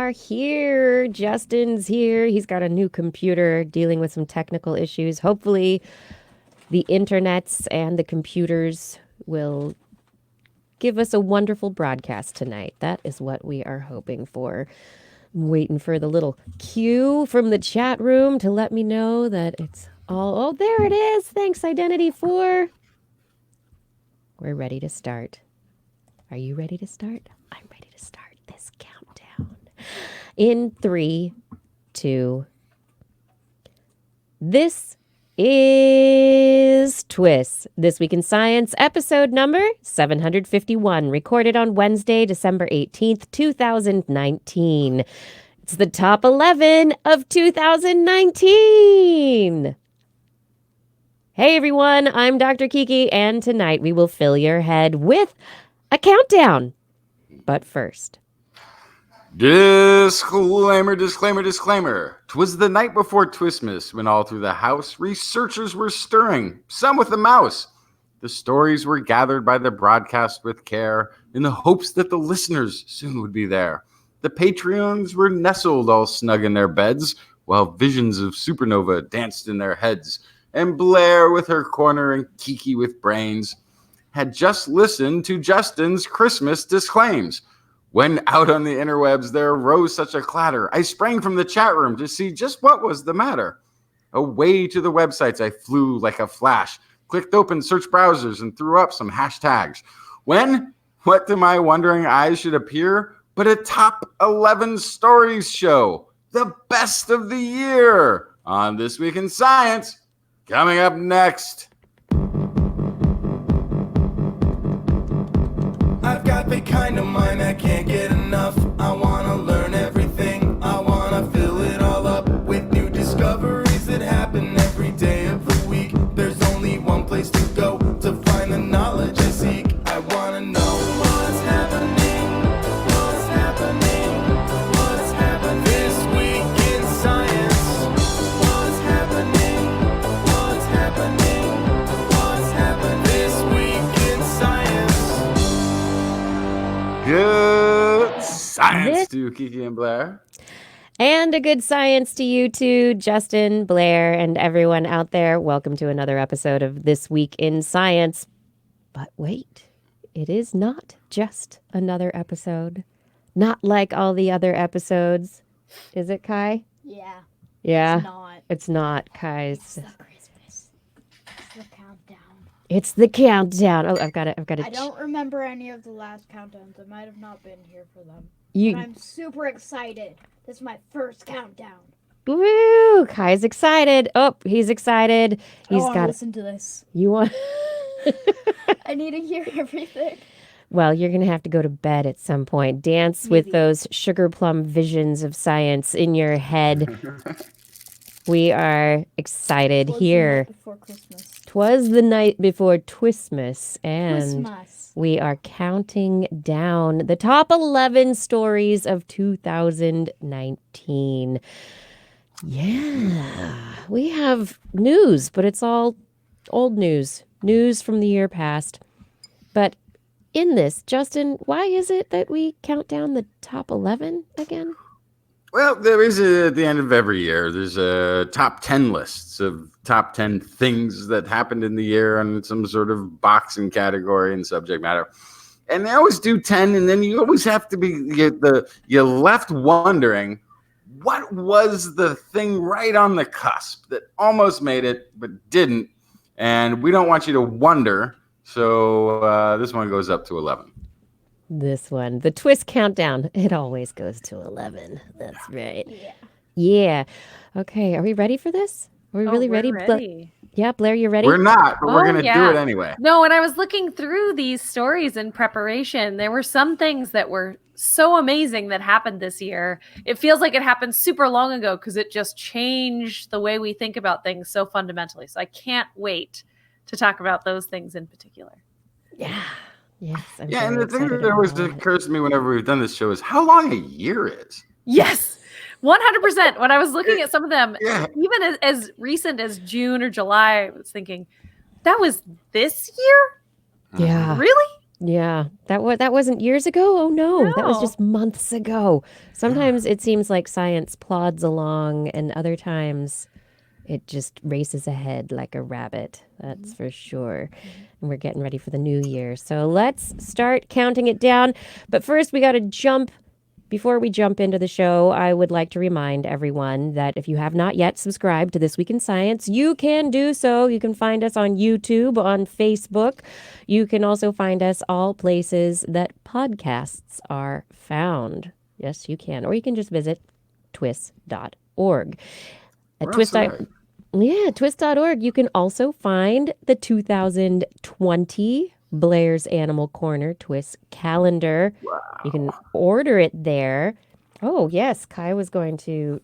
are here. Justin's here. He's got a new computer dealing with some technical issues. Hopefully, the internets and the computers will give us a wonderful broadcast tonight. That is what we are hoping for. I'm waiting for the little cue from the chat room to let me know that it's all... Oh, there it is. Thanks, Identity 4. We're ready to start. Are you ready to start? I'm ready to start this countdown. In 3, 2. This is TWIS, This Week in Science, episode number 751, recorded on Wednesday, December 18th, 2019. It's the top 11 of 2019. Hey everyone, I'm Dr. Kiki, and tonight we will fill your head with a countdown. But first... Disclaimer, disclaimer, disclaimer. 'Twas the night before Twistmas when all through the house researchers were stirring, some with a mouse. The stories were gathered by the broadcast with care in the hopes that the listeners soon would be there. The Patreons were nestled all snug in their beds while visions of supernova danced in their heads. And Blair with her corner and Kiki with brains had just listened to Justin's Christmas disclaims. When out on the interwebs there arose such a clatter, I sprang from the chat room to see just what was the matter. Away to the websites I flew like a flash, clicked open search browsers and threw up some hashtags. When, what to my wondering eyes should appear but a top 11 stories show, the best of the year, on This Week in Science. Coming up next. I've got the kind of mind I can't get enough. I want to learn everything. I want to fill it all up with new discoveries that happen every day of the week. There's only one place to go to find the knowledge I seek. I want to know what's happening. What's happening? What's happening this week in science? What's happening? What's happening? What's happening this week in science? Good science to Kiki and Blair. And a good science to you too, Justin, Blair, and everyone out there. Welcome to another episode of This Week in Science. But wait, it is not just another episode. Not like all the other episodes. Is it, Kai? Yeah. Yeah. It's not. It's not, Kai's. It's the Christmas. It's the countdown. It's the countdown. Oh, I've got it. I don't remember any of the last countdowns. I might have not been here for them. You... But I'm super excited. This is my first countdown. Woo! Kai's excited. Oh, he's excited. He's I want got to listen to this. You want? I need to hear everything. Well, you're going to have to go to bed at some point. Dance with those sugar plum visions of science in your head. We are excited here. Before Christmas. 'Twas the night before Twistmas, and Christmas. we are counting down the top 11 stories of 2019. Yeah, we have news, but it's all old news. News from the year past. But in this, Justin, why is it that we count down the top 11 again? Well, there is at the end of every year, there's a top 10 lists of top 10 things that happened in the year on some sort of box and category and subject matter. And they always do 10, and then you always have to be, you're left wondering, what was the thing right on the cusp that almost made it but didn't? And we don't want you to wonder, so this one goes up to 11. This one, the TWIS countdown, it always goes to 11. That's right. Yeah. Yeah. Okay, are we ready for this? Are we really ready? Ready. Yeah, Blair, you ready? We're not, but we're going to do yeah. it anyway. No, when I was looking through these stories in preparation, there were some things that were so amazing that happened this year. It feels like it happened super long ago because it just changed the way we think about things so fundamentally. So I can't wait to talk about those things in particular. Yeah. Yes. I'm Yeah, and very the thing excited that always about it. occurs to me whenever we've done this show is how long a year is. Yes, 100%. When I was looking at some of them, Yeah. even as recent as June or July, I was thinking, that was this year? Yeah. Really? Yeah, that wasn't years ago. Oh no, that was No. just months ago. Sometimes it seems like science plods along, and other times it just races ahead like a rabbit. That's for sure. And we're getting ready for the new year. So let's start counting it down. But first, we got to jump. Before we jump into the show, I would like to remind everyone that if you have not yet subscribed to This Week in Science, you can do so. You can find us on YouTube, on Facebook. You can also find us all places that podcasts are found. Yes, you can. Or you can just visit TWIS.org. At Where else twist. are they? Yeah, twist.org. You can also find the 2020 Blair's Animal Corner TWIS calendar. You can order it there. Oh, yes. Kai was going to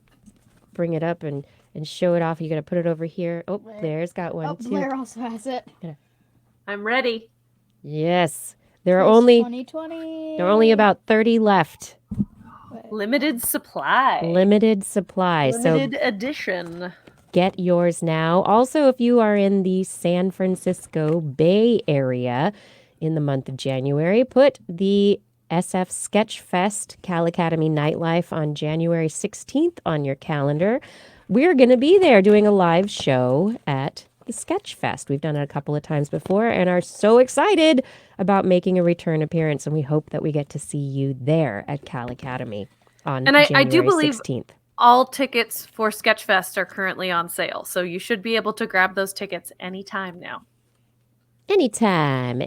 bring it up and show it off. You're going to put it over here. Oh, Blair's got one Oh, too. Blair also has it. I'm ready. Yes. There are Twist only 2020. about 30 left. Limited supply. Limited supply. Limited edition. Get yours now. Also, if you are in the San Francisco Bay Area in the month of January, put the SF Sketchfest Cal Academy Nightlife on January 16th on your calendar. We're going to be there doing a live show at the Sketchfest. We've done it a couple of times before and are so excited about making a return appearance, and we hope that we get to see you there at Cal Academy on And I January do believe 16th. all tickets for Sketchfest are currently on sale, so you should be able to grab those tickets anytime now. Anytime.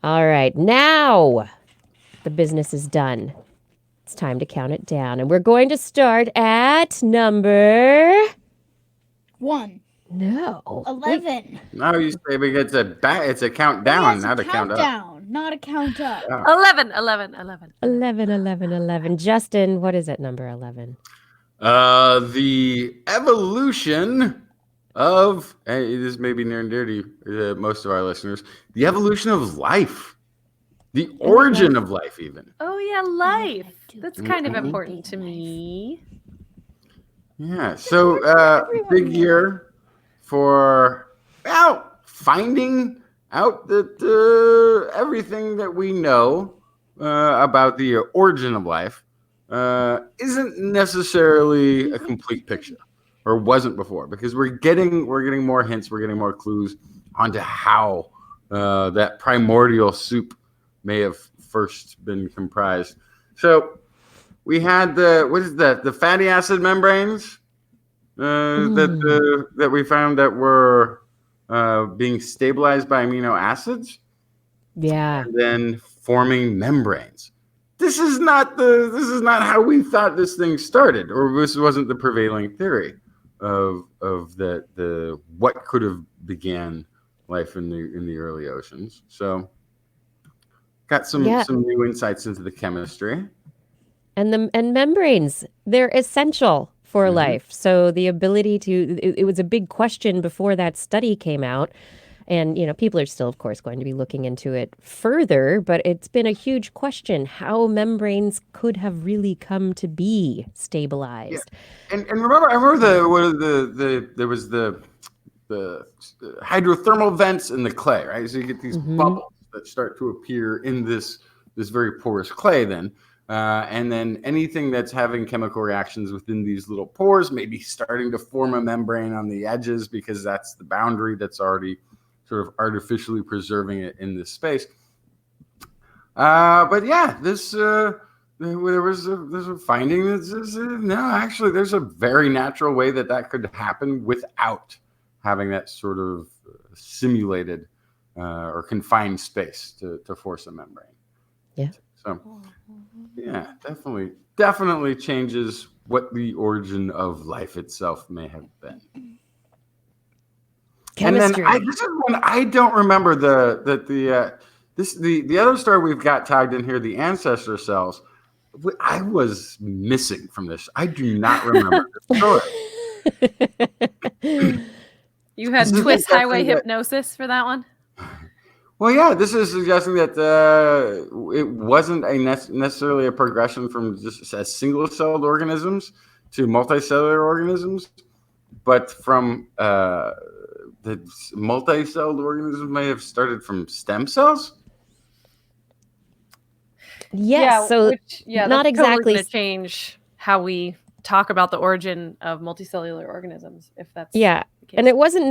All right, now the business is done. It's time to count it down. And we're going to start at number... 1. No. 11. No, you say because it's a countdown, It's not a a count up. countdown, not a count up. 11. 11. Justin, what is at number 11? The evolution of, this may be near and dear to most of our listeners, the evolution of life. The origin of life, even. Oh, yeah, life. That's kind of Mhm. important to me. Yeah, so big year for finding out that everything that we know about the origin of life isn't necessarily a complete picture, or wasn't before, because we're getting more hints, we're getting more clues onto how that primordial soup may have first been comprised. So we had the fatty acid membranes that we found that were being stabilized by amino acids, Yeah. and then forming membranes. This is not how we thought this thing started, or this wasn't the prevailing theory of the what could have began life in the early oceans. So got some new insights into the chemistry. And membranes, they're essential for life. So the ability to, it was a big question before that study came out. And, people are still, of course, going to be looking into it further, but it's been a huge question how membranes could have really come to be stabilized. Yeah. And remember, I remember there was the hydrothermal vents in the clay, right? So you get these bubbles that start to appear in this very porous clay then. And then anything that's having chemical reactions within these little pores may be starting to form a membrane on the edges, because that's the boundary that's already sort of artificially preserving it in this space. But yeah, there was a finding that says, no, actually, there's a very natural way that could happen without having that sort of simulated or confined space to force a membrane. Yeah. So, yeah, definitely changes what the origin of life itself may have been. Chemistry. And then this is one I don't remember the other story we've got tagged in here, the ancestor cells. I was missing from this. I do not remember the story. You had TWIS highway hypnosis for that one? Well, yeah, this is suggesting that it wasn't necessarily a progression from just as single-celled organisms to multicellular organisms, but from The multi-celled organisms may have started from stem cells? Yes, so not that's totally exactly. going to change how we talk about the origin of multicellular organisms, if that's Yeah. the case. And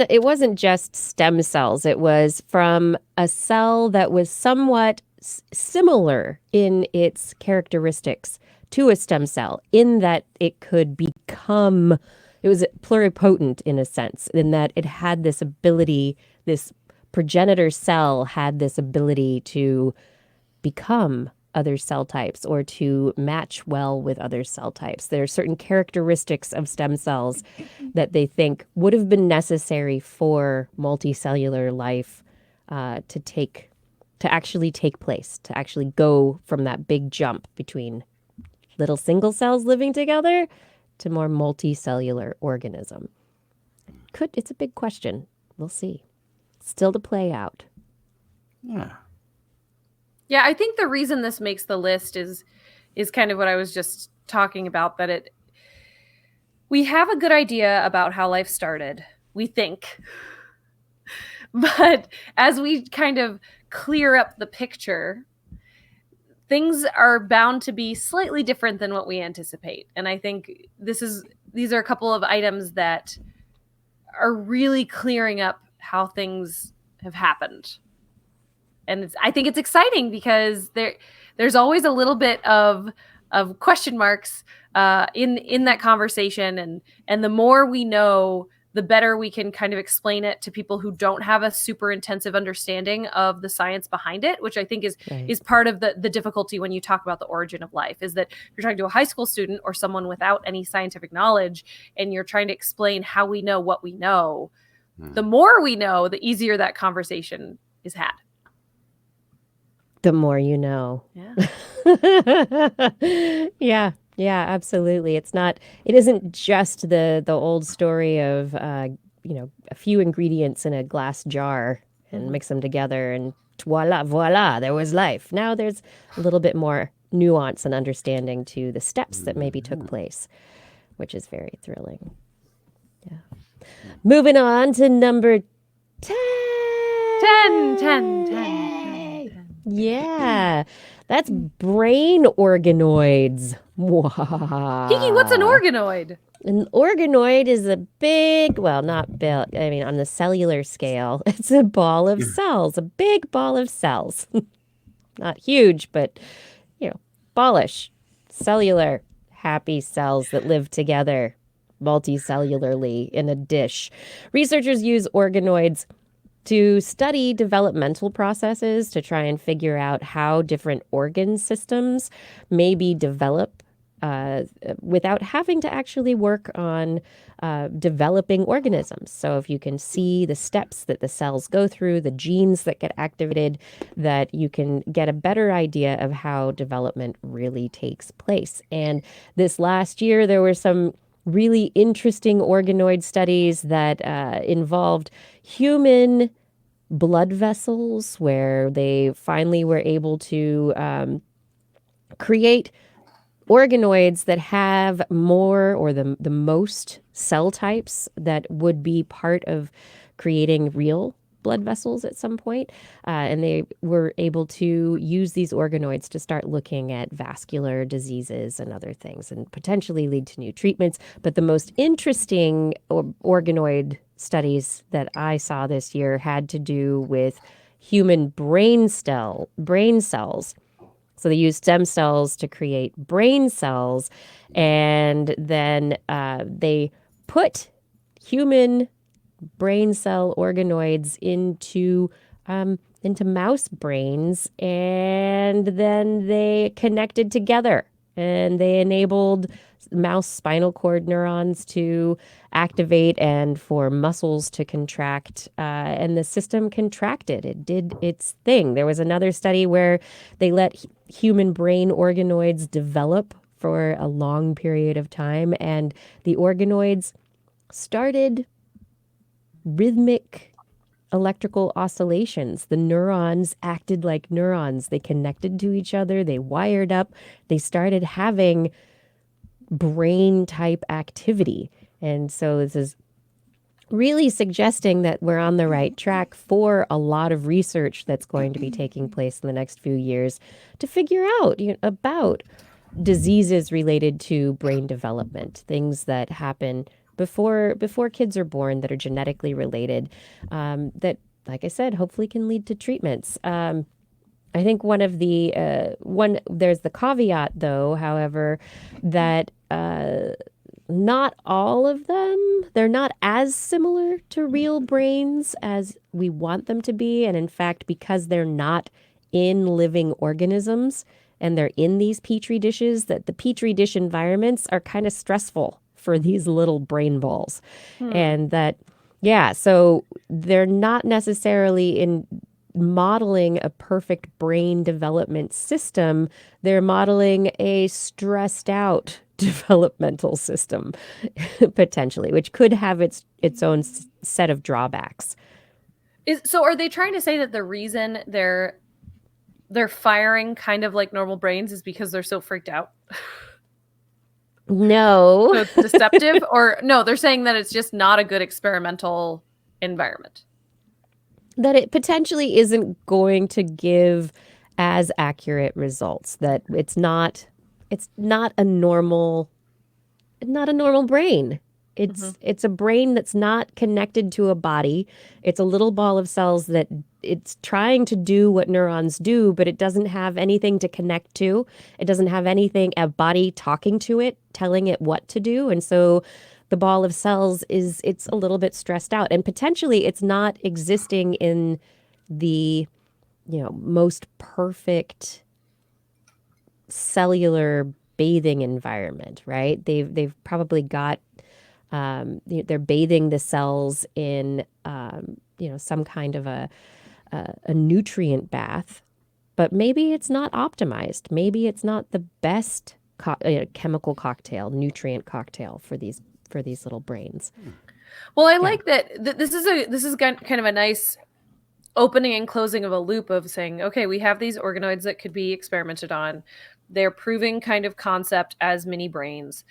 it wasn't just stem cells. It was from a cell that was somewhat similar in its characteristics to a stem cell, in that it could become, it was pluripotent in a sense, in that it had this ability, this progenitor cell had this ability to become other cell types or to match well with other cell types. There are certain characteristics of stem cells that they think would have been necessary for multicellular life to actually take place, to actually go from that big jump between little single cells living together to more multicellular organism. It's a big question. We'll see. Still to play out. Yeah. Yeah, I think the reason this makes the list is kind of what I was just talking about, that we have a good idea about how life started, we think. But as we kind of clear up the picture, things are bound to be slightly different than what we anticipate. And I think these are a couple of items that are really clearing up how things have happened. And I think it's exciting because there's always a little bit of question marks in that conversation, and the more we know, the better we can kind of explain it to people who don't have a super intensive understanding of the science behind it, which I think is part of the difficulty when you talk about the origin of life, is that you're talking to a high school student or someone without any scientific knowledge, and you're trying to explain how we know what we know. The more we know, the easier that conversation is had. The more you know. Yeah. Yeah, absolutely. It isn't just the old story of, a few ingredients in a glass jar and mix them together and voila, there was life. Now there's a little bit more nuance and understanding to the steps that maybe took place, which is very thrilling. Yeah. Moving on to number 10. 10. Yeah, that's brain organoids. Kiki, what's an organoid? An organoid is a big, well, not big, I mean, on the cellular scale, it's a ball of cells, a big ball of cells. Not huge, but, ballish, cellular, happy cells that live together multicellularly in a dish. Researchers use organoids to study developmental processes to try and figure out how different organ systems maybe develop without having to actually work on developing organisms. So if you can see the steps that the cells go through, the genes that get activated, that you can get a better idea of how development really takes place. And this last year, there were some really interesting organoid studies that involved human blood vessels, where they finally were able to create organoids that have more, or the most cell types that would be part of creating real blood vessels at some point. And they were able to use these organoids to start looking at vascular diseases and other things and potentially lead to new treatments. But the most interesting organoid studies that I saw this year had to do with human brain cells. So they used stem cells to create brain cells, and then they put human brain cell organoids into mouse brains, and then they connected together, and they enabled mouse spinal cord neurons to activate and for muscles to contract, and the system contracted. It did its thing. There was another study where they let human brain organoids develop for a long period of time, and the organoids started rhythmic electrical oscillations. The neurons acted like neurons. They connected to each other. They wired up. They started having brain type activity. And so this is really suggesting that we're on the right track for a lot of research that's going to be taking place in the next few years to figure out about diseases related to brain development, things that happen before kids are born that are genetically related, that, like I said, hopefully can lead to treatments. I think one of the there's the caveat, though, however, that not all of them, they're not as similar to real brains as we want them to be. And in fact, because they're not in living organisms and they're in these petri dishes, that the petri dish environments are kind of stressful for these little brain balls. And that, yeah, so they're not necessarily in modeling a perfect brain development system. They're modeling a stressed out developmental system potentially, which could have its own set of drawbacks. So are they trying to say that the reason they're firing kind of like normal brains is because they're so freaked out? No. So it's deceptive? Or no, they're saying that it's just not a good experimental environment. That it potentially isn't going to give as accurate results, that it's not a normal brain. It's a brain that's not connected to a body. It's a little ball of cells that it's trying to do what neurons do, but it doesn't have anything to connect to. It doesn't have a body talking to it, telling it what to do. And so the ball of cells it's a little bit stressed out, and potentially it's not existing in the, most perfect cellular bathing environment, right? They've probably got they're bathing the cells in some kind of a nutrient bath, but maybe it's not optimized. Maybe it's not the best chemical cocktail, nutrient cocktail for these little brains. Well, I like that this is kind of a nice opening and closing of a loop of saying, okay, we have these organoids that could be experimented on. They're proving kind of concept as mini brains,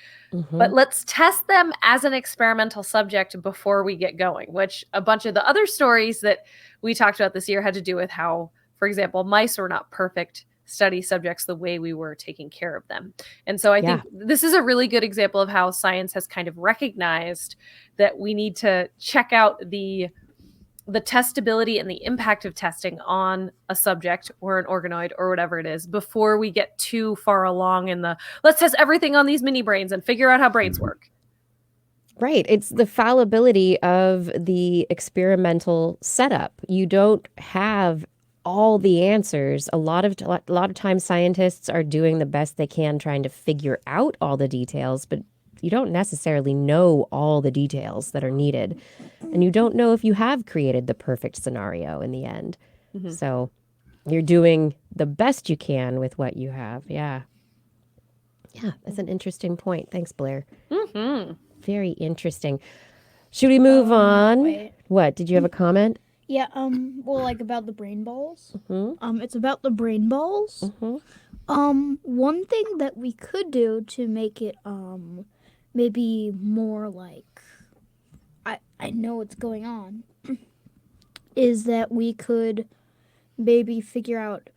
but let's test them as an experimental subject before we get going, which a bunch of the other stories that we talked about this year had to do with how, for example, mice were not perfect study subjects the way we were taking care of them. And so I think this is a really good example of how science has kind of recognized that we need to check out the testability and the impact of testing on a subject or an organoid or whatever it is before we get too far along in the let's test everything on these mini brains and figure out how brains work. Right. It's the fallibility of the experimental setup. You don't have all the answers. A lot of times scientists are doing the best they can trying to figure out all the details, but you don't necessarily know all the details that are needed. And you don't know if you have created the perfect scenario in the end. So you're doing the best you can with what you have. Yeah. Yeah, that's an interesting point. Thanks, Blair. Very interesting. Should we move on? Wait. What? Did you have a comment? Yeah, well, like about the brain balls. It's about the brain balls. One thing that we could do to make it, maybe more like, I know what's going on, is that we could maybe figure out,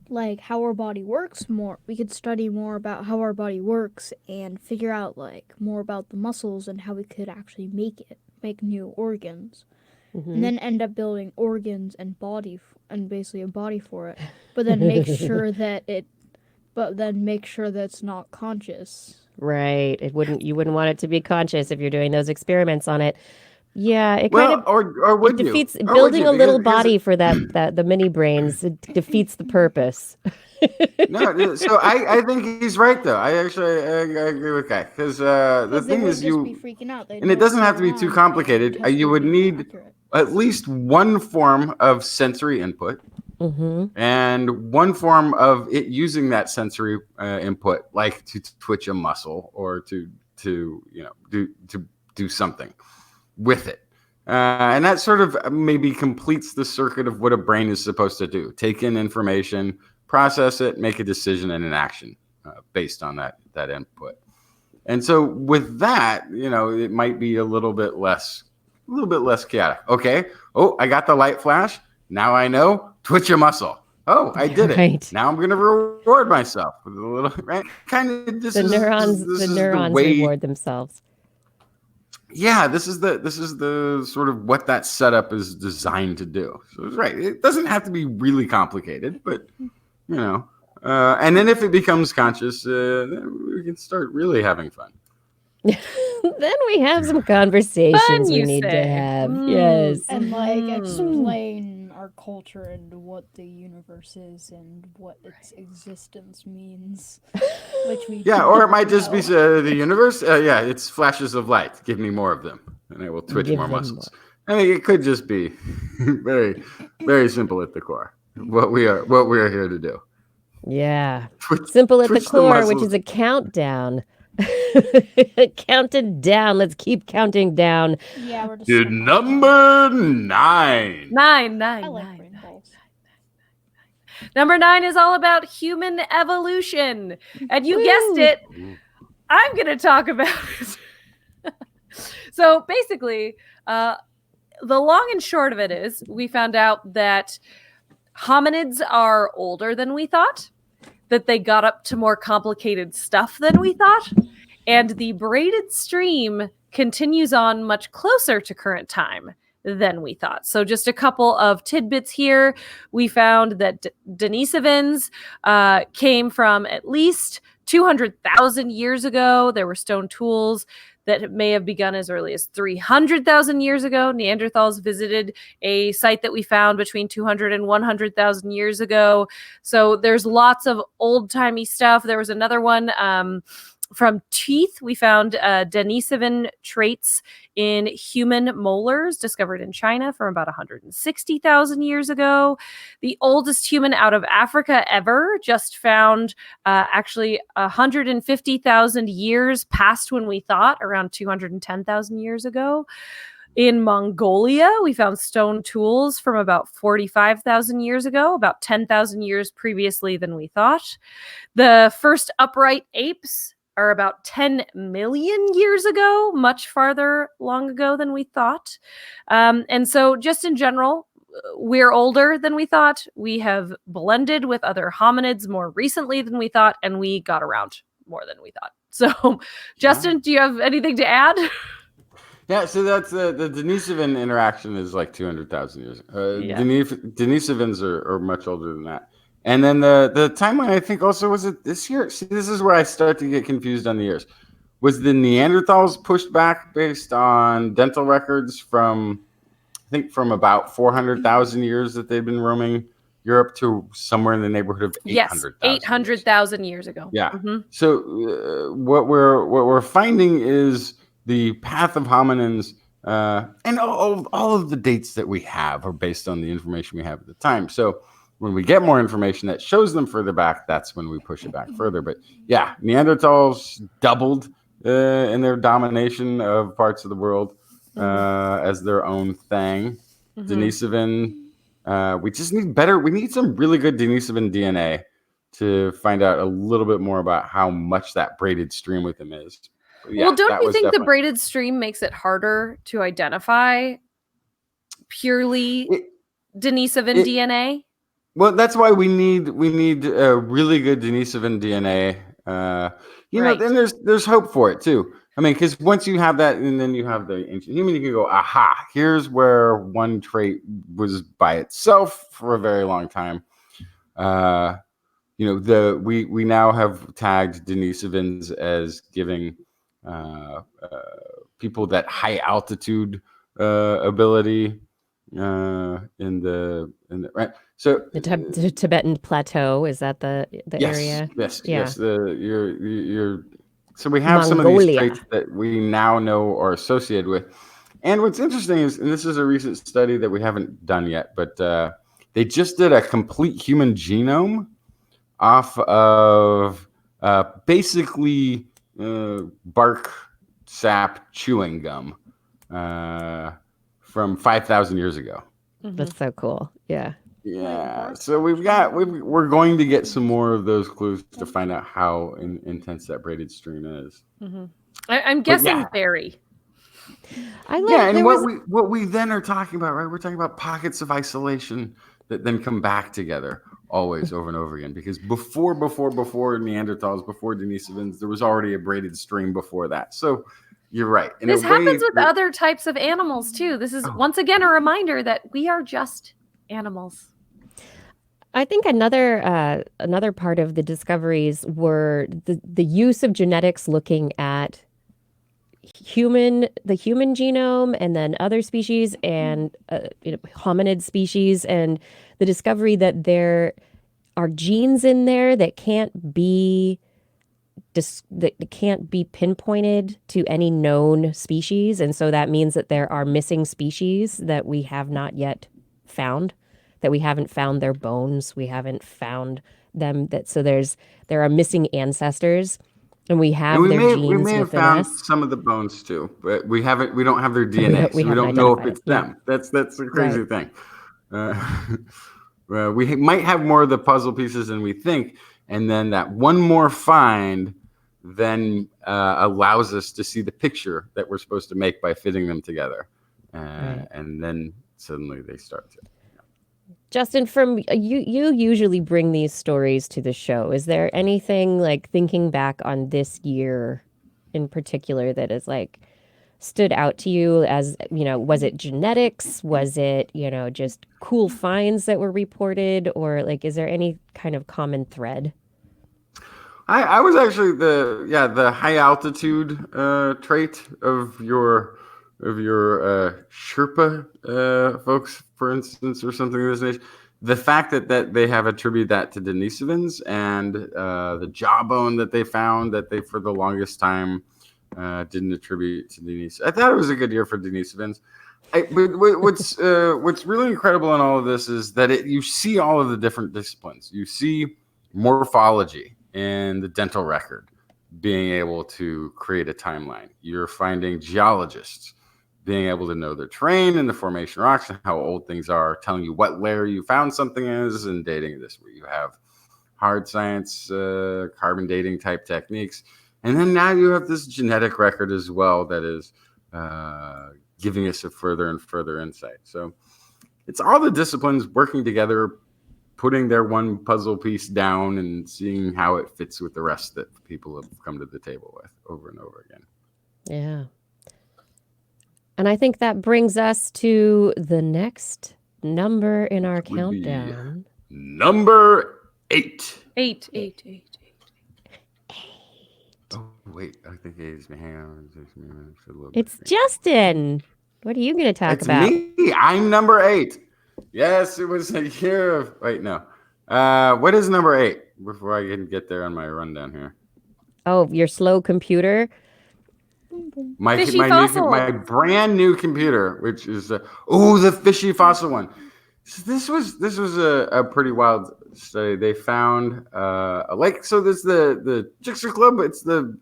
like, how our body works more. We could study more about how our body works and figure out, like, more about the muscles and how we could actually make new organs. And then end up building organs and body and basically a body for it, but then make sure that it's not conscious. Right. You wouldn't want it to be conscious if you're doing those experiments on it. Yeah, it Well, kind of or would it you? defeats Or would building you? a little Because body for that the mini brains. It defeats the purpose. no, so I think he's right though. I agree with Guy because the thing is you be freaking out. and it doesn't have to be too complicated. You would need at least one form of sensory input and one form of it using that sensory input, like to twitch a muscle or to do something with it. And that sort of maybe completes the circuit of what a brain is supposed to do. Take in information, process it, make a decision and an action based on that input. And so with that, it might be a little bit less little bit less chaotic. Okay. Oh, I got the light flash. Now I know. Twitch your muscle. Oh, I did Right. it. Now I'm going to reward myself with a little, right? Kind of The neurons way, reward themselves. yeah, this is the sort of what that setup is designed to do. So it's right. It doesn't have to be really complicated, but and then if it becomes conscious, then we can start really having fun. Then we have some conversations Fun, we you need to say. have. Yes. And like explain our culture and what the universe is and what its existence means. Which we Or it might just be the universe. It's flashes of light. Give me more of them, and I will twitch Give more them muscles. I mean, it could just be very, very simple at the core. What we are here to do. Yeah. Simple at the twitch the core, which muscles. is a countdown. Counted down. Let's keep counting down. Yeah, we're just To number 9. Nine. I like brain balls. Number 9 is all about human evolution. And you guessed it, I'm going to talk about it. So basically, the long and short of it is we found out that hominids are older than we thought, that they got up to more complicated stuff than we thought, and the braided stream continues on much closer to current time than we thought. So just a couple of tidbits here. We found that Denisovans came from at least 200,000 years ago. There were stone tools that may have begun as early as 300,000 years ago. Neanderthals visited a site that we found between 200 and 100,000 years ago. So there's lots of old-timey stuff. There was another one from teeth. We found Denisovan traits in human molars discovered in China from about 160,000 years ago. The oldest human out of Africa ever just found actually 150,000 years past when we thought, around 210,000 years ago. In Mongolia, we found stone tools from about 45,000 years ago, about 10,000 years previously than we thought. The first upright apes are about 10 million years ago, much farther long ago than we thought. And so just in general, we're older than we thought. We have blended with other hominids more recently than we thought, and we got around more than we thought. So, Justin, do you have anything to add? Yeah, so that's the Denisovan interaction is like 200,000 years. Denisovans are much older than that. And then the timeline, I think, also was it this year? See, this is where I start to get confused on the years. Was the Neanderthals pushed back based on dental records from, I think, from about 400,000 years that they've been roaming Europe to somewhere in the neighborhood of 800,000. Yes, 800,000 years ago. Yeah. Mm-hmm. So what we're finding is the path of hominins, and all of the dates that we have are based on the information we have at the time. So when we get more information that shows them further back, that's when we push it back further. But yeah, Neanderthals doubled in their domination of parts of the world as their own thing. Denisovan, we need some really good Denisovan DNA to find out a little bit more about how much that braided stream with them is. Yeah, well, don't you think the braided stream makes it harder to identify purely Denisovan DNA? Well, that's why we need really good Denisovan DNA. Right. Then there's hope for it too. I mean, because once you have that, and then you have the ancient human, you can go, aha, here's where one trait was by itself for a very long time. We now have tagged Denisovans as giving people that high altitude ability in the right. So the Tibetan plateau, is that the area? Yes. So we have some of these traits that we now know are associated with. And what's interesting is, and this is a recent study that we haven't done yet, but they just did a complete human genome off of basically bark sap chewing gum from 5,000 years ago. That's so cool. Yeah. Yeah. So we're going to get some more of those clues to find out how intense that braided stream is. I'm guessing berry. I like Yeah, and there was what we then are talking about, right? We're talking about pockets of isolation that then come back together always over and over again. Because before Neanderthals, before Denisovans, there was already a braided string before that. So you're right. In This a way, happens with other types of animals too. This is once again a reminder that we are just animals. I think another part of the discoveries were the use of genetics looking at the human genome and then other species and hominid species, and the discovery that there are genes in there that can't be pinpointed to any known species, and so that means that there are missing species that we have not yet found, that we haven't found their bones, we haven't found them, there are missing ancestors, and we have and their we genes may have within found us. some of the bones too, but we don't have their DNA, We so we haven't don't know if identified it's it. Yeah. them. That's the crazy Right. thing. We might have more of the puzzle pieces than we think, and then that one more find then allows us to see the picture that we're supposed to make by fitting them together, Right. and then suddenly they start to. Justin, from you usually bring these stories to the show. Is there anything, like, thinking back on this year in particular, that is like stood out to you as, was it genetics? Was it, just cool finds that were reported? Or, like, is there any kind of common thread? I was actually the high altitude trait of your Sherpa folks, for instance, or something of this nature. The fact that they have attributed that to Denisovans, and the jawbone that they found that they for the longest time didn't attribute to Denisovans. I thought it was a good year for Denisovans. But what's really incredible in all of this is that you see all of the different disciplines. You see morphology and the dental record being able to create a timeline. You're finding geologists being able to know their terrain and the formation rocks and how old things are, telling you what layer you found something is, and dating this, where you have hard science, carbon dating type techniques. And then now you have this genetic record as well that is giving us a further and further insight. So it's all the disciplines working together, putting their one puzzle piece down and seeing how it fits with the rest that people have come to the table with over and over again. Yeah. And I think that brings us to the next number in our countdown. Number 8. Eight. Oh, wait. I think it is me. Hang on. It's Justin. What are you going to talk about? It's me. I'm number 8. Yes, it was a year of... Wait, no. What is number 8? Before I can get there on my rundown here. Oh, your slow computer? Fishy fossil. My brand new computer, which is the fishy fossil one. So this was a pretty wild study. They found a lake. So there's the Jigsaw Club. It's the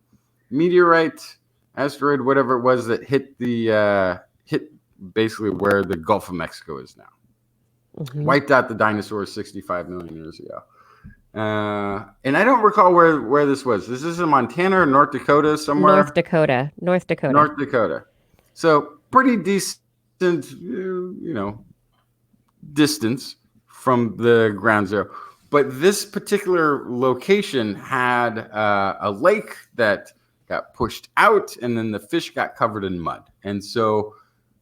meteorite, asteroid, whatever it was that hit basically where the Gulf of Mexico is now. Mm-hmm. Wiped out the dinosaurs 65 million years ago. And I don't recall where this was. Is this in Montana or North Dakota somewhere? North Dakota. So pretty decent, distance from the ground zero. But this particular location had a lake that got pushed out, and then the fish got covered in mud. And so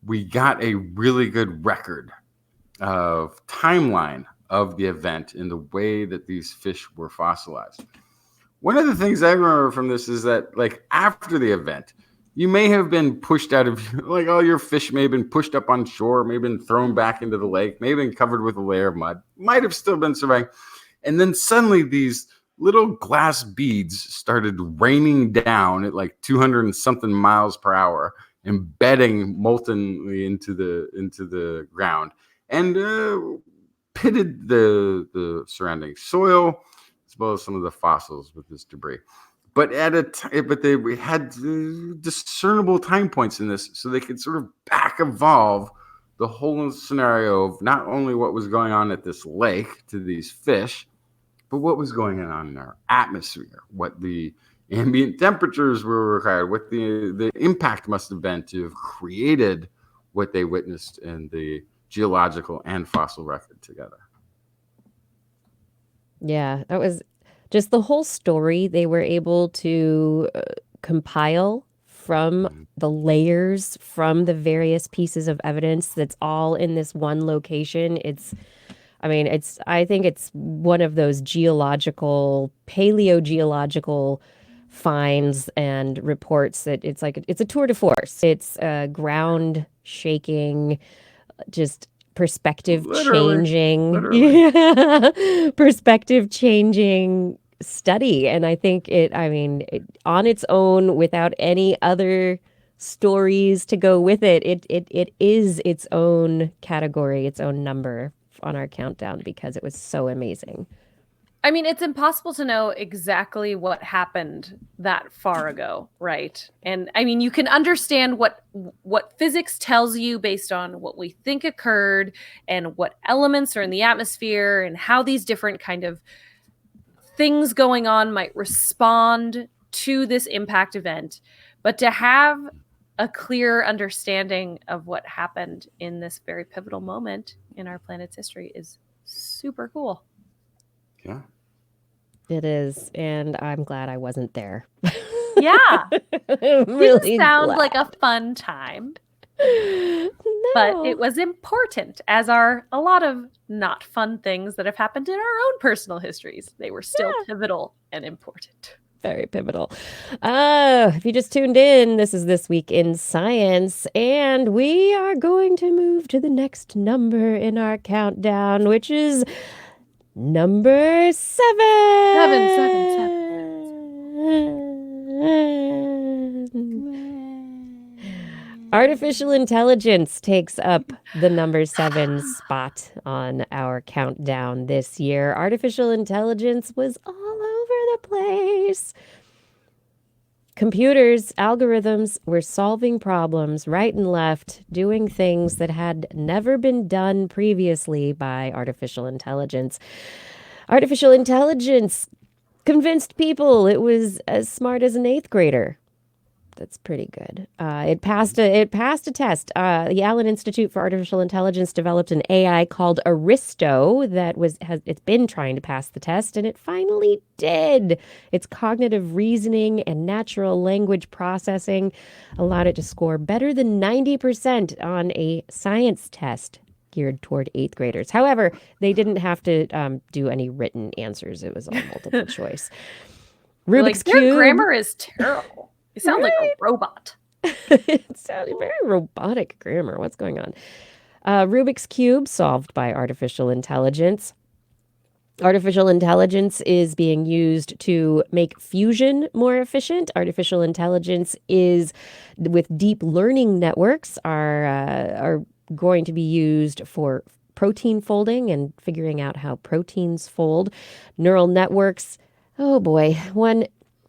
we got a really good record of timeline of the event in the way that these fish were fossilized. One of the things I remember from this is that, like, after the event, you may have been pushed out of, like, all your fish may have been pushed up on shore, may have been thrown back into the lake, may have been covered with a layer of mud, might have still been surviving. And then suddenly these little glass beads started raining down at like 200 and something miles per hour, embedding moltenly into the ground, and pitted the surrounding soil as well as some of the fossils with this debris. But we had discernible time points in this, so they could sort of back evolve the whole scenario of not only what was going on at this lake to these fish, but what was going on in our atmosphere, what the ambient temperatures were required, what the impact must have been to have created what they witnessed in the geological and fossil record together. Yeah, that was just the whole story they were able to compile from the layers, from the various pieces of evidence that's all in this one location. I think it's one of those paleogeological finds and reports that it's a tour de force. It's ground shaking, just perspective Literally. changing, yeah, perspective changing study. And I think on its own, without any other stories to go with it, it is its own category, its own number on our countdown because it was so amazing. I mean, it's impossible to know exactly what happened that far ago, right? And I mean, you can understand what physics tells you based on what we think occurred and what elements are in the atmosphere and how these different kind of things going on might respond to this impact event. But to have a clear understanding of what happened in this very pivotal moment in our planet's history is super cool. Yeah. It is, and I'm glad I wasn't there. Yeah. Really Didn't sound glad. like a fun time, No. but it was important, as are a lot of not fun things that have happened in our own personal histories. They were still pivotal and important. Very pivotal. If you just tuned in, this is This Week in Science, and we are going to move to the next number in our countdown, which is number 7. 7. Artificial intelligence takes up the number 7 spot on our countdown this year. Artificial intelligence was all over the place. Computers, algorithms were solving problems right and left, doing things that had never been done previously by artificial intelligence. Artificial intelligence convinced people it was as smart as an 8th grader. That's pretty good. It passed a test. The Allen Institute for Artificial Intelligence developed an AI called Aristo it's been trying to pass the test, and it finally did. Its cognitive reasoning and natural language processing allowed it to score better than 90% on a science test geared toward 8th graders. However, they didn't have to do any written answers. It was all multiple choice. Rubik's Their Cube. grammar is terrible. They sound like a robot. It sounded very robotic grammar. What's going on? Rubik's Cube solved by artificial intelligence. Artificial intelligence is being used to make fusion more efficient. Artificial intelligence is, with deep learning networks, are going to be used for protein folding and figuring out how proteins fold. Neural networks, oh boy,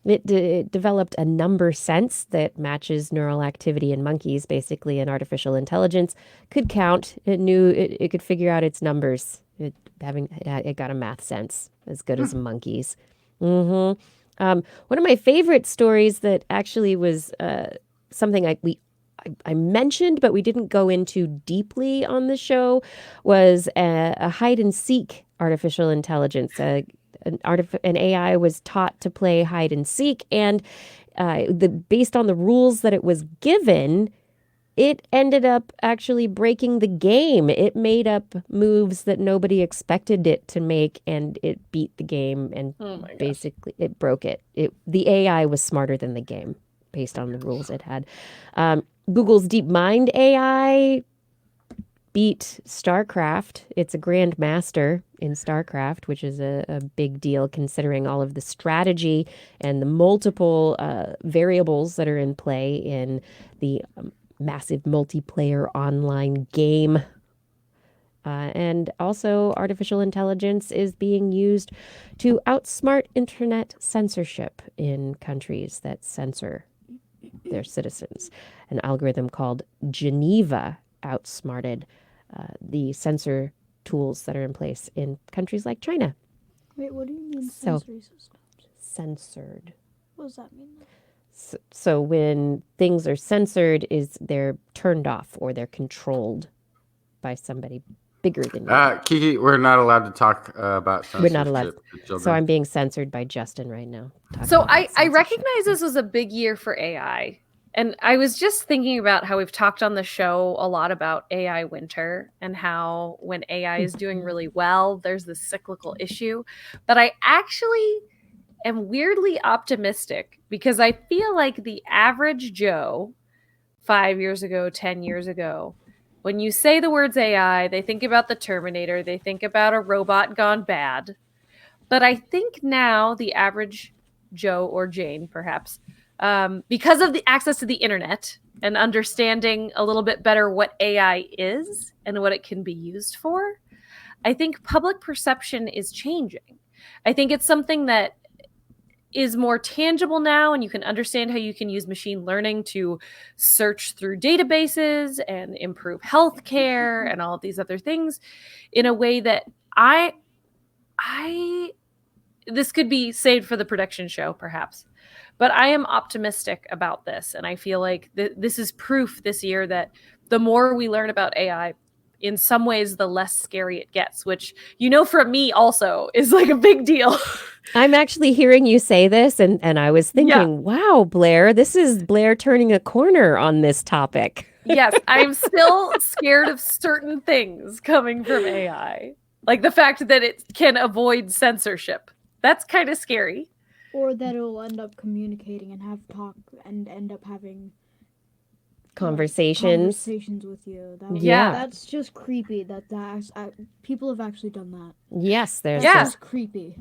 it developed a number sense that matches neural activity in monkeys, basically, and artificial intelligence could count. It knew it could figure out its numbers. It got a math sense as good as a monkey's. One of my favorite stories that actually was something I mentioned, but we didn't go into deeply on the show, was a hide and seek artificial intelligence. An AI was taught to play hide and seek, and based on the rules that it was given, it ended up actually breaking the game. It made up moves that nobody expected it to make, and it beat the game, and basically it broke it. The AI was smarter than the game based on the rules it had. Google's DeepMind AI beat StarCraft. It's a grandmaster in StarCraft, which is a big deal considering all of the strategy and the multiple variables that are in play in the massive multiplayer online game. And also, artificial intelligence is being used to outsmart internet censorship in countries that censor their citizens. An algorithm called Geneva outsmarted the censor tools that are in place in countries like China. Wait, what do you mean So- sensory systems? Censored. What does that mean? So when things are censored, is they're turned off or they're controlled by somebody bigger than you. Kiki, we're not allowed to talk about censorship. We're not allowed. to children. So I'm being censored by Justin right now. So talking about I censorship. recognize this was a big year for AI. And I was just thinking about how we've talked on the show a lot about AI winter and how when AI is doing really well, there's this cyclical issue. But I actually am weirdly optimistic because I feel like the average Joe 5 years ago, 10 years ago, when you say the words AI, they think about the Terminator, they think about a robot gone bad. But I think now the average Joe or Jane, perhaps, because of the access to the internet and understanding a little bit better what AI is and what it can be used for, I think public perception is changing. I think it's something that is more tangible now, and you can understand how you can use machine learning to search through databases and improve healthcare and all of these other things in a way that I this could be saved for the production show, perhaps. But I am optimistic about this, and I feel like this is proof this year that the more we learn about AI, in some ways, the less scary it gets, which, for me also is like a big deal. I'm actually hearing you say this, and I was thinking, wow, Blair, this is Blair turning a corner on this topic. Yes, I'm still scared of certain things coming from AI, like the fact that it can avoid censorship. That's kind of scary. Or that it'll end up communicating and have talk and end up having conversations with you. That's just creepy. People have actually done that. Yes, there's That's creepy.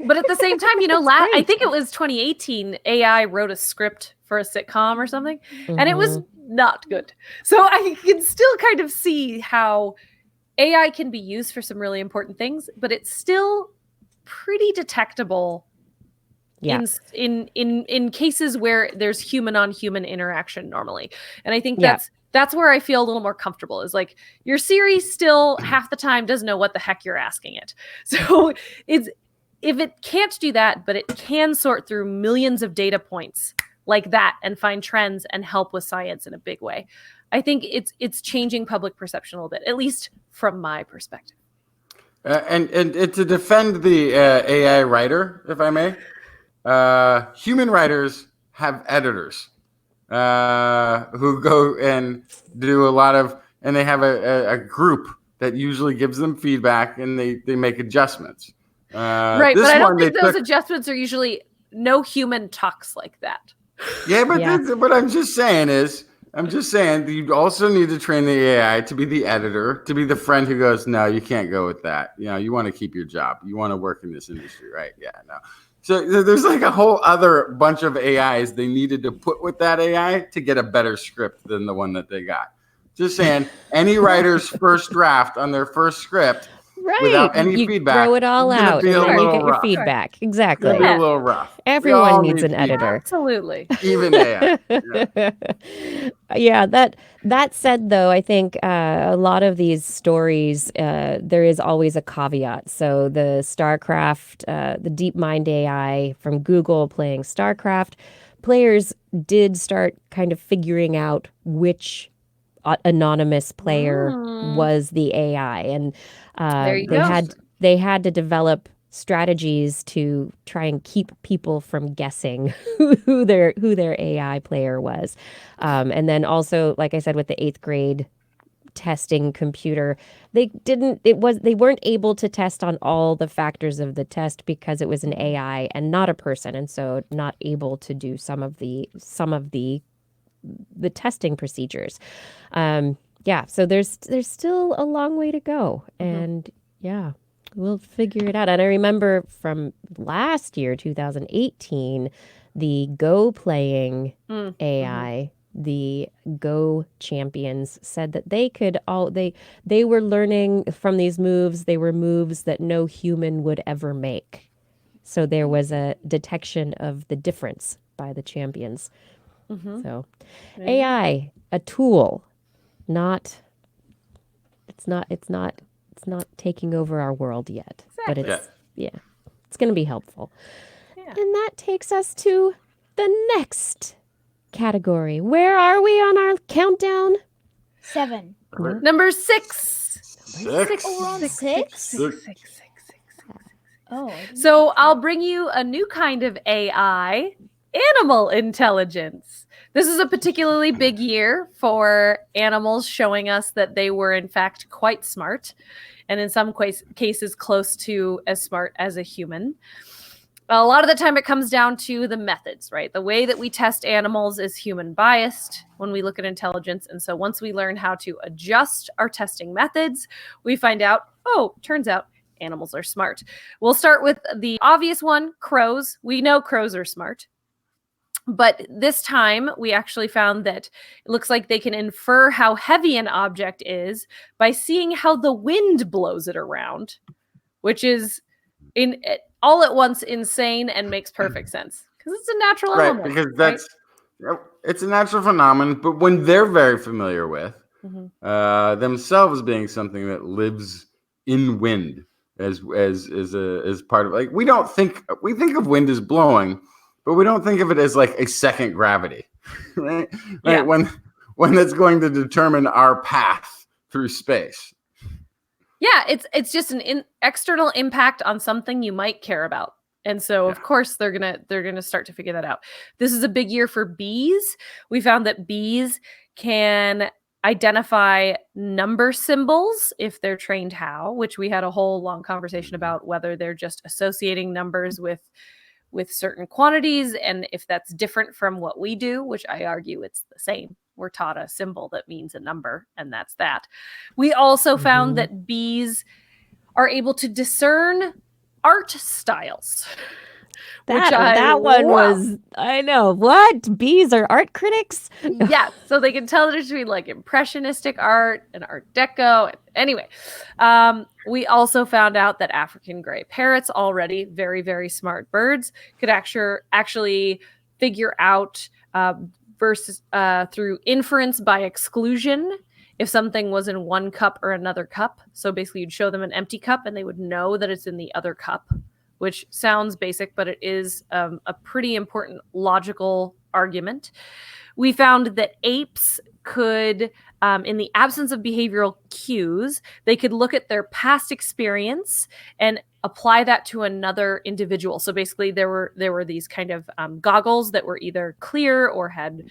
But at the same time, I think it was 2018, AI wrote a script for a sitcom or something, and it was not good. So I can still kind of see how AI can be used for some really important things, but it's still pretty detectable in cases where there's human on human interaction normally. And I think that's where I feel a little more comfortable, is like your Siri still half the time doesn't know what the heck you're asking it. So if it can't do that, but it can sort through millions of data points like that and find trends and help with science in a big way, I think it's changing public perception a little bit, at least from my perspective. And to defend the AI writer, if I may, human writers have editors who go and do a lot of, and they have a group that usually gives them feedback, and they make adjustments. Right, but I don't think those adjustments are usually, no human talks like that. Yeah, but what I'm just saying is, you also need to train the AI to be the editor, to be the friend who goes, no, you can't go with that. You want to keep your job. You want to work in this industry, right? Yeah, no. So there's like a whole other bunch of AIs they needed to put with that AI to get a better script than the one that they got. Just saying, any writer's first draft on their first script, without any feedback, throw it all out, and then you get your feedback. Exactly. It'll be a little rough. Everyone needs an editor. Absolutely. Even AI. Yeah. That said, though, I think a lot of these stories, there is always a caveat. So the StarCraft, the DeepMind AI from Google playing StarCraft, players did start kind of figuring out which anonymous player was the AI, and they had to develop strategies to try and keep people from guessing who their AI player was. And then also, like I said, with the 8th grade testing computer, they weren't able to test on all the factors of the test because it was an AI and not a person, and so not able to do some of the testing procedures. So there's still a long way to go, and we'll figure it out. And I remember from last year, 2018, the Go playing AI, the Go champions, said that they were learning from these moves. They were moves that no human would ever make. So there was a detection of the difference by the champions. So AI, a tool, it's not taking over our world yet, but it's going to be helpful. Yeah. And that takes us to the next category. Where are we on our countdown? 7. Number 6. Six. Oh, we're on 6? Oh. So I'll bring you a new kind of AI, animal intelligence. This is a particularly big year for animals, showing us that they were in fact quite smart, and in some cases close to as smart as a human. A lot of the time it comes down to the methods, right? The way that we test animals is human biased when we look at intelligence. And so once we learn how to adjust our testing methods, we find out, oh, turns out animals are smart. We'll start with the obvious one, crows. We know crows are smart. But this time we actually found that it looks like they can infer how heavy an object is by seeing how the wind blows it around, which is all at once insane and makes perfect sense because it's a natural element. Right, because it's a natural phenomenon, but when they're very familiar with themselves being something that lives in wind as part of, like, we think of wind as blowing, but we don't think of it as like a second gravity, right? Yeah. When that's going to determine our path through space. Yeah, it's just an external impact on something you might care about. And so, of course, they're gonna start to figure that out. This is a big year for bees. We found that bees can identify number symbols if they're trained how, which we had a whole long conversation about whether they're just associating numbers with certain quantities and if that's different from what we do, which I argue it's the same. We're taught a symbol that means a number, and that's that. We also found that bees are able to discern art styles. That one was, I know, what? Bees are art critics? Yeah, so they can tell the difference between like impressionistic art and Art Deco. Anyway, we also found out that African gray parrots, already very, very smart birds, could actually figure out through inference by exclusion if something was in one cup or another cup. So basically you'd show them an empty cup and they would know that it's in the other cup, which sounds basic, but it is a pretty important logical argument. We found that apes could, in the absence of behavioral cues, they could look at their past experience and apply that to another individual. So basically there were these kind of goggles that were either clear or had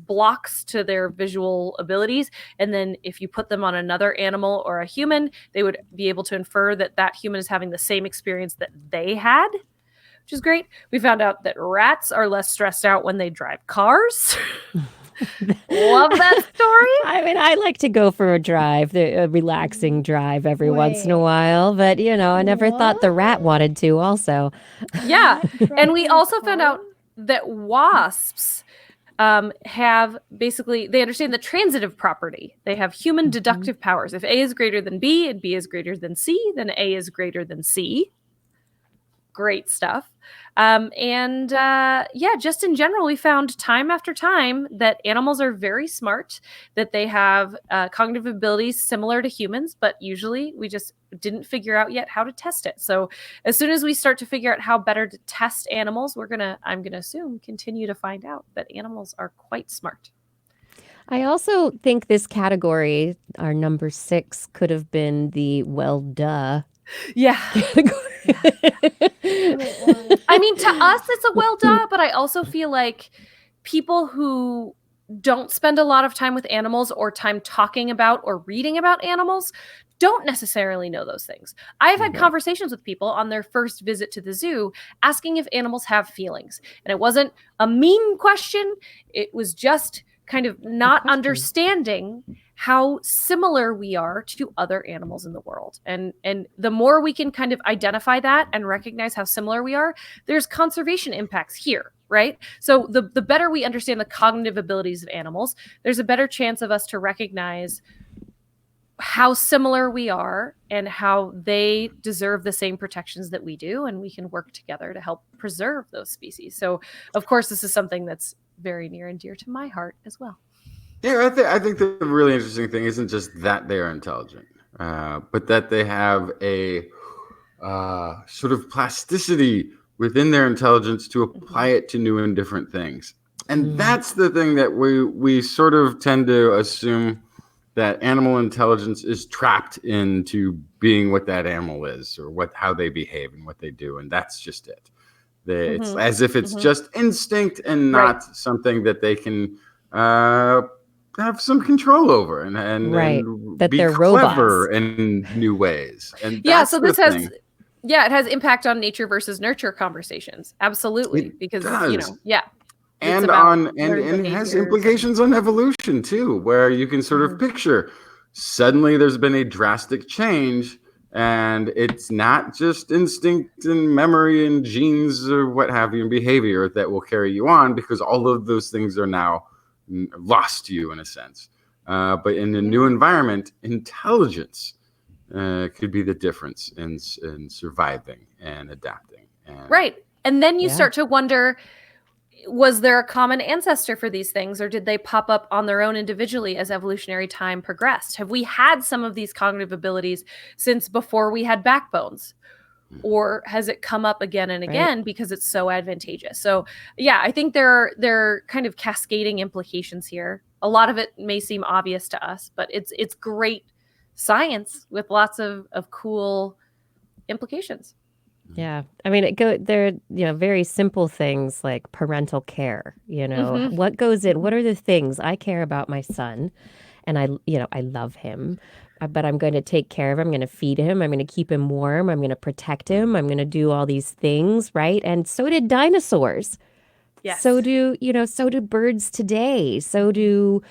blocks to their visual abilities. And then if you put them on another animal or a human, they would be able to infer that that human is having the same experience that they had, which is great. We found out that rats are less stressed out when they drive cars. Love that story. I mean, I like to go for a drive, a relaxing drive every once in a while. But, I never thought the rat wanted to also. Yeah. And we also found out that wasps have basically, they understand the transitive property. They have human deductive powers. If A is greater than B and B is greater than C, then A is greater than C. Great stuff. Just in general, we found time after time that animals are very smart, that they have cognitive abilities similar to humans, but usually we just didn't figure out yet how to test it. So as soon as we start to figure out how better to test animals, I'm gonna assume, continue to find out that animals are quite smart. I also think this category, our number 6, could have been the well, duh. Yeah. I mean, to us, it's a well duh, but I also feel like people who don't spend a lot of time with animals or time talking about or reading about animals don't necessarily know those things. I've had conversations with people on their first visit to the zoo asking if animals have feelings. And it wasn't a mean question. It was just kind of not understanding how similar we are to other animals in the world. And the more we can kind of identify that and recognize how similar we are, there's conservation impacts here, right? So the better we understand the cognitive abilities of animals, there's a better chance of us to recognize how similar we are and how they deserve the same protections that we do, and we can work together to help preserve those species. So, of course, this is something that's very near and dear to my heart as well. Yeah, I think the really interesting thing isn't just that they are intelligent, but that they have a sort of plasticity within their intelligence to apply it to new and different things. And that's the thing that we sort of tend to assume, that animal intelligence is trapped into being what that animal is, or how they behave and what they do. And that's just it. It's as if it's just instinct and not something that they can have some control over and that be they're clever robots in new ways. And so this has it has impact on nature versus nurture conversations. Absolutely. Because and it has implications on evolution too, where you can sort of picture suddenly there's been a drastic change, and it's not just instinct and memory and genes or what have you and behavior that will carry you on, because all of those things are now lost to you in a sense. But in a new environment, intelligence could be the difference in surviving and adapting. And then you start to wonder, was there a common ancestor for these things, or did they pop up on their own individually as evolutionary time progressed? Have we had some of these cognitive abilities since before we had backbones? Or has it come up again and again because it's so advantageous? So I think there are kind of cascading implications here. A lot of it may seem obvious to us, but it's great science with lots of cool implications. Yeah. I mean, they're, very simple things like parental care, what goes in, what are the things I care about my son, and I love him, but I'm going to take care of him. I'm going to feed him. I'm going to keep him warm. I'm going to protect him. I'm going to do all these things. Right. And so did dinosaurs. Yes. So do birds today. So do,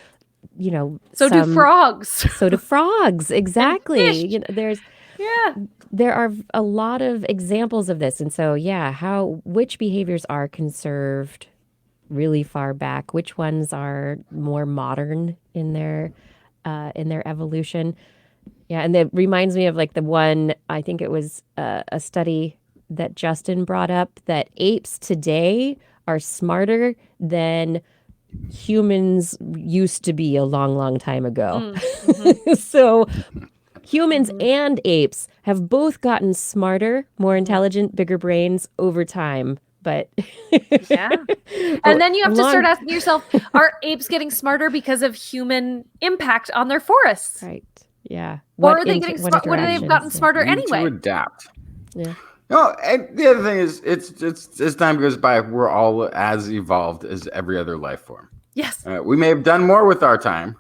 do frogs. So do frogs. Exactly. There are a lot of examples of this. And so, which behaviors are conserved really far back? Which ones are more modern in their evolution? Yeah, and that reminds me of like the one, I think it was a study that Justin brought up, that apes today are smarter than humans used to be a long, long time ago. So humans and apes have both gotten smarter, more intelligent, bigger brains over time. But and then you have to start asking yourself, are apes getting smarter because of human impact on their forests? Right. Yeah. Or are they getting smart? What have they gotten smarter anyway? To adapt. Yeah. No, and the other thing is, it's as time goes by, we're all as evolved as every other life form. Yes. We may have done more with our time.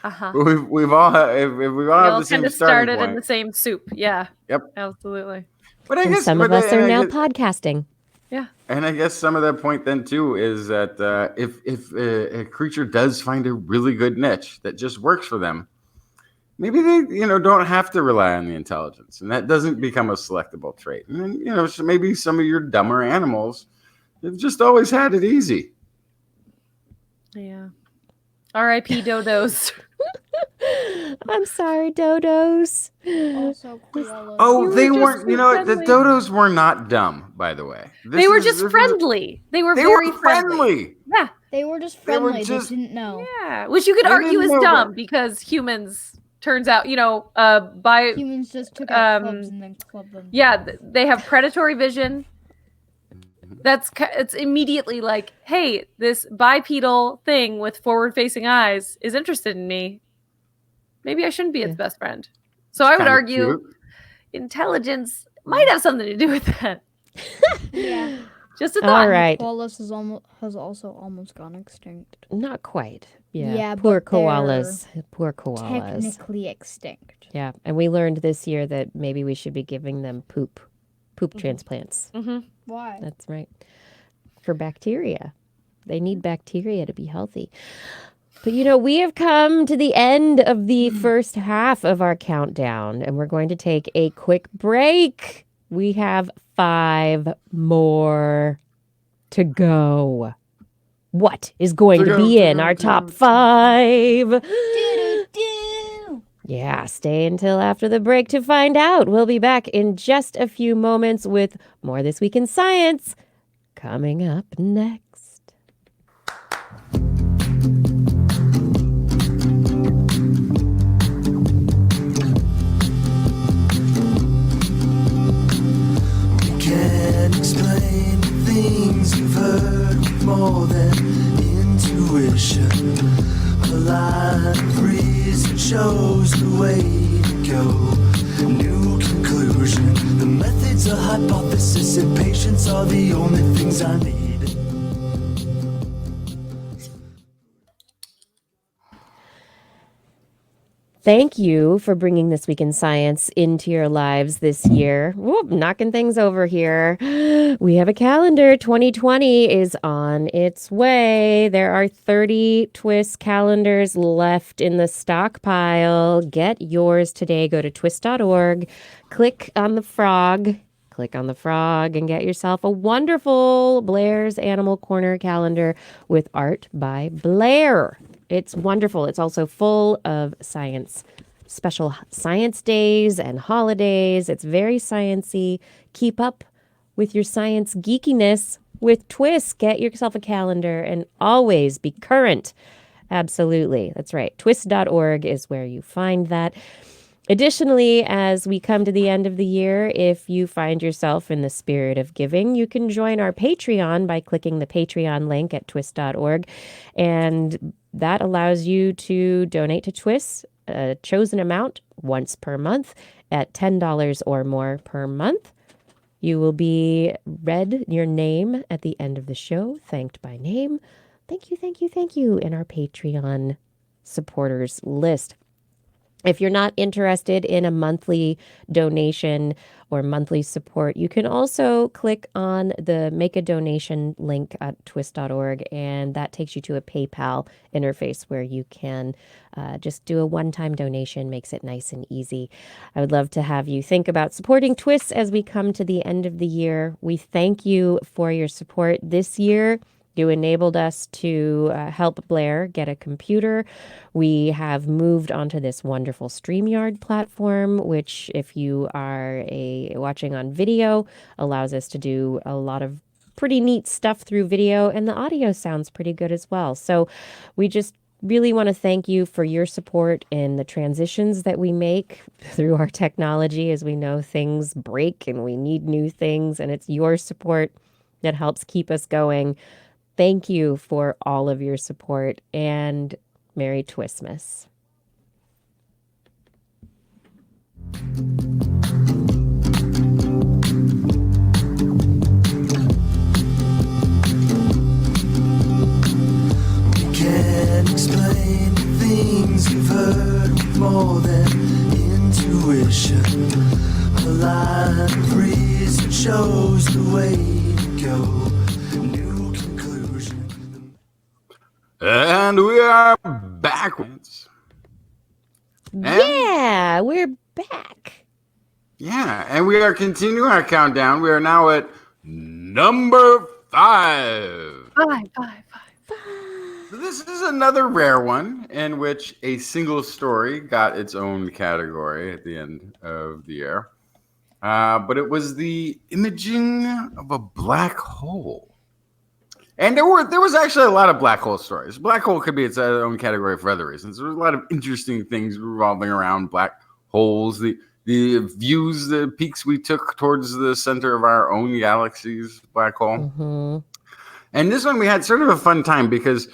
But we've all have the same kind of starting started point. In the same soup. Yeah. Yep. Absolutely. But I guess some of us are now podcasting. Yeah. And I guess some of that point then too is that if a creature does find a really good niche that just works for them, maybe they don't have to rely on the intelligence, and that doesn't become a selectable trait. And then so maybe some of your dumber animals have just always had it easy. Yeah. R.I.P. dodos. I'm sorry, dodos. Also, koalas. Oh, they weren't. friendly. The dodos were not dumb, by the way. They were just friendly. They were very friendly. Yeah. They were just They were friendly. just- They didn't know. Yeah. Which you could They argue didn't is know dumb that. because humans, turns out, by Humans just took out clubs and then clubbed them. they have predatory vision. It's immediately like, hey, this bipedal thing with forward-facing eyes is interested in me. Maybe I shouldn't be its best friend. So I would kinda argue cute. intelligence might have something to do with that. Yeah. Just a thought. All right. Koalas has also almost gone extinct. Not quite. Yeah. Yeah, Poor but they're koalas. Poor koalas. Technically extinct. Yeah. And we learned this year that maybe we should be giving them poop transplants. Why? That's right. For bacteria. They need bacteria to be healthy. But we have come to the end of the first half of our countdown, and we're going to take a quick break. We have 5 more to go. What is going to be in our top 5? Do-do-do. Yeah, stay until after the break to find out. We'll be back in just a few moments with more This Week in Science coming up next. Can't more than intuition. A line of reason shows the way to go. New conclusion. The methods of hypothesis and patience are the only things I need. Thank you for bringing This Week in Science into your lives this year. Whoop, knocking things over here. We have a calendar. 2020 is on its way. There are 30 TWIS calendars left in the stockpile. Get yours today. Go to twis.org, click on the frog. Click on the frog and get yourself a wonderful Blair's Animal Corner calendar with art by Blair. It's wonderful. It's also full of science, special science days and holidays. It's very sciencey. Keep up with your science geekiness with TWIS. Get yourself a calendar and always be current. Absolutely. That's right. twis.org is where you find that. Additionally, as we come to the end of the year, if you find yourself in the spirit of giving, you can join our Patreon by clicking the Patreon link at twis.org. And that allows you to donate to TWIS a chosen amount once per month at $10 or more per month. You will be read your name at the end of the show, thanked by name. Thank you, thank you, thank you in our Patreon supporters list. If you're not interested in a monthly donation or monthly support, you can also click on the Make a Donation link at twis.org, and that takes you to a PayPal interface where you can just do a one-time donation. Makes it nice and easy. I would love to have you think about supporting TWIS as we come to the end of the year. We thank you for your support this year. You enabled us to help Blair get a computer. We have moved onto this wonderful StreamYard platform, which if you are watching on video, allows us to do a lot of pretty neat stuff through video, and the audio sounds pretty good as well. So we just really want to thank you for your support in the transitions that we make through our technology. As we know, things break and we need new things, and it's your support that helps keep us going. Thank you for all of your support, and Merry Twistmas. We can't explain the things you've heard with more than intuition. A line of reason shows the way to go. And we are back. Yeah, we're back. Yeah, and we are continuing our countdown. We are now at number 5. Five. So this is another rare one in which a single story got its own category at the end of the year. But it was the imaging of a black hole. And there was actually a lot of black hole stories. Black hole could be its own category for other reasons. There was a lot of interesting things revolving around black holes, the views, the peaks we took towards the center of our own galaxy's black hole. Mm-hmm. And this one we had sort of a fun time because,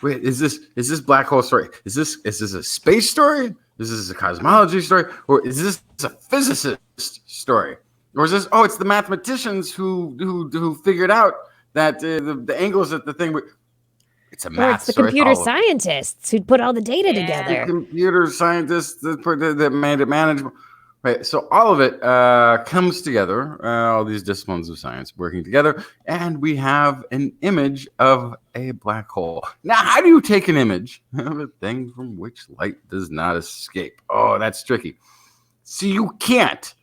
wait, is this black hole story? Is this a space story? Is this a cosmology story? Or is this a physicist story? Or is this, it's the mathematicians who figured out that the angles at the thing, it's a math the story. computer scientists who put all the data together. The computer scientists that made it manageable. Right, so all of it comes together, all these disciplines of science working together, and we have an image of a black hole. Now, how do you take an image of a thing from which light does not escape? Oh, that's tricky. So you can't.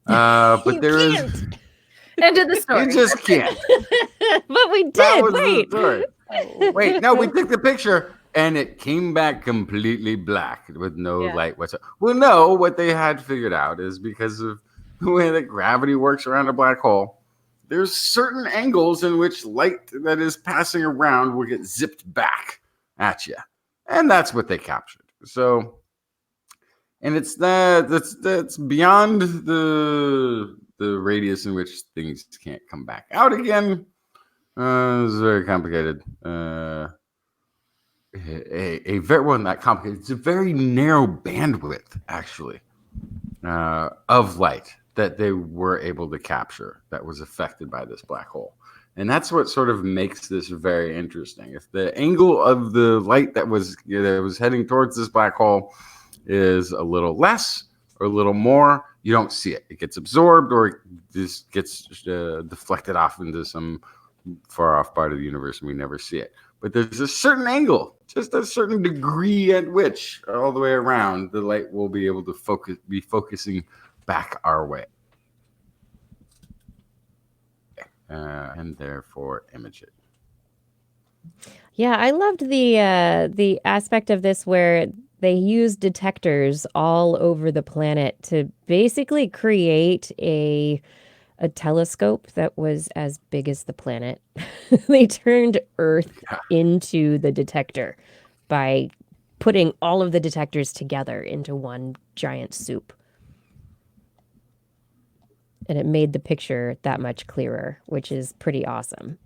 But there is... End of the story. You just can't. But we did. Wait, no, we took the picture and it came back completely black with no light whatsoever. Well, no, what they had figured out is because of the way that gravity works around a black hole, there's certain angles in which light that is passing around will get zipped back at you. And that's what they captured. So, and it's that's beyond the radius in which things can't come back out again. This is very complicated. A very well, not complicated. It's a very narrow bandwidth, actually, of light that they were able to capture that was affected by this black hole. And that's what sort of makes this very interesting. If the angle of the light that was heading towards this black hole is a little less or a little more, you don't see it. It gets absorbed or it just gets deflected off into some far off part of the universe and we never see it. But there's a certain angle, just a certain degree at which all the way around the light will be able to be focusing back our way. And therefore image it. Yeah, I loved the aspect of this where they used detectors all over the planet to basically create a telescope that was as big as the planet. They turned Earth into the detector by putting all of the detectors together into one giant soup. And it made the picture that much clearer, which is pretty awesome.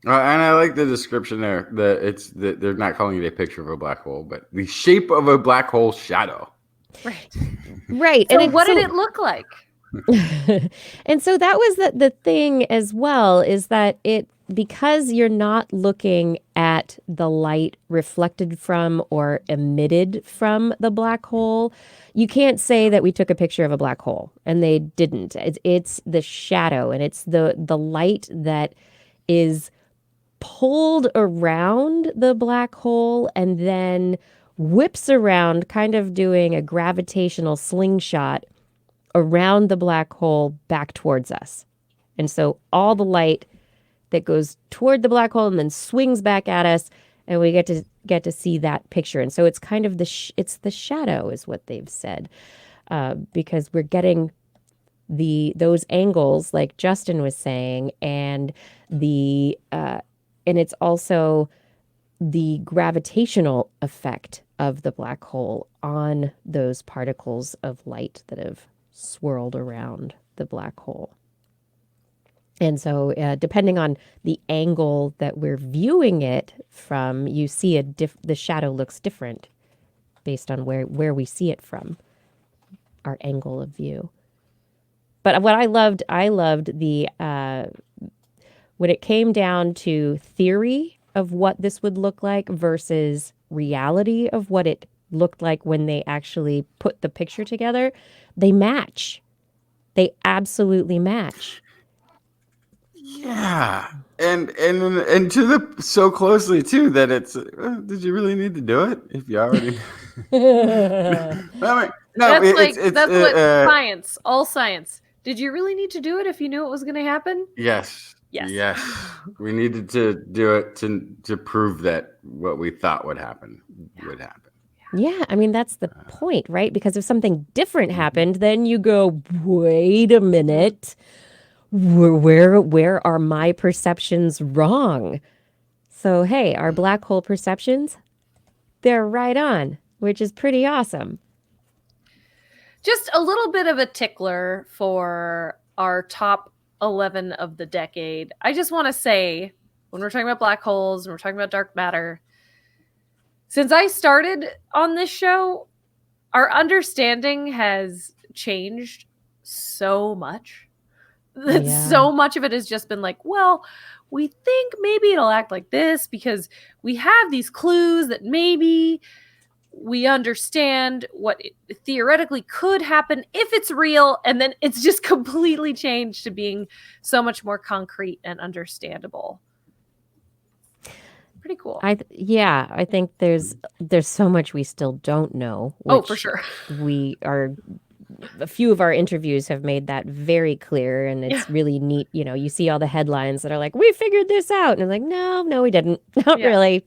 And I like the description there that they're not calling it a picture of a black hole, but the shape of a black hole shadow. Right. Right. So what did it look like? And so that was the thing as well, is that because you're not looking at the light reflected from or emitted from the black hole, you can't say that we took a picture of a black hole, and they didn't. It's the shadow, and it's the light that is pulled around the black hole and then whips around, kind of doing a gravitational slingshot around the black hole back towards us. And so all the light that goes toward the black hole and then swings back at us, and we get to see that picture. And so it's kind of it's the shadow is what they've said, because we're getting those angles like Justin was saying, and and it's also the gravitational effect of the black hole on those particles of light that have swirled around the black hole. And so depending on the angle that we're viewing it from, you see the shadow looks different based on where we see it from, our angle of view. But what I loved the when it came down to theory of what this would look like versus reality of what it looked like when they actually put the picture together, they match. They absolutely match. Yeah, and to the so closely too that it's. Did you really need to do it if you already? That's what science, all science. Did you really need to do it if you knew it was going to happen? Yes. Yes. We needed to do it to prove that what we thought would happen would happen. Yeah, I mean, that's the point, right? Because if something different happened, then you go, wait a minute. Where are my perceptions wrong? So, hey, our black hole perceptions, they're right on, which is pretty awesome. Just a little bit of a tickler for our top 11 of the decade. I just want to say, when we're talking about black holes and we're talking about dark matter, since I started on this show, our understanding has changed so much. Yeah. So much of it has just been like, well, we think maybe it'll act like this because we have these clues that maybe we understand what theoretically could happen if it's real. And then it's just completely changed to being so much more concrete and understandable. Pretty cool. I think there's so much we still don't know. Oh, for sure. A few of our interviews have made that very clear, and it's really neat. You know, you see all the headlines that are like, we figured this out. And I'm like, no, we didn't. Not really.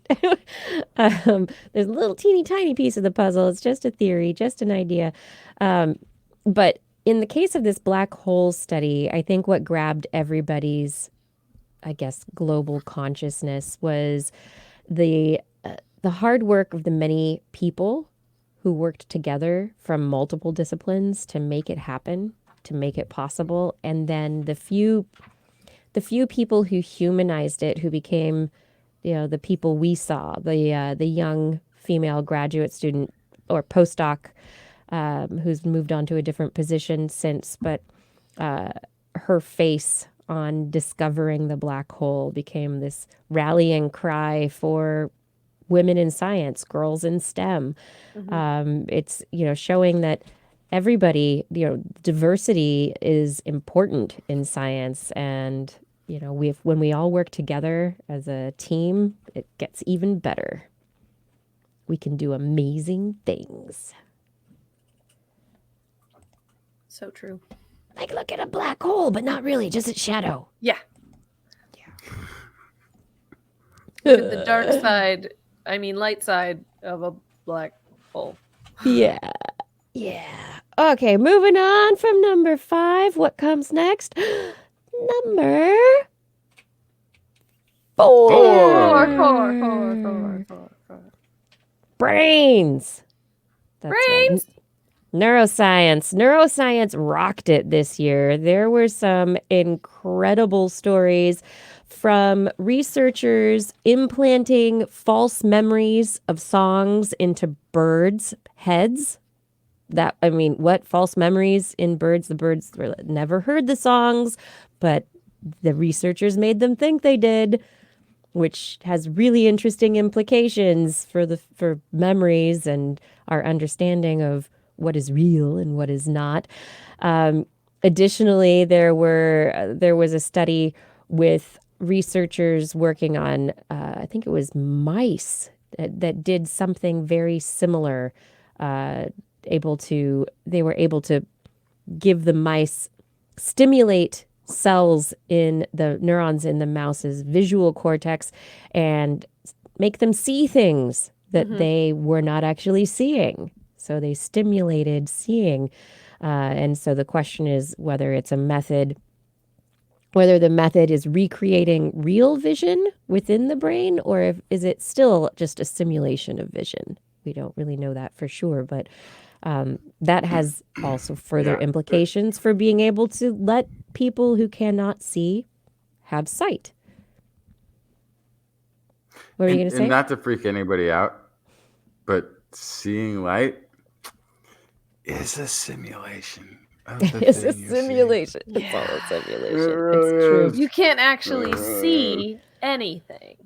There's a little teeny tiny piece of the puzzle. It's just a theory, just an idea. But in the case of this black hole study, I think what grabbed everybody's, I guess, global consciousness was the hard work of the many people who worked together from multiple disciplines to make it happen, to make it possible. And then the few the few people who humanized it, who became, the people we saw, the young female graduate student or postdoc who's moved on to a different position since, but her face on discovering the black hole became this rallying cry for women in science, girls in STEM. It's, showing that everybody, diversity is important in science. And, when we all work together as a team, it gets even better. We can do amazing things. So true. Like look at a black hole, but not really, just its shadow. Yeah. Look at the dark side, light side of a black hole. Yeah. Okay, moving on from number 5. What comes next? Number 4. Four. Brains. That's right. Brains. Neuroscience rocked it this year. There were some incredible stories from researchers implanting false memories of songs into birds' heads. What false memories in birds? The birds never heard the songs, but the researchers made them think they did, which has really interesting implications for memories and our understanding of what is real and what is not. Additionally, there was a study with researchers working on, I think it was mice that did something very similar. They were able to give the mice, stimulate cells in the neurons in the mouse's visual cortex and make them see things that they were not actually seeing. So they stimulated seeing. And so the question is whether the method is recreating real vision within the brain, or is it still just a simulation of vision? We don't really know that for sure, but that has also further implications for being able to let people who cannot see have sight. What were you going to say? And not to freak anybody out, but seeing light is a simulation. It's a simulation. It's all a simulation. It's true. You can't actually see anything.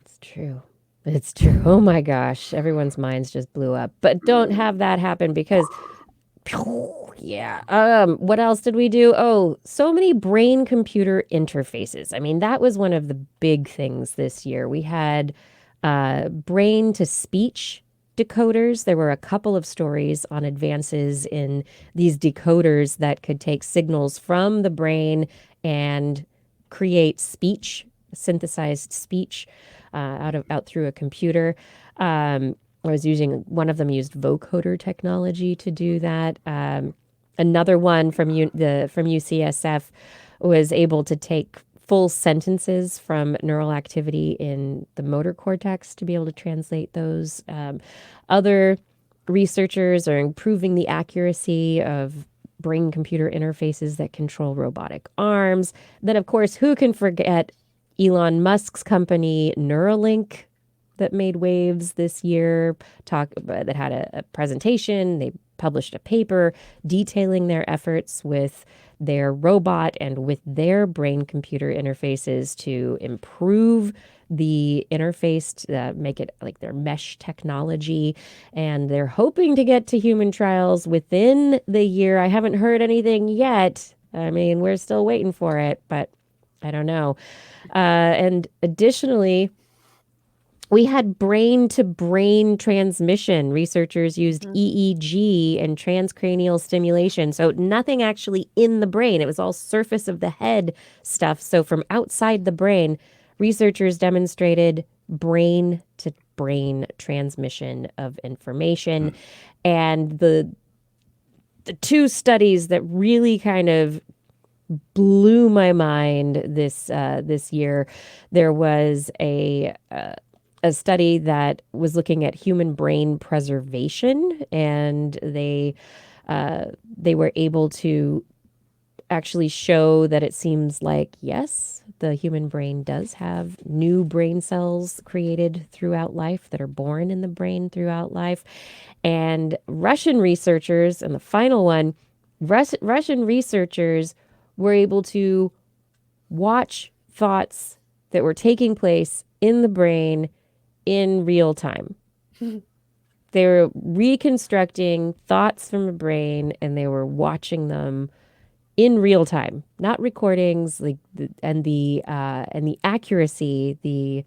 It's true. It's true. Oh my gosh. Everyone's minds just blew up. But don't have that happen because, what else did we do? Oh, so many brain-computer interfaces. That was one of the big things this year. We had brain-to-speech decoders. There were a couple of stories on advances in these decoders that could take signals from the brain and create speech, synthesized speech out through a computer. One of them used vocoder technology to do that. Another one from UCSF was able to take full sentences from neural activity in the motor cortex to be able to translate those. Other researchers are improving the accuracy of brain-computer interfaces that control robotic arms. Then, of course, who can forget Elon Musk's company Neuralink that made waves this year, that had a presentation. They published a paper detailing their efforts with their robot and with their brain-computer interfaces to improve the interface, to make it like their mesh technology. And they're hoping to get to human trials within the year. I haven't heard anything yet. We're still waiting for it, but I don't know. And additionally, we had brain-to-brain transmission. Researchers used EEG and transcranial stimulation. So nothing actually in the brain. It was all surface of the head stuff. So from outside the brain, researchers demonstrated brain-to-brain transmission of information. And the two studies that really kind of blew my mind this year, there was a study that was looking at human brain preservation, and they were able to actually show that it seems like, yes, the human brain does have new brain cells created throughout life that are born in the brain throughout life. And Russian researchers, and the final one, Russian researchers were able to watch thoughts that were taking place in the brain in real time. They were reconstructing thoughts from the brain, and they were watching them in real time, not recordings. And the accuracy, the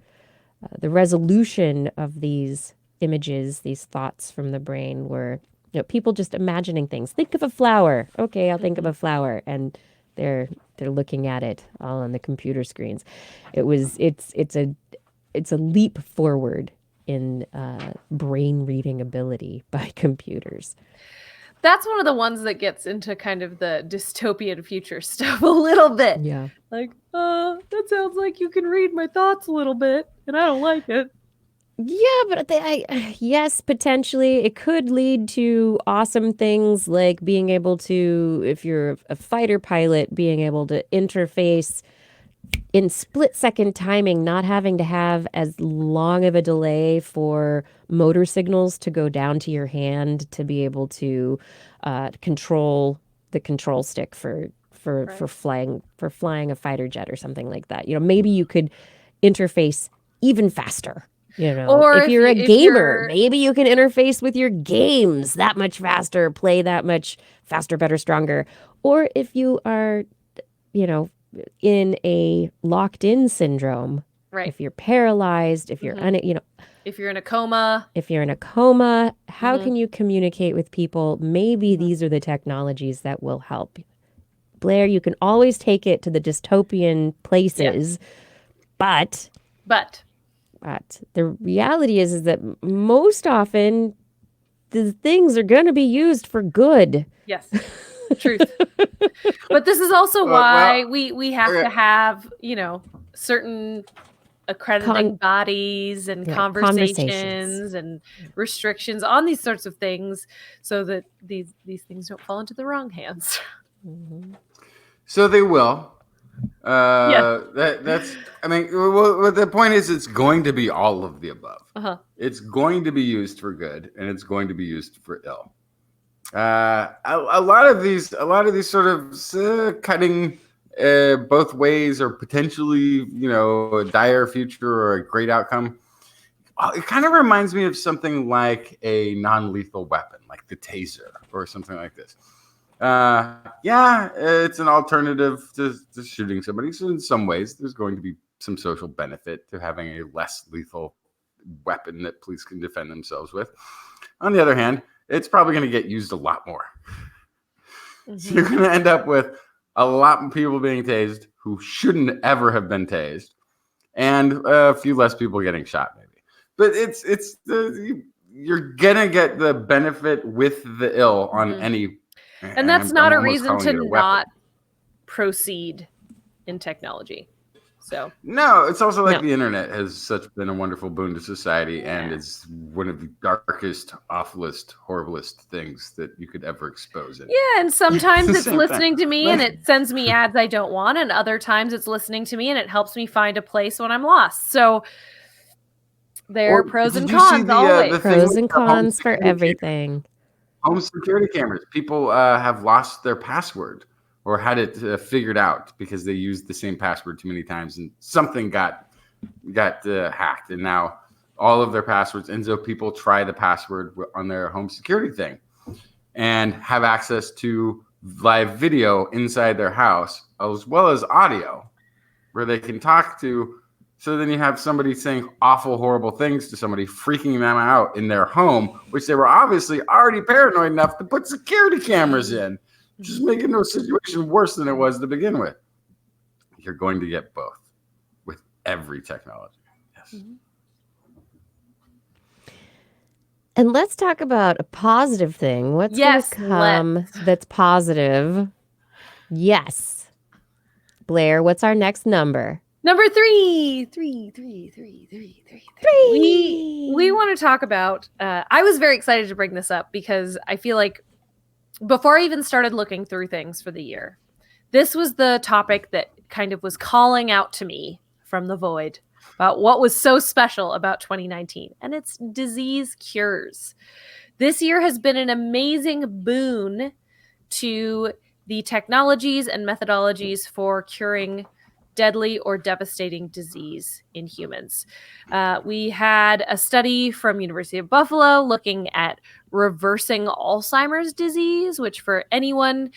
resolution of these images, these thoughts from the brain were, people just imagining things. Think of a flower. Okay, I'll think of a flower, and they're looking at it all on the computer screens. It's a leap forward in brain reading ability by computers. That's one of the ones that gets into kind of the dystopian future stuff a little bit. Yeah. Like, that sounds like you can read my thoughts a little bit, and I don't like it. Yeah, but yes, potentially it could lead to awesome things like being able to, if you're a fighter pilot, being able to interface in split-second timing, not having to have as long of a delay for motor signals to go down to your hand to be able to control the control stick for flying a fighter jet or something like that. Maybe you could interface even faster. Or if you're a gamer, maybe you can interface with your games that much faster, play that much faster, better, stronger. Or if you are, in a locked-in syndrome, right? If you're paralyzed, if you're if you're in a coma, how can you communicate with people? Maybe these are the technologies that will help. Blair, you can always take it to the dystopian places, but the reality is that most often the things are going to be used for good. Yes. Truth. But this is also why we have to have, certain accrediting bodies and conversations and restrictions on these sorts of things so that these things don't fall into the wrong hands. So they will. Yeah. That's. I mean, well, the point is, it's going to be all of the above. It's going to be used for good, and it's going to be used for ill. A lot of these sort of cutting both ways, or potentially, a dire future or a great outcome. It kind of reminds me of something like a non-lethal weapon, like the taser or something like this. It's an alternative to shooting somebody. So in some ways, there's going to be some social benefit to having a less lethal weapon that police can defend themselves with. On the other hand, it's probably going to get used a lot more. So you're going to end up with a lot of people being tased who shouldn't ever have been tased, and a few less people getting shot, maybe. But you're going to get the benefit with the ill on any. And that's not a reason to not proceed in technology. So no, it's also like the internet has been a wonderful boon to society, and it's one of the darkest, awfulest, horriblest things that you could ever expose it. Yeah, and sometimes it's listening to me and it sends me ads I don't want, and other times it's listening to me and it helps me find a place when I'm lost. So there are pros and cons always. Pros and cons for everything. Home security cameras. People have lost their password or had it figured out because they used the same password too many times, and something got hacked, and now all of their passwords. And so people try the password on their home security thing, and have access to live video inside their house as well as audio, where they can talk to. So then you have somebody saying awful, horrible things to somebody, freaking them out in their home, which they were obviously already paranoid enough to put security cameras in, just making the situation worse than it was to begin with. You're going to get both with every technology. Yes. And let's talk about a positive thing. What's going to come that's positive? Yes. Blair, what's our next number? Number 3. We want to talk about, I was very excited to bring this up because I feel like before I even started looking through things for the year, this was the topic that kind of was calling out to me from the void about what was so special about 2019, and it's disease cures. This year has been an amazing boon to the technologies and methodologies for curing deadly or devastating disease in humans. We had a study from University of Buffalo looking at reversing Alzheimer's disease, which for anyone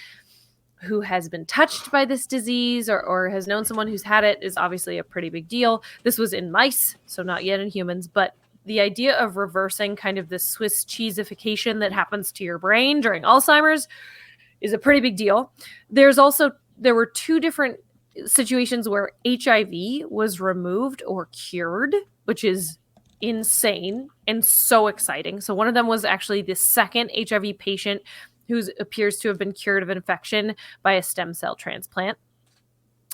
who has been touched by this disease or has known someone who's had it is obviously a pretty big deal. This was in mice, so not yet in humans, but the idea of reversing kind of the Swiss cheesification that happens to your brain during Alzheimer's is a pretty big deal. There were two different situations where HIV was removed or cured, which is insane and so exciting. So one of them was actually the second HIV patient who appears to have been cured of infection by a stem cell transplant.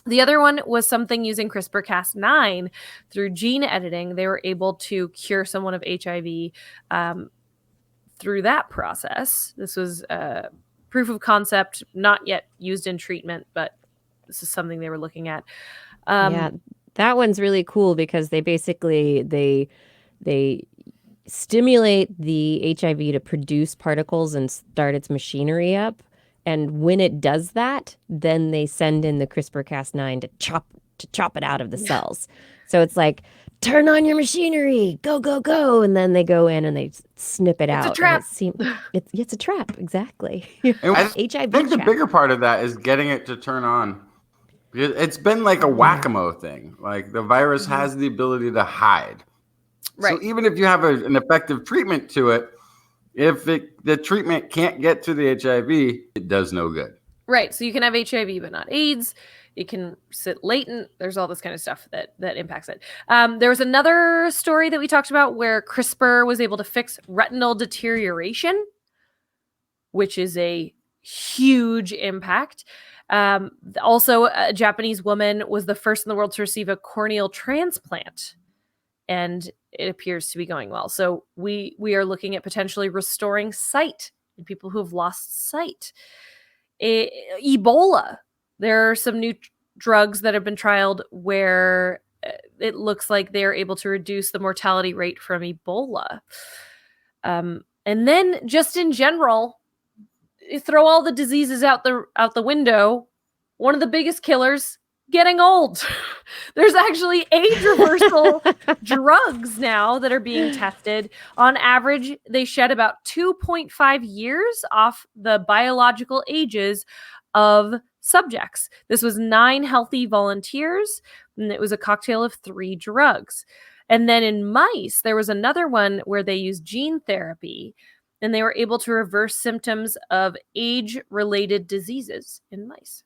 The other one was something using CRISPR-Cas9 through gene editing. They were able to cure someone of HIV through that process. This was proof of concept, not yet used in treatment, but this is something they were looking at. Yeah, that one's really cool because they basically they stimulate the HIV to produce particles and start its machinery up. And when it does that, then they send in the CRISPR-Cas9 to chop it out of the cells. So it's like, turn on your machinery, go, go, go. And then they go in and they snip it out. It's a trap. It's a trap, exactly. And I HIV think the trap. bigger part of that is getting it to turn on. It's been like a whack-a-mole thing. Like the virus has the ability to hide. Right. So even if you have an effective treatment to it, if the treatment can't get to the HIV, it does no good. Right. So you can have HIV but not AIDS. It can sit latent. There's all this kind of stuff that impacts it. There was another story that we talked about where CRISPR was able to fix retinal deterioration, which is a huge impact. Also, a Japanese woman was the first in the world to receive a corneal transplant, and it appears to be going well. So we are looking at potentially restoring sight in people who have lost sight. Ebola. There are some new drugs that have been trialed where it looks like they're able to reduce the mortality rate from Ebola. And then just in general, you throw all the diseases out the window. One of the biggest killers, getting old. There's actually age reversal drugs now that are being tested. On average, they shed about 2.5 years off the biological ages of subjects. This was 9 healthy volunteers, and it was a cocktail of 3 drugs. And then in mice, there was another one where they used gene therapy, and they were able to reverse symptoms of age-related diseases in mice.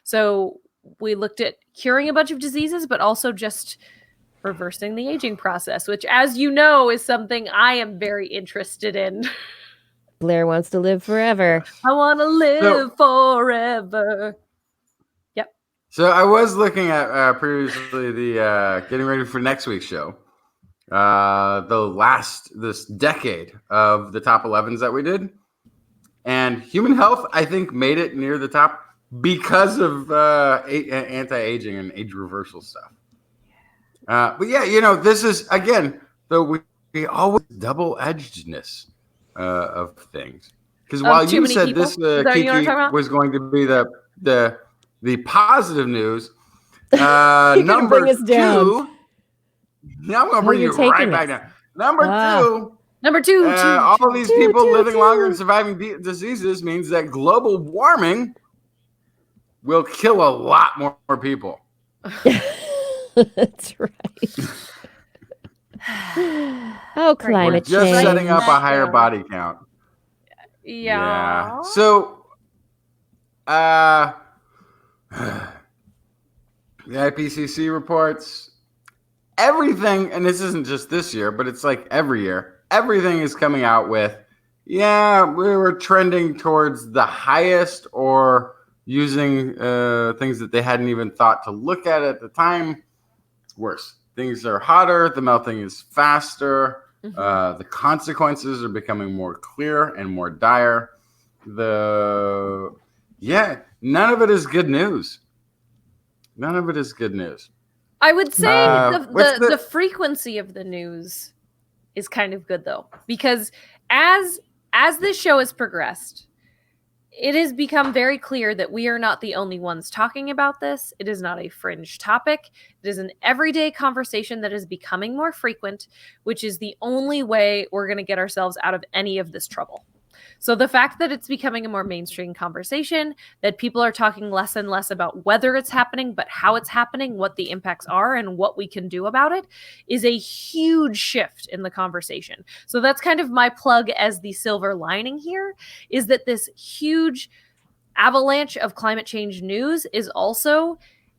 So we looked at curing a bunch of diseases, but also just reversing the aging process, which, as you know, is something I am very interested in. Blair wants to live forever. I want to live forever. Yep. So I was looking at previously the getting ready for next week's show. This decade of the top 11s that we did. And human health, I think, made it near the top because of anti-aging and age reversal stuff. But yeah, this is, again, we always double-edgedness of things. Because while you said this Kiki was going to be the positive news, number bring us down. 2, now I'm going to bring you right back down. Number two, all these people living longer and surviving diseases means that global warming will kill a lot more people. That's right. Oh, climate change. We're just setting up a higher body count. Yeah. So, the IPCC reports everything, and this isn't just this year, but it's like every year, everything is coming out with, we were trending towards the highest or using things that they hadn't even thought to look at the time. It's worse. Things are hotter. The melting is faster. The consequences are becoming more clear and more dire. none of it is good news. None of it is good news. I would say what's the frequency of the news is kind of good though, because as this show has progressed, it has become very clear that we are not the only ones talking about this. It is not a fringe topic. It is an everyday conversation that is becoming more frequent, which is the only way we're going to get ourselves out of any of this trouble. So the fact that it's becoming a more mainstream conversation, that people are talking less and less about whether it's happening, but how it's happening, what the impacts are, and what we can do about it, is a huge shift in the conversation. So that's kind of my plug as the silver lining here, is that this huge avalanche of climate change news is also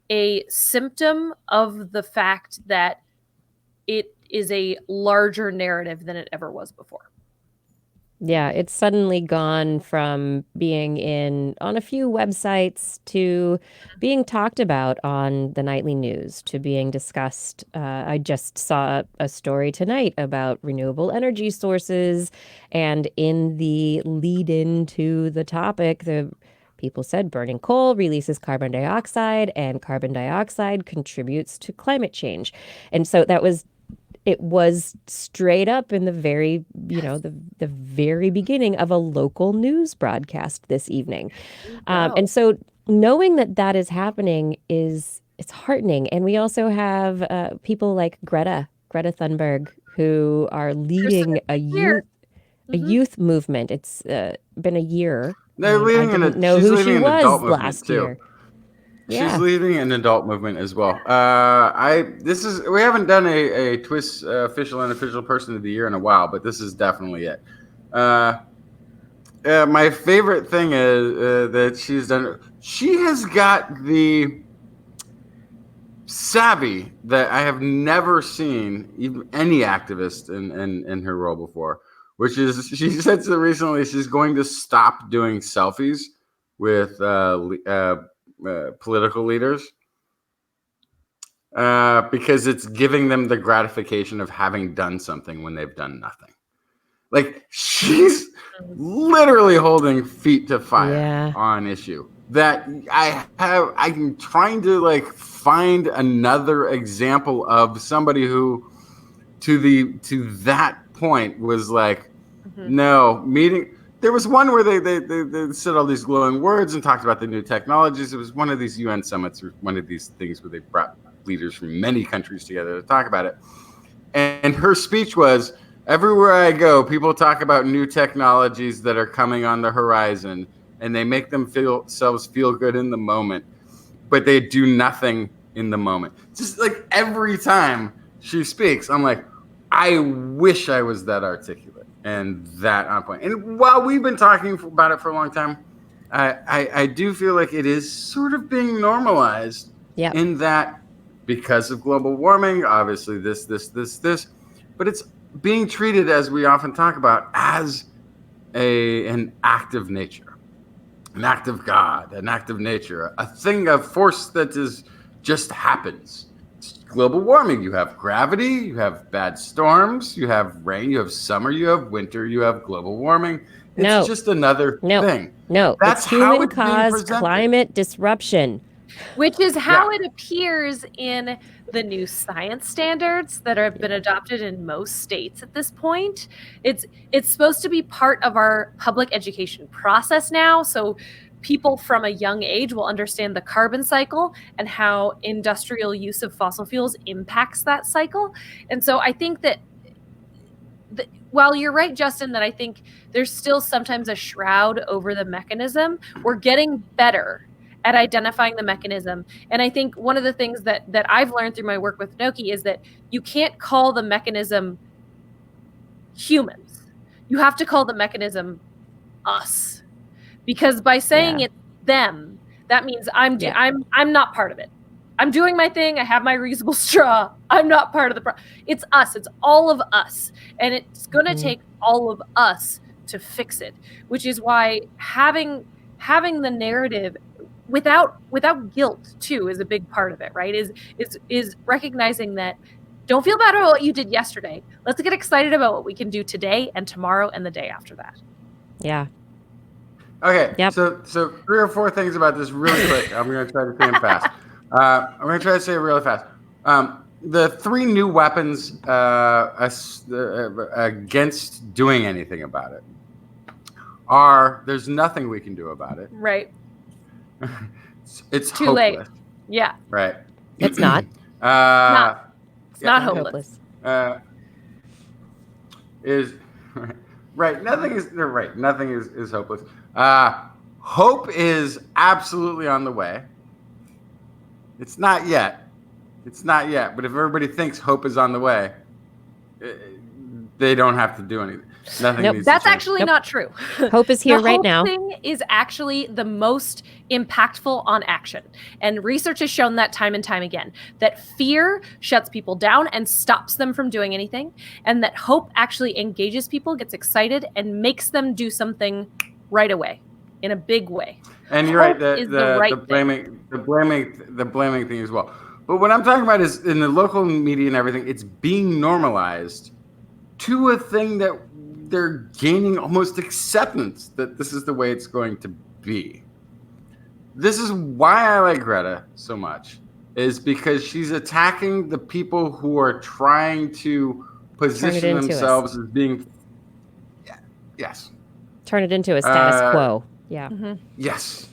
a symptom of the fact that it is a larger narrative than it ever was before. Yeah, it's suddenly gone from being on a few websites to being talked about on the nightly news to being discussed. I just saw a story tonight about renewable energy sources, and in the lead-in to the topic, the people said burning coal releases carbon dioxide, and carbon dioxide contributes to climate change. And so it was straight up in the very, the very beginning of a local news broadcast this evening. And so knowing that is happening it's heartening. And we also have people like Greta Thunberg, who are leading a youth movement. It's been a year. They're leading I didn't know who she was last year. Yeah. She's leading an adult movement as well. We haven't done a TWIS official and unofficial person of the year in a while, but this is definitely it. My favorite thing is that she's done. She has got the savvy that I have never seen even any activist in her role before, which is she said so recently she's going to stop doing selfies with political leaders because it's giving them the gratification of having done something when they've done nothing. Like, she's literally holding feet to fire on issue that I'm trying to find another example of somebody who to that point was no meeting. There was one where they said all these glowing words and talked about the new technologies. It was one of these UN summits, or one of these things where they brought leaders from many countries together to talk about it. And her speech was, everywhere I go, people talk about new technologies that are coming on the horizon, and they make themselves feel good in the moment, but they do nothing in the moment. Just like every time she speaks, I'm like, I wish I was that articulate and that on point. And while we've been talking about it for a long time, I do feel like it is sort of being normalized in that because of global warming, obviously this, but it's being treated, as we often talk about, as an act of nature, an act of God, an act of nature, a thing of force that just happens. Global warming, you have gravity, you have bad storms, you have rain, you have summer, you have winter, you have global warming. It's just another thing. No, that's it's human-caused climate disruption. Which is how it appears in the new science standards that have been adopted in most states at this point. It's supposed to be part of our public education process now. So people from a young age will understand the carbon cycle and how industrial use of fossil fuels impacts that cycle. And so I think that while you're right, Justin, that I think there's still sometimes a shroud over the mechanism, we're getting better at identifying the mechanism. And I think one of the things that I've learned through my work with Noki is that you can't call the mechanism humans. You have to call the mechanism us. Because by saying it's them, that means I'm not part of it. I'm doing my thing. I have my reusable straw. I'm not part of the problem. It's us. It's all of us. And it's going to take all of us to fix it, which is why having the narrative without guilt too is a big part of it, right? Is recognizing that don't feel bad about what you did yesterday. Let's get excited about what we can do today and tomorrow and the day after that. Yeah. Okay, Yep. so 3 or 4 things about this really quick. I'm going to try to say them fast. I'm going to try to say it really fast. The 3 new weapons against doing anything about it are there's nothing we can do about it. Right. It's Too late. hopeless. Yeah. Right. It's not. It's not yeah, hopeless. Is right. Nothing is hopeless. Hope is absolutely on the way. It's not yet. But if everybody thinks hope is on the way, they don't have to do anything. Nothing Nope. needs That's to change. actually not true. Hope is here The right hope now. thing is actually the most impactful on action. And research has shown that time and time again, that fear shuts people down and stops them from doing anything. And that hope actually engages people, gets excited, and makes them do something right away in a big way. And you're right. Hope is the right The blaming thing as well. But what I'm talking about is in the local media and everything, it's being normalized to a thing that they're gaining almost acceptance that this is the way it's going to be. This is why I like Greta so much, is because she's attacking the people who are trying to position into themselves as being. Yes. Turn it into a status quo. Yeah. Yes.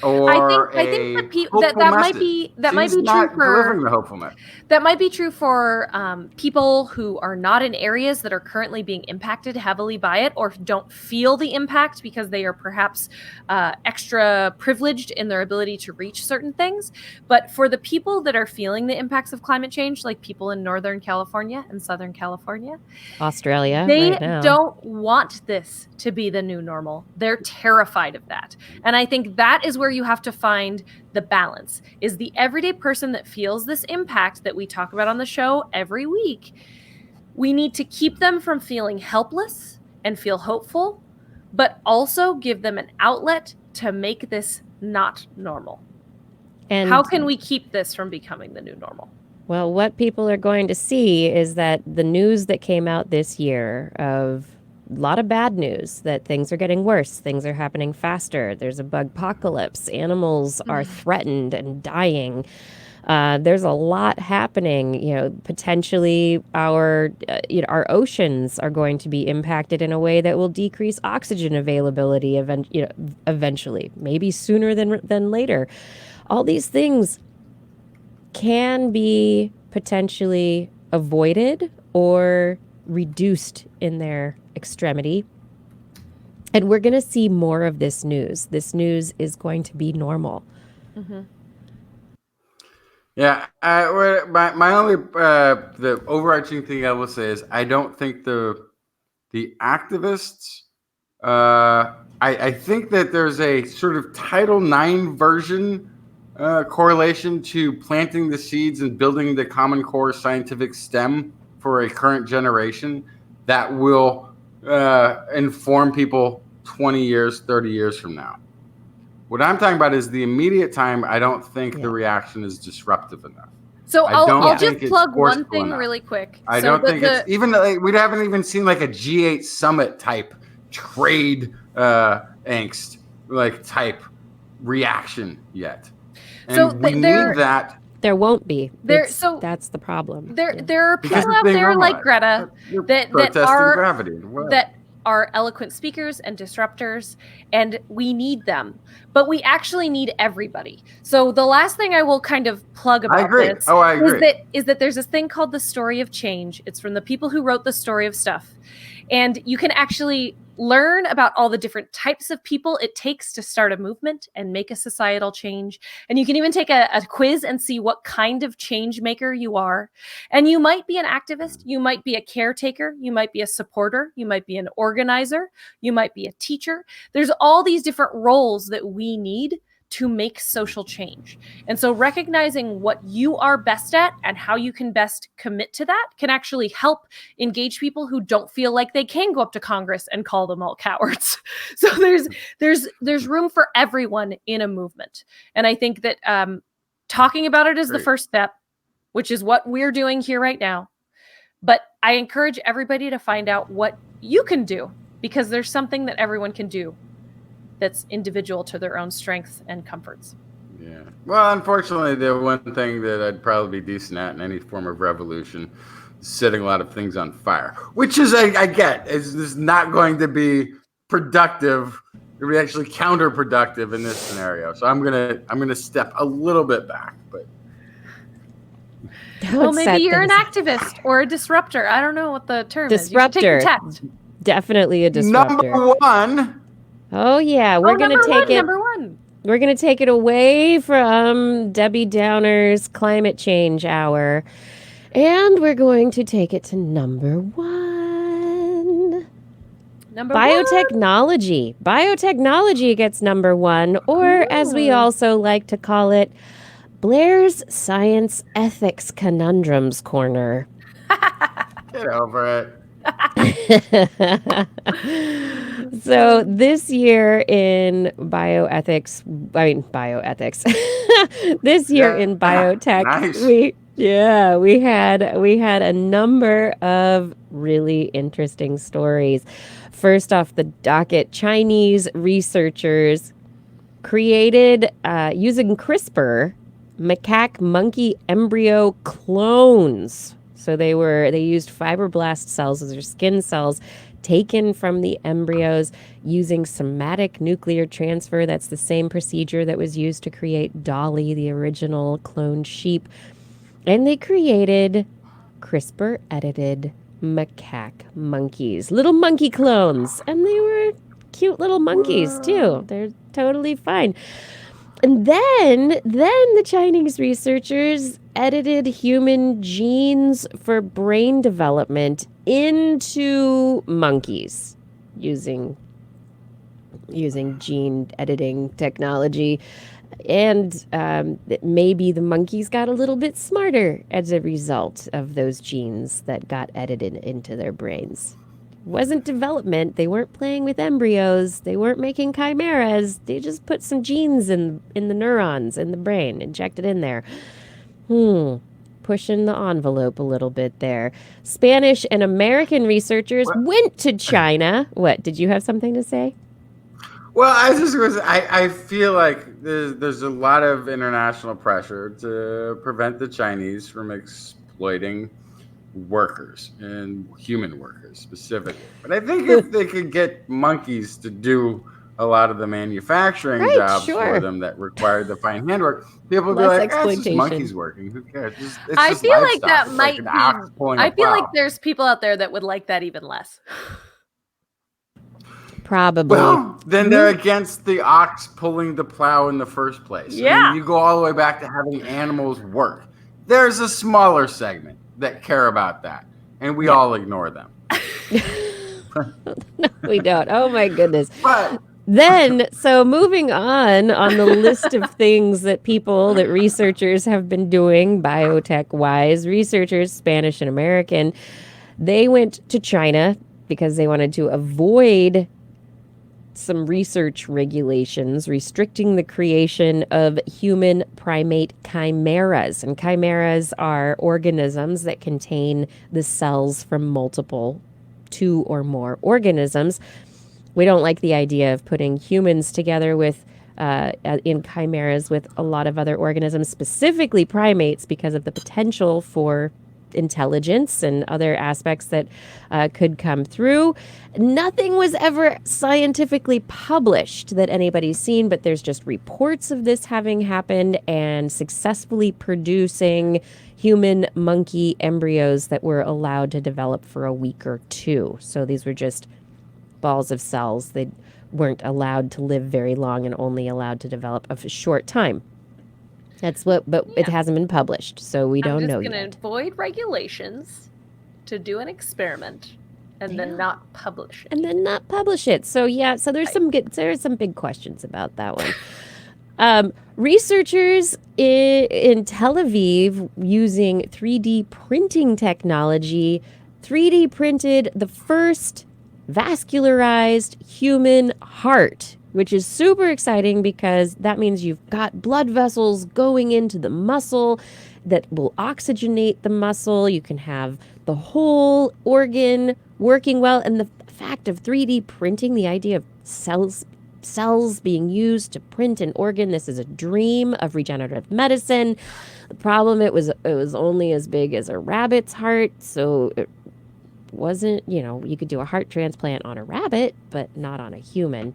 Or I think hopeful that might message. be She's true not for delivering the hopeful message. that might be true for people who are not in areas that are currently being impacted heavily by it, or don't feel the impact because they are perhaps extra privileged in their ability to reach certain things. But for the people that are feeling the impacts of climate change, like people in Northern California and Southern California, Australia they right now. don't want this to be the new normal. They're terrified of that. And I think that is where you have to find the balance, is the everyday person that feels this impact that we talk about on the show every week. We need to keep them from feeling helpless and feel hopeful, but also give them an outlet to make this not normal. And how can we keep this from becoming the new normal? Well, what people are going to see is that the news that came out this year of a lot of bad news, that things are getting worse, things are happening faster, there's a bug apocalypse, animals are threatened and dying. There's a lot happening. Potentially our oceans are going to be impacted in a way that will decrease oxygen availability eventually, maybe sooner than later. All these things can be potentially avoided or reduced in their extremity. And we're going to see more of this news. This news is going to be normal. Mm-hmm. Yeah, my only the overarching thing I will say is I don't think the activists. I think that there's a sort of Title IX version correlation to planting the seeds and building the Common Core scientific STEM for a current generation that will inform people 20 years, 30 years from now. What I'm talking about is the immediate time. I don't think the reaction is disruptive enough. So I'll just it's plug one thing enough. really quick. I don't think it's even we haven't even seen like a G8 summit type trade angst type reaction yet. And we need that. There won't be. That's the problem. There are people out there like Greta that are eloquent speakers and disruptors, and we need them. But we actually need everybody. So the last thing I will kind of plug about this is that there's this thing called the story of change. It's from the people who wrote the story of stuff. And you can actually learn about all the different types of people it takes to start a movement and make a societal change. And you can even take a quiz and see what kind of change maker you are. And you might be an activist, you might be a caretaker, you might be a supporter, you might be an organizer, you might be a teacher. There's all these different roles that we need to make social change. And so recognizing what you are best at and how you can best commit to that can actually help engage people who don't feel like they can go up to Congress and call them all cowards. So there's room for everyone in a movement. And I think that talking about it is the first step, which is what we're doing here right now. But I encourage everybody to find out what you can do, because there's something that everyone can do that's individual to their own strengths and comforts. Yeah. Well, unfortunately, the one thing that I'd probably be decent at in any form of revolution is setting a lot of things on fire, which is I get is not going to be productive. It'd be actually counterproductive in this scenario. So I'm gonna step a little bit back, but. Well, maybe you're an activist or a disruptor. I don't know what the term Disruptor. is. You should take the test. Definitely a disruptor. Number one. Oh yeah, we're gonna take it. Number one. We're gonna take it away from Debbie Downer's climate change hour, and we're going to take it to number one. Biotechnology. Biotechnology gets number one, or as we also like to call it, Blair's Science Ethics Conundrums Corner. Get over it. So this year in bioethics, this year in biotech, nice. we had a number of really interesting stories. First off the docket, Chinese researchers created, using CRISPR, macaque monkey embryo clones. So they used fibroblast cells, those are skin cells, taken from the embryos using somatic nuclear transfer. That's the same procedure that was used to create Dolly, the original cloned sheep. And they created CRISPR-edited macaque monkeys, little monkey clones. And they were cute little monkeys, too. They're totally fine. And then the Chinese researchers edited human genes for brain development into monkeys using gene editing technology. And maybe the monkeys got a little bit smarter as a result of those genes that got edited into their brains. Wasn't development. They weren't playing with embryos. They weren't making chimeras. They just put some genes in the neurons in the brain, injected in there. Pushing the envelope a little bit there. Spanish and American researchers went to China. What, did you have something to say? Well, I was just going to say, I feel like there's a lot of international pressure to prevent the Chinese from exploiting workers and human workers specifically. But I think if they could get monkeys to do a lot of the manufacturing jobs for them that require the fine handwork, people would be like, it's just monkeys working. Who cares? I feel like that might be. I feel like there's people out there that would like that even less. Probably. Well, then they're against the ox pulling the plow in the first place. Yeah. I mean, you go all the way back to having animals work. There's a smaller segment that care about that, and we all ignore them. No, we don't. Oh my goodness. But then, so moving on the list of things that researchers have been doing biotech-wise, researchers, Spanish and American, they went to China because they wanted to avoid some research regulations restricting the creation of human primate chimeras. And chimeras are organisms that contain the cells from multiple, 2 or more organisms. We don't like the idea of putting humans together with in chimeras with a lot of other organisms, specifically primates, because of the potential for intelligence and other aspects that could come through. Nothing was ever scientifically published that anybody's seen, but there's just reports of this having happened and successfully producing human monkey embryos that were allowed to develop for a week or 2. So these were just balls of cells. They weren't allowed to live very long and only allowed to develop a short time. It hasn't been published, so we don't know yet. I'm just going to avoid regulations to do an experiment and then not publish it. So there's some big questions about that one. Researchers in Tel Aviv, using 3D printing technology, 3D printed the first vascularized human heart, which is super exciting because that means you've got blood vessels going into the muscle that will oxygenate the muscle. You can have the whole organ working well. And the fact of 3D printing, the idea of cells cells being used to print an organ. This is a dream of regenerative medicine. The problem, it was only as big as a rabbit's heart, so it wasn't, you could do a heart transplant on a rabbit, but not on a human.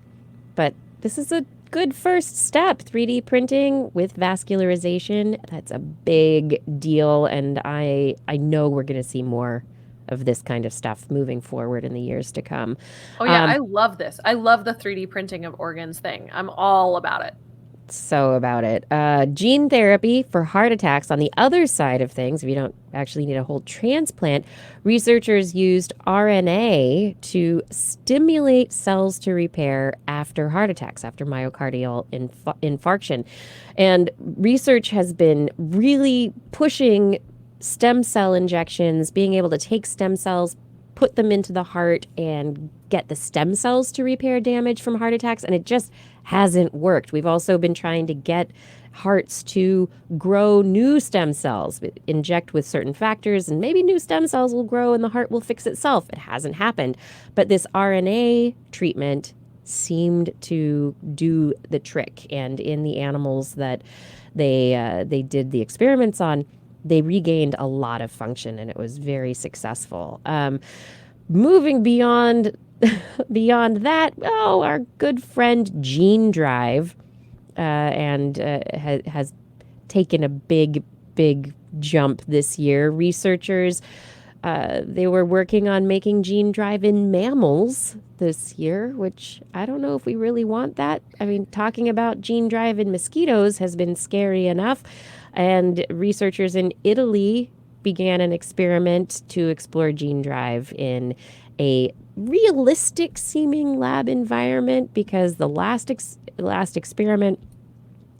But this is a good first step. 3D printing with vascularization, that's a big deal, and I know we're going to see more of this kind of stuff moving forward in the years to come. Oh yeah, I love this. I love the 3D printing of organs thing. I'm all about it. So about it. Gene therapy for heart attacks. On the other side of things, if you don't actually need a whole transplant, researchers used RNA to stimulate cells to repair after heart attacks, after myocardial infarction. And research has been really pushing stem cell injections, being able to take stem cells, put them into the heart, and get the stem cells to repair damage from heart attacks, and it just hasn't worked. We've also been trying to get hearts to grow new stem cells, inject with certain factors, and maybe new stem cells will grow and the heart will fix itself. It hasn't happened. But this RNA treatment seemed to do the trick, and in the animals that they did the experiments on, they regained a lot of function, and it was very successful. Moving beyond that, our good friend Gene Drive has taken a big jump this year. Researchers, they were working on making gene drive in mammals this year, which I don't know if we really want that. I mean, talking about gene drive in mosquitoes has been scary enough. And researchers in Italy began an experiment to explore gene drive in a realistic seeming lab environment, because the last experiment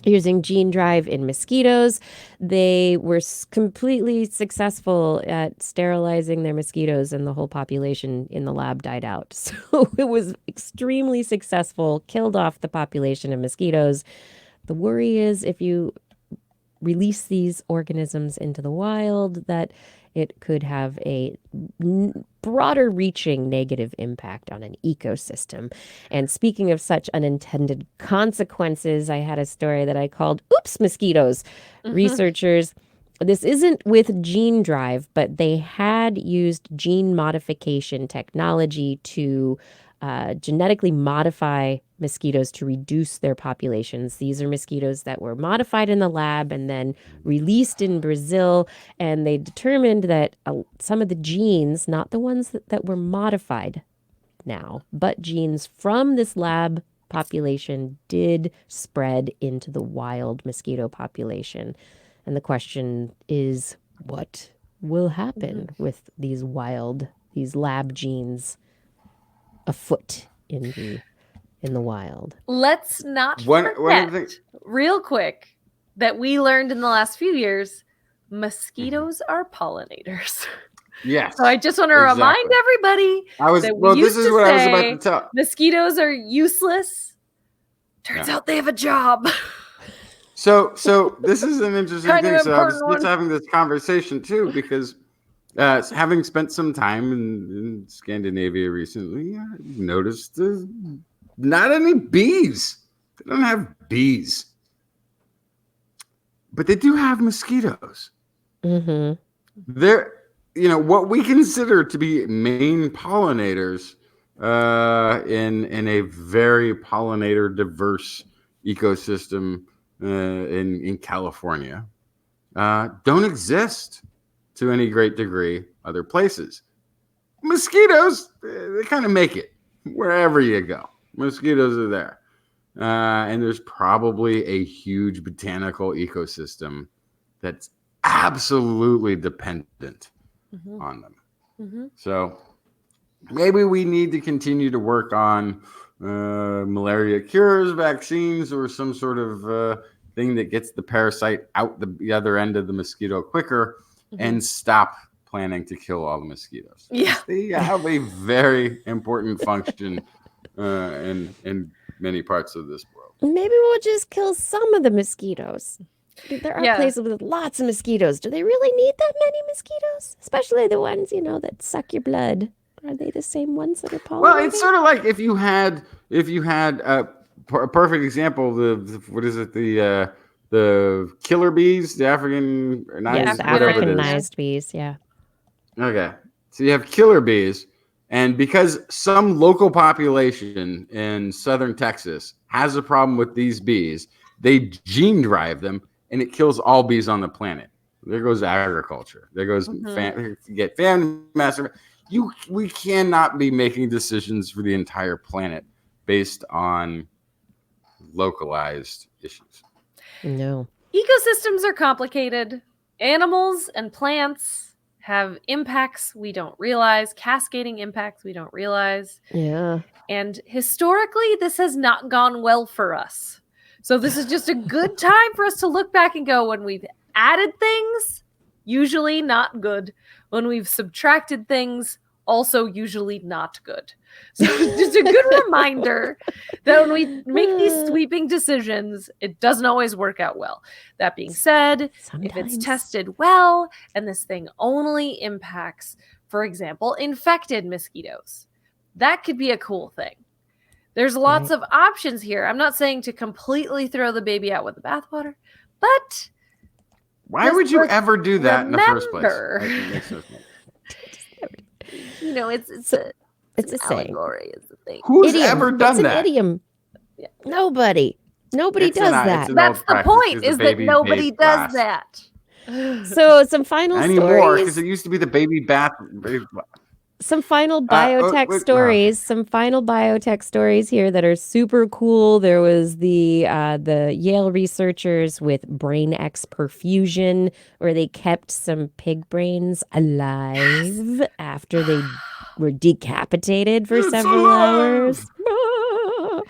using gene drive in mosquitoes, they were completely successful at sterilizing their mosquitoes, and the whole population in the lab died out. So it was extremely successful, killed off the population of mosquitoes. The worry is if you release these organisms into the wild, that it could have a broader reaching negative impact on an ecosystem. And speaking of such unintended consequences, I had a story that I called Oops, Mosquitoes. Researchers, this isn't with gene drive, but they had used gene modification technology to genetically modify mosquitoes to reduce their populations. These are mosquitoes that were modified in the lab and then released in Brazil, and they determined that some of the genes, not the ones that were modified now, but genes from this lab population did spread into the wild mosquito population. And the question is, what will happen with these lab genes afoot in the wild? Let's not forget, real quick, that we learned in the last few years, mosquitoes are pollinators. Yes. So I just want to remind everybody this is what I was about to tell. Mosquitoes are useless. Turns out they have a job. So this is an interesting thing. So I was just having this conversation too, because having spent some time in Scandinavia recently, I noticed there's not any bees. They don't have bees. But they do have mosquitoes. Mm-hmm. They're, what we consider to be main pollinators in a very pollinator diverse ecosystem in California don't exist to any great degree other places. Mosquitoes, they kind of make it wherever you go. Mosquitoes are there. And there's probably a huge botanical ecosystem that's absolutely dependent on them. So maybe we need to continue to work on malaria cures, vaccines, or some sort of thing that gets the parasite out the other end of the mosquito quicker, and stop planning to kill all the mosquitoes. Yeah. They have a very important function in many parts of this world. Maybe we'll just kill some of the mosquitoes. There are places with lots of mosquitoes. Do they really need that many mosquitoes? Especially the ones, that suck your blood. Are they the same ones that are pollinating? Well, it's sort of like if you had a perfect example. What is it? The killer bees, the African Yes, the whatever it is. Africanized bees. Yeah. Okay, so you have killer bees, and because some local population in southern Texas has a problem with these bees, they gene drive them, and it kills all bees on the planet. There goes agriculture. There goes get famine, massive. We cannot be making decisions for the entire planet based on localized issues. No. Ecosystems are complicated. Animals and plants have impacts we don't realize, cascading impacts we don't realize. Yeah. And historically, this has not gone well for us. So this is just a good time for us to look back and go, when we've added things, usually not good. When we've subtracted things, also usually not good. So it's just a good reminder that when we make these sweeping decisions, it doesn't always work out well. That being said, if it's tested well and this thing only impacts, for example, infected mosquitoes, that could be a cool thing. There's lots of options here. I'm not saying to completely throw the baby out with the bathwater, but why would you ever do that in the first place? That makes no sense. You know, it's a allegory is the thing. Who's ever done that? It's an idiom. Yeah. Nobody does that. That's the point, is that nobody does that. So some final anymore, because stories. it used to be the baby bath. Some final biotech stories. Some final biotech stories here that are super cool. There was the Yale researchers with brain X perfusion, where they kept some pig brains alive after they were decapitated for several hours.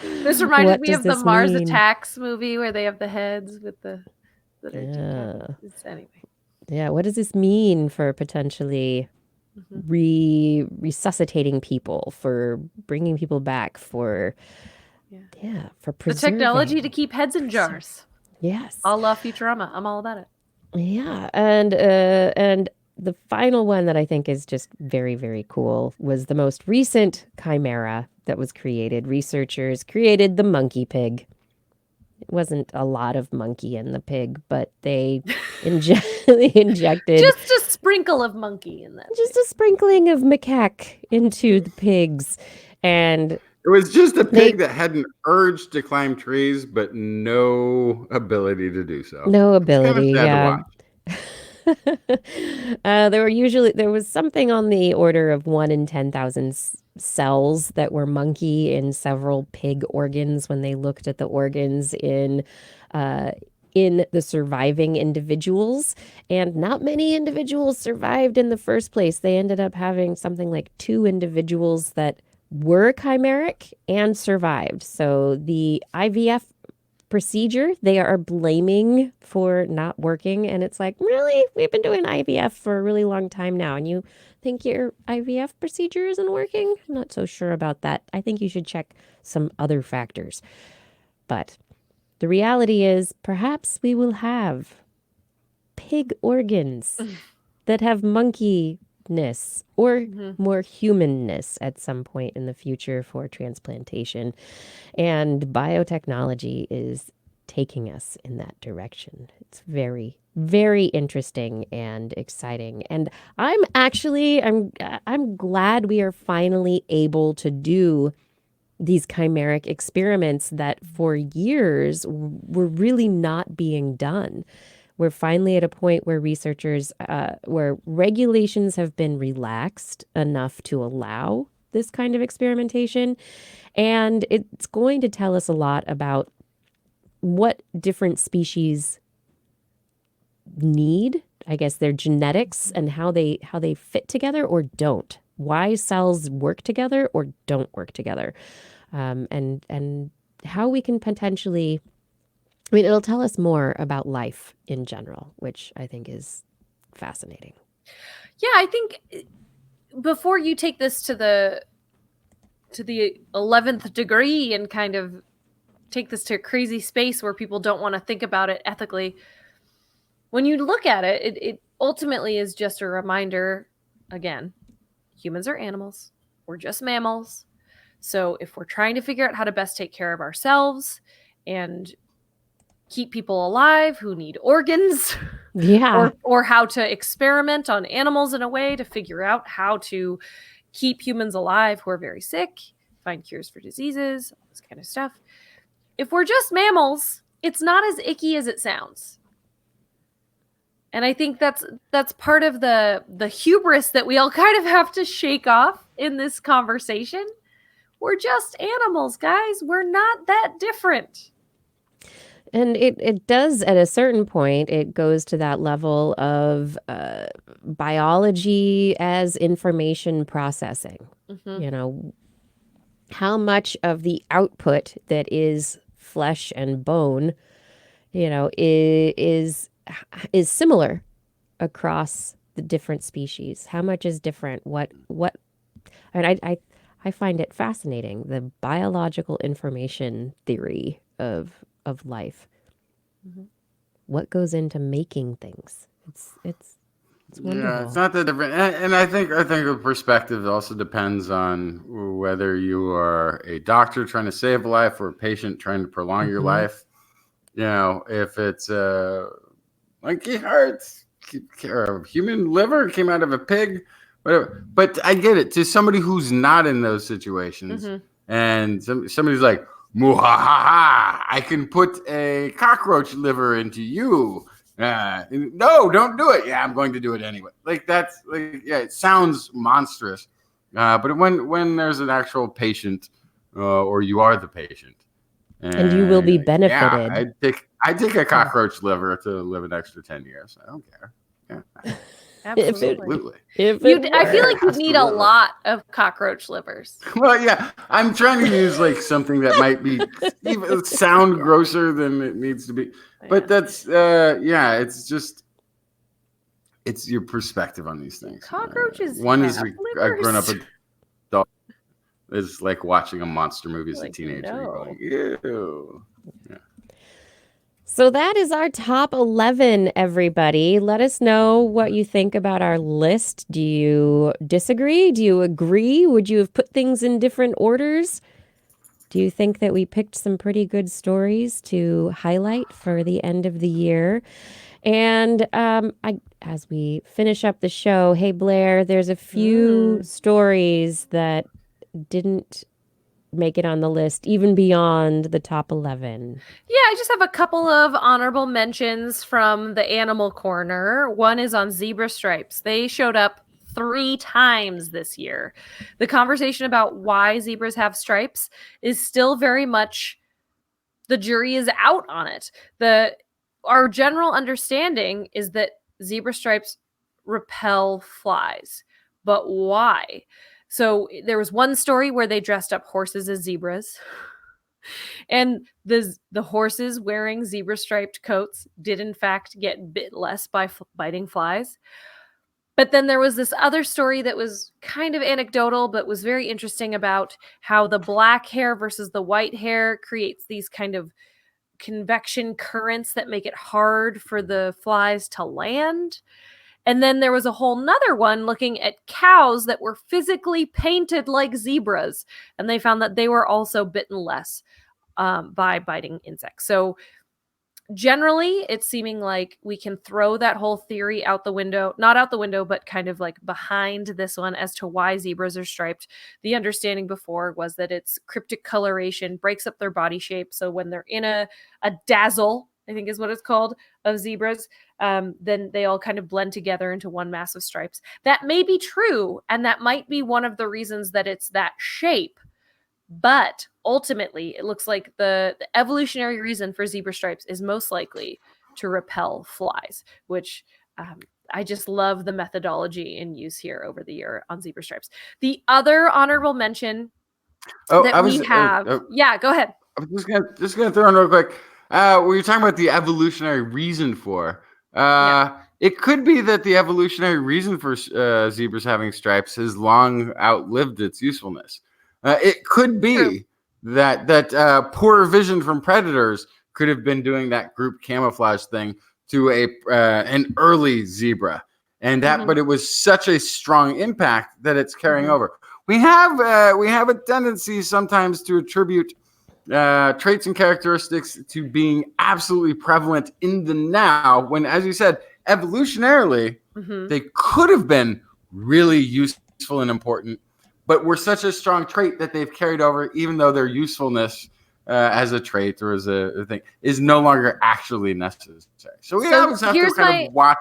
This reminded me of the Mars mean? Attacks movie where they have the heads with the. Anyway. Yeah. What does this mean for potentially resuscitating people, for bringing people back, for for the technology to keep heads in jars? Yes, a la Futurama. I'm all about it. Yeah, and the final one that I think is just very, very cool was the most recent chimera that was created. Researchers created the monkey pig. It wasn't a lot of monkey in the pig, but they injected just a sprinkle of monkey in that. Just a sprinkling of macaque into the pigs. And it was just a pig that had an urge to climb trees, but no ability to do so. No ability, yeah. There was something on the order of 1 in 10,000 cells that were monkey in several pig organs when they looked at the organs in the surviving individuals, and not many individuals survived in the first place. They ended up having something like 2 individuals that were chimeric and survived. So the IVF procedure they are blaming for not working, and it's like, really? We've been doing IVF for a really long time now, and you think your IVF procedure isn't working? I'm not so sure about that. I think you should check some other factors. But the reality is, perhaps we will have pig organs that have monkeyness or more humanness at some point in the future for transplantation. And biotechnology is taking us in that direction. It's very, very interesting and exciting. And I'm glad we are finally able to do these chimeric experiments that for years were really not being done. We're finally at a point where where regulations have been relaxed enough to allow this kind of experimentation. And it's going to tell us a lot about what different species need, I guess, their genetics and how they fit together or don't. Why cells work together or don't work together. And how we can potentially, it'll tell us more about life in general, which I think is fascinating. Yeah, I think before you take this to the 11th degree and kind of take this to a crazy space where people don't want to think about it ethically, when you look at it, it ultimately is just a reminder, again, humans are animals. We're just mammals. So if we're trying to figure out how to best take care of ourselves and keep people alive who need organs, Yeah. or how to experiment on animals in a way to figure out how to keep humans alive who are very sick, find cures for diseases, all this kind of stuff. If we're just mammals, it's not as icky as it sounds. And I think that's part of the hubris that we all kind of have to shake off in this conversation. We're just animals, guys. We're not that different. And it does, at a certain point, it goes to that level of biology as information processing. Mhm. You know, how much of the output that is flesh and bone, you know, is similar across the different species? How much is different? What? And I find it fascinating, the biological information theory of life. Mhm. What goes into making things? It's wonderful. Yeah, it's not that different, and I think the perspective also depends on whether you are a doctor trying to save a life or a patient trying to prolong your life. You know, if it's monkey hearts or human liver came out of a pig, whatever. But I get it. To somebody who's not in those situations, and somebody's like, "Muhahaha! I can put a cockroach liver into you." No, don't do it. Yeah, I'm going to do it anyway. Like that's like, yeah, it sounds monstrous. But when there's an actual patient, or you are the patient, And you will be benefited. Yeah, I'd take a cockroach liver to live an extra 10 years. I don't care. Yeah, Absolutely. absolutely. I feel like you Has to need a live. lot of cockroach livers. Well, yeah, I'm trying to use like something that might be even sound grosser than it needs to be. But that's yeah, it's just it's your perspective on these things. Cockroaches One is have a grown-up livers. adult. Is like watching a monster movie as a Like, teenager. no. You're going, ew. Yeah. So that is our top 11, everybody. Let us know what you think about our list. Do you disagree? Do you agree? Would you have put things in different orders? Do you think that we picked some pretty good stories to highlight for the end of the year? And as we finish up the show, hey, Blair, there's a few stories that didn't make it on the list, even beyond the top 11. Yeah, I just have a couple of honorable mentions from the animal corner. One is on zebra stripes. They showed up 3 times this year. The conversation about why zebras have stripes is still very much, the jury is out on it. Our general understanding is that zebra stripes repel flies, but why? So there was one story where they dressed up horses as zebras. And the horses wearing zebra striped coats did in fact get bit less by biting flies. But then there was this other story that was kind of anecdotal, but was very interesting, about how the black hair versus the white hair creates these kind of convection currents that make it hard for the flies to land. And then there was a whole nother one looking at cows that were physically painted like zebras, and they found that they were also bitten less by biting insects. So generally, it's seeming like we can throw that whole theory out the window, not out the window, but kind of like behind this one as to why zebras are striped. The understanding before was that it's cryptic coloration, breaks up their body shape. So when they're in a dazzle, I think is what it's called, of zebras, then they all kind of blend together into one mass of stripes. That may be true, and that might be one of the reasons that it's that shape. But ultimately, it looks like the evolutionary reason for zebra stripes is most likely to repel flies, which I just love the methodology in use here over the year on zebra stripes. The other honorable mention yeah, go ahead. I was just gonna throw in real quick. We were talking about the evolutionary reason for. It could be that the evolutionary reason for zebras having stripes has long outlived its usefulness. It could be that poor vision from predators could have been doing that group camouflage thing to an early zebra, and that, but it was such a strong impact that it's carrying over. We have a tendency sometimes to attribute traits and characteristics to being absolutely prevalent in the now, when, as you said, evolutionarily, they could have been really useful and important, but were such a strong trait that they've carried over, even though their usefulness as a trait or as a thing is no longer actually necessary. So we always have to kind of watch,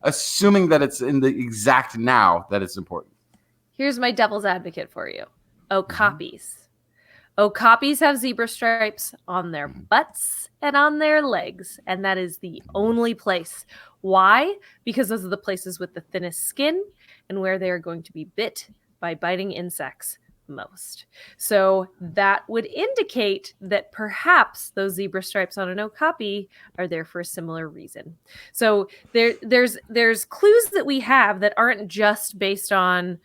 assuming that it's in the exact now that it's important. Here's my devil's advocate for you. Okapis. Okapis have zebra stripes on their butts and on their legs, and that is the only place. Why? Because those are the places with the thinnest skin and where they are going to be bit by biting insects most. So that would indicate that perhaps those zebra stripes on an okapi are there for a similar reason. So there's clues that we have that aren't just based on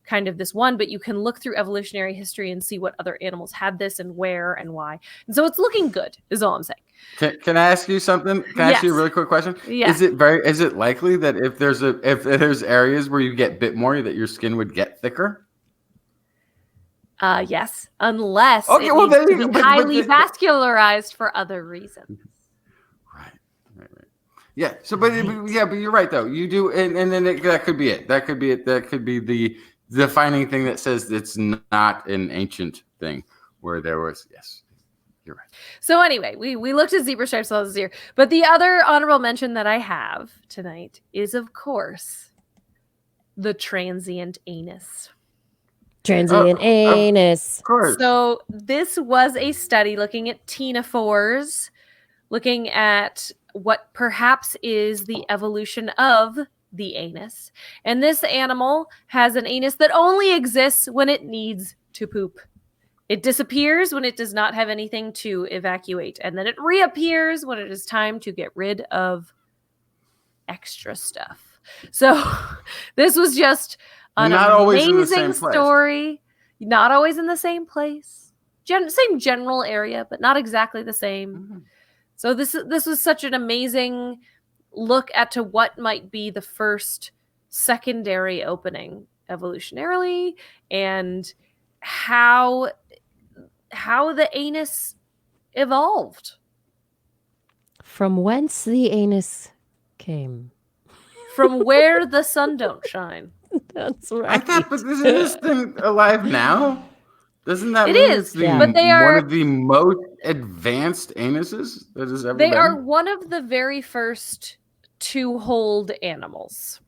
kind of this one, but you can look through evolutionary history and see what other animals had this and where and why. And so it's looking good, is all I'm saying. Can I ask you something? Can I ask you a really quick question? Yeah. Is it likely that if there's areas where you get bit more, that your skin would get thicker? Yes, unless Okay, it well, needs then to be highly vascularized for other reasons. Right. Yeah. So, but you're right though. You do, and then that could be it. That could be it. That could be the defining thing that says it's not an ancient thing where there was. Yes, you're right. So anyway, we looked at zebra stripes all this year, but the other honorable mention that I have tonight is, of course, the transient anus. Transient anus. Of course. So this was a study looking at ctenophores, looking at what perhaps is the evolution of the anus. And this animal has an anus that only exists when it needs to poop. It disappears when it does not have anything to evacuate. And then it reappears when it is time to get rid of extra stuff. So this was just an amazing story. Not always in the same place. Same general area, but not exactly the same. Mm-hmm. So this was such an amazing look at to what might be the first secondary opening evolutionarily, and how the anus evolved. From whence the anus came. From where the sun don't shine. That's right. I thought, but isn't this thing alive now? Doesn't that It mean is, it's but they are one of the most advanced anuses that has ever They been? are one of the very first to hold animals.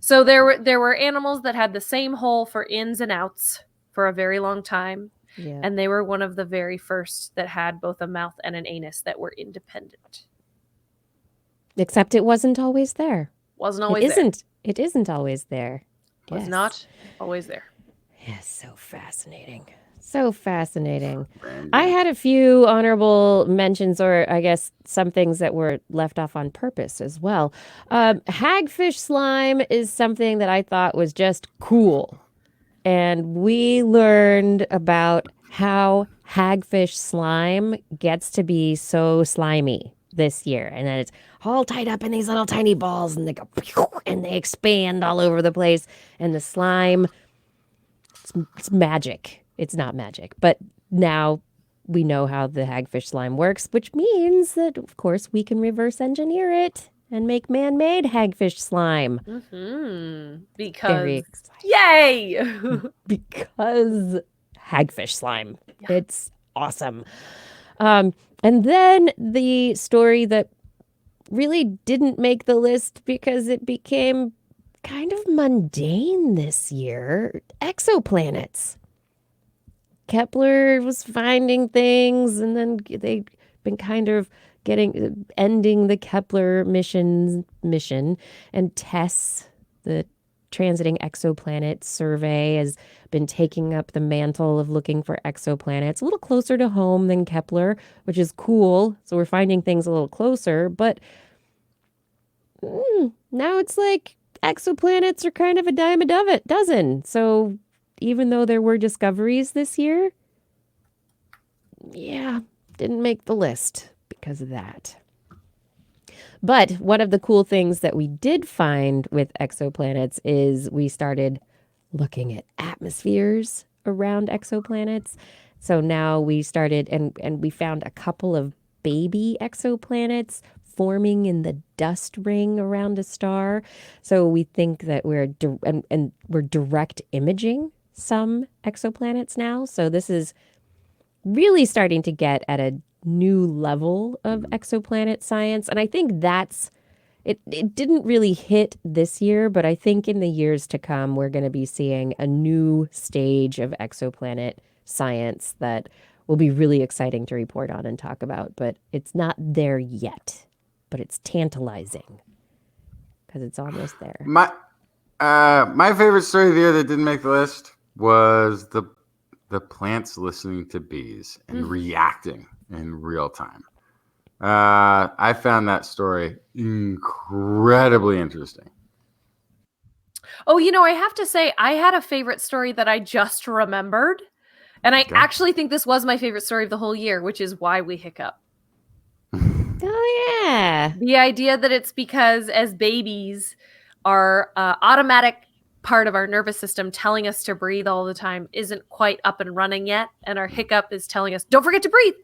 So there were animals that had the same hole for ins and outs for a very long time. Yeah. And they were one of the very first that had both a mouth and an anus that were independent. Except it wasn't always there. Wasn't always there. It isn't always there. Was not always there. Yes, so fascinating. So fascinating. I had a few honorable mentions, or I guess some things that were left off on purpose as well. Hagfish slime is something that I thought was just cool. And we learned about how hagfish slime gets to be so slimy this year. And then it's all tied up in these little tiny balls, and they go and they expand all over the place. And the slime, it's magic. It's not magic, but now we know how the hagfish slime works, which means that, of course, we can reverse engineer it and make man-made hagfish slime. Mm-hmm. Because, yay! Because hagfish slime. Yeah. It's awesome. And then the story that really didn't make the list because it became kind of mundane this year, exoplanets. Kepler was finding things, and then they've been kind of ending the Kepler mission, and TESS, the Transiting Exoplanet Survey, has been taking up the mantle of looking for exoplanets a little closer to home than Kepler, which is cool. So we're finding things a little closer, but now it's like exoplanets are kind of a dime a dozen. So even though there were discoveries this year, didn't make the list because of that. But one of the cool things that we did find with exoplanets is we started looking at atmospheres around exoplanets. So now we started and we found a couple of baby exoplanets forming in the dust ring around a star. So we think that and we're direct imaging some exoplanets now. So this is really starting to get at a new level of exoplanet science. And I think it didn't really hit this year, but I think in the years to come, we're going to be seeing a new stage of exoplanet science that will be really exciting to report on and talk about. But it's not there yet, but it's tantalizing because it's almost there. My favorite story of the year that didn't make the list was the plants listening to bees and reacting in real time. I found that story incredibly interesting. Oh, I have to say, I had a favorite story that I just remembered. And I actually think this was my favorite story of the whole year, which is why we hiccup. Oh, yeah. The idea that it's because as babies, our automatic part of our nervous system telling us to breathe all the time isn't quite up and running yet. And our hiccup is telling us, don't forget to breathe.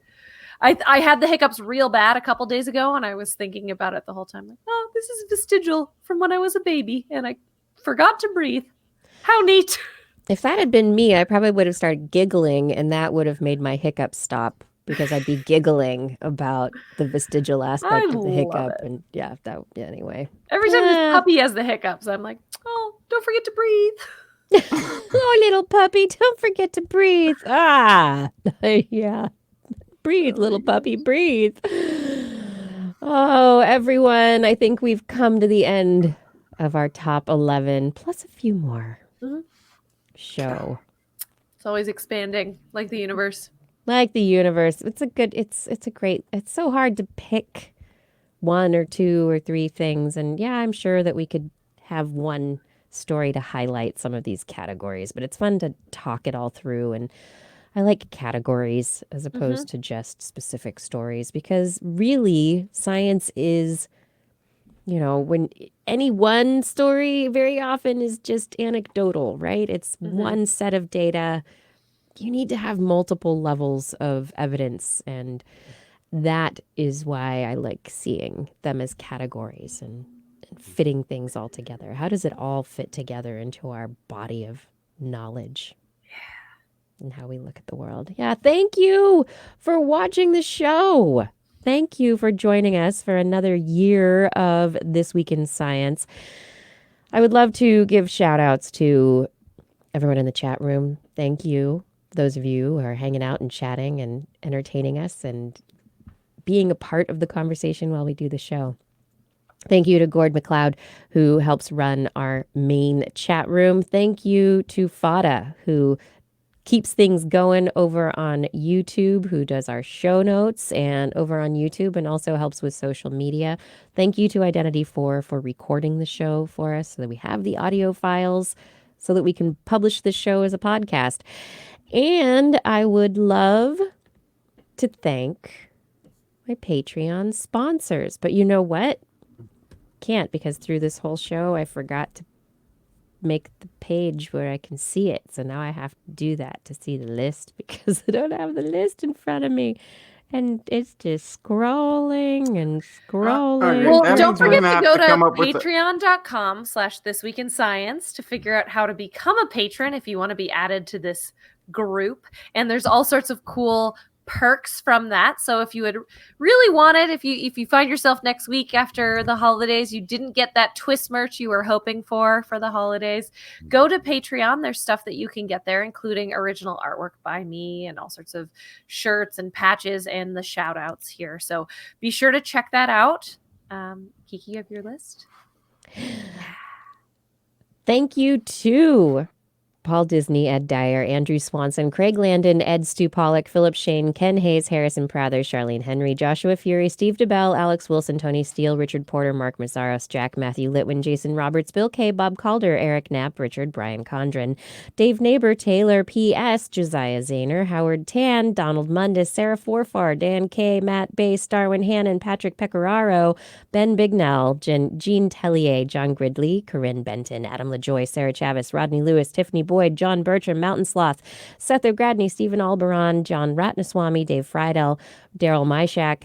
I had the hiccups real bad a couple days ago, and I was thinking about it the whole time. Like, oh, this is vestigial from when I was a baby, and I forgot to breathe. How neat. If that had been me, I probably would have started giggling, and that would have made my hiccups stop because I'd be giggling about the vestigial aspect of the hiccup. It. And anyway. Every time this puppy has the hiccups, I'm like, oh, don't forget to breathe. Oh, little puppy, don't forget to breathe. Ah, yeah. Breathe, little puppy, breathe. Oh, everyone, I think we've come to the end of our top 11, plus a few more. Show. It's always expanding, like the universe. Like the universe. It's so hard to pick one or two or three things. And yeah, I'm sure that we could have one story to highlight some of these categories, but it's fun to talk it all through. And I like categories as opposed to just specific stories, because really science is, when any one story very often is just anecdotal, right? It's one set of data. You need to have multiple levels of evidence, and that is why I like seeing them as categories and fitting things all together. How does it all fit together into our body of knowledge? And how we look at the world. Yeah, thank you for watching the show. Thank you for joining us for another year of This Week in Science. I would love to give shout outs to everyone in the chat room. Thank you. Those of you who are hanging out and chatting and entertaining us and being a part of the conversation while we do the show. Thank you to Gord McLeod, who helps run our main chat room. Thank you to Fada, who keeps things going over on YouTube, who does our show notes and over on YouTube and also helps with social media. Thank you to Identity4 for recording the show for us so that we have the audio files so that we can publish this show as a podcast. And I would love to thank my Patreon sponsors. But you know what? Can't, because through this whole show, I forgot to make the page where I can see it. So now I have to do that to see the list, because I don't have the list in front of me. And it's just scrolling and scrolling. Well, don't forget to go to patreon.com/thisweekinscience to figure out how to become a patron if you want to be added to this group. And there's all sorts of cool perks from that. So if you would really want it, if you find yourself next week after the holidays, you didn't get that TWIS merch you were hoping for the holidays, go to Patreon. There's stuff that you can get there, including original artwork by me and all sorts of shirts and patches and the shout outs here. So be sure to check that out. Kiki, you have your list? Thank you to Paul Disney, Ed Dyer, Andrew Swanson, Craig Landon, Ed Stu Pollock, Philip Shane, Ken Hayes, Harrison Prather, Charlene Henry, Joshua Fury, Steve DeBell, Alex Wilson, Tony Steele, Richard Porter, Mark Mazzaros, Jack Matthew Litwin, Jason Roberts, Bill K, Bob Calder, Eric Knapp, Richard, Brian Condren, Dave Neighbor, Taylor P.S., Josiah Zahner, Howard Tan, Donald Mundis, Sarah Forfar, Dan K, Matt Bass, Darwin Hannon, Patrick Pecoraro, Ben Bignell, Jean Tellier, John Gridley, Corinne Benton, Adam LaJoy, Sarah Chavis, Rodney Lewis, Tiffany Boyd, John Bertram, Mountain Sloth, Seth O'Gradney, Stephen Alberon, John Ratnaswamy, Dave Friedel, Daryl Myshak,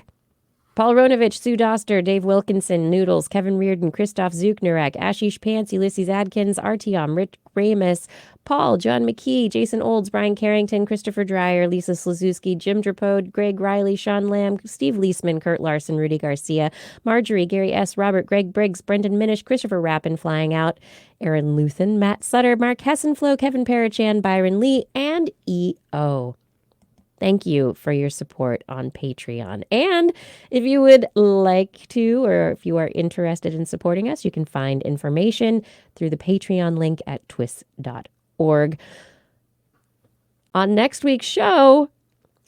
Paul Ronovich, Sue Doster, Dave Wilkinson, Noodles, Kevin Reardon, Christoph Zuknurek, Ashish Pants, Ulysses Adkins, Artyom, Rick Ramus, Paul, John McKee, Jason Olds, Brian Carrington, Christopher Dreyer, Lisa Slazewski, Jim Drapode, Greg Riley, Sean Lamb, Steve Leisman, Kurt Larson, Rudy Garcia, Marjorie, Gary S., Robert, Greg Briggs, Brendan Minish, Christopher Rappin, Flying Out, Aaron Luthen, Matt Sutter, Mark Hessenflow, Kevin Parachan, Byron Lee, and E.O. Thank you for your support on Patreon. And if you would like to, or if you are interested in supporting us, you can find information through the Patreon link at TWIS.org. On next week's show,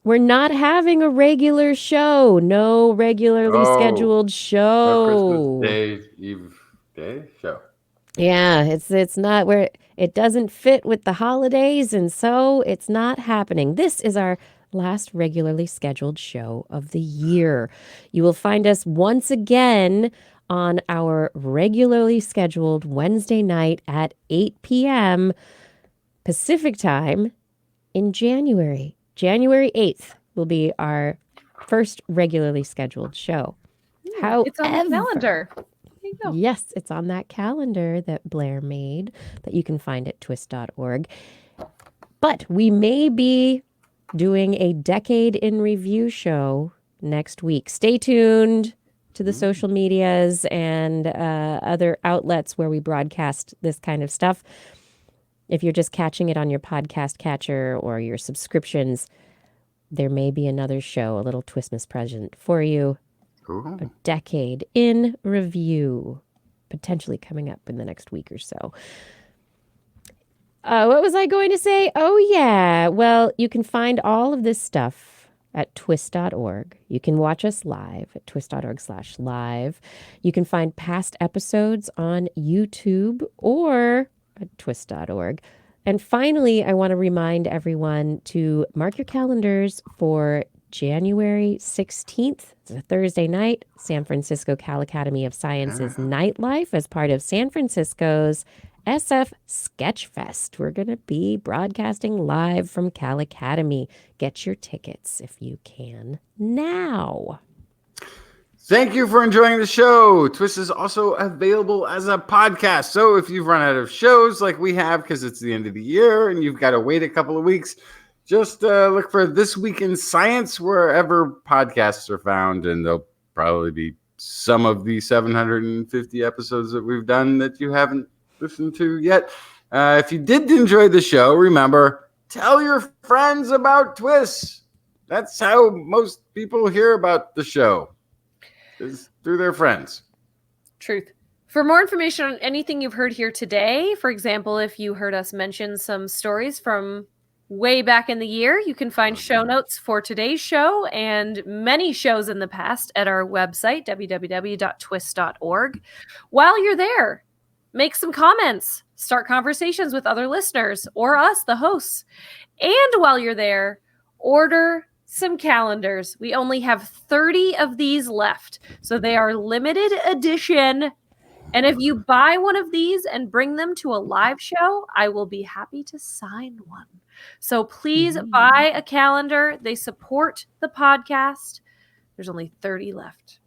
we're not having a regular show. No regularly scheduled show. Christmas Day Eve day show. Yeah, it's not where it doesn't fit with the holidays, and so it's not happening. This is our last regularly scheduled show of the year. You will find us once again on our regularly scheduled Wednesday night at 8 p.m. Pacific time in January. January 8th will be our first regularly scheduled show. It's on the calendar. There you go. Yes, it's on that calendar that Blair made that you can find at twist.org. But we may be doing a decade in review show next week. Stay tuned to the social medias and other outlets where we broadcast this kind of stuff. If you're just catching it on your podcast catcher or your subscriptions, there may be another show, a little Twistmas present for you. Ooh. A decade in review, potentially coming up in the next week or so. What was I going to say? Oh, yeah. Well, you can find all of this stuff at twist.org. You can watch us live at twist.org/live. You can find past episodes on YouTube or at twist.org. And finally, I want to remind everyone to mark your calendars for January 16th. It's a Thursday night, San Francisco Cal Academy of Sciences Nightlife as part of San Francisco's SF Sketchfest. We're going to be broadcasting live from Cal Academy. Get your tickets if you can now. Thank you for enjoying the show. Twist is also available as a podcast. So if you've run out of shows like we have because it's the end of the year and you've got to wait a couple of weeks, just look for This Week in Science wherever podcasts are found, and there'll probably be some of the 750 episodes that we've done that you haven't listened to yet. If you did enjoy the show, remember, tell your friends about TWIS. That's how most people hear about the show, is through their friends. Truth. For more information on anything you've heard here today, for example, if you heard us mention some stories from way back in the year, you can find show notes for today's show and many shows in the past at our website, www.twist.org. While you're there, make some comments, start conversations with other listeners or us, the hosts. And while you're there, order some calendars. We only have 30 of these left, so they are limited edition. And if you buy one of these and bring them to a live show, I will be happy to sign one. So please buy a calendar. They support the podcast. There's only 30 left.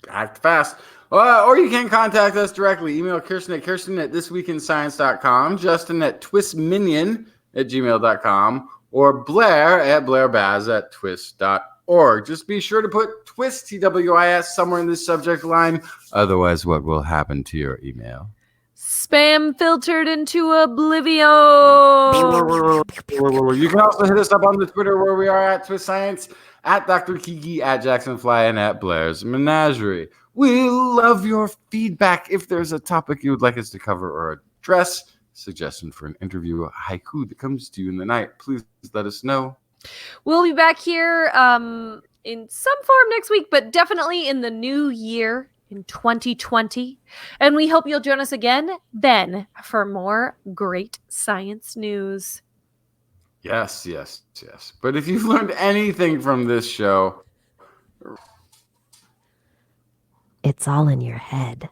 Act fast. Or you can contact us directly. Email Kirsten at thisweekinscience.com, Justin at twistminion@gmail.com, or Blair at blairbaz@twist.org. Just be sure to put TWIS, TWIS, somewhere in this subject line. Otherwise, what will happen to your email? Spam filtered into oblivion. You can also hit us up on the Twitter where we are at TWIS Science, at Dr. Kiki, at JacksonFly, and at Blair's Menagerie. We love your feedback. If there's a topic you would like us to cover or address, suggestion for an interview, a haiku that comes to you in the night, please let us know. We'll be back here in some form next week, but definitely in the new year in 2020. And we hope you'll join us again then for more great science news. Yes. But if you've learned anything from this show, It's all in your head.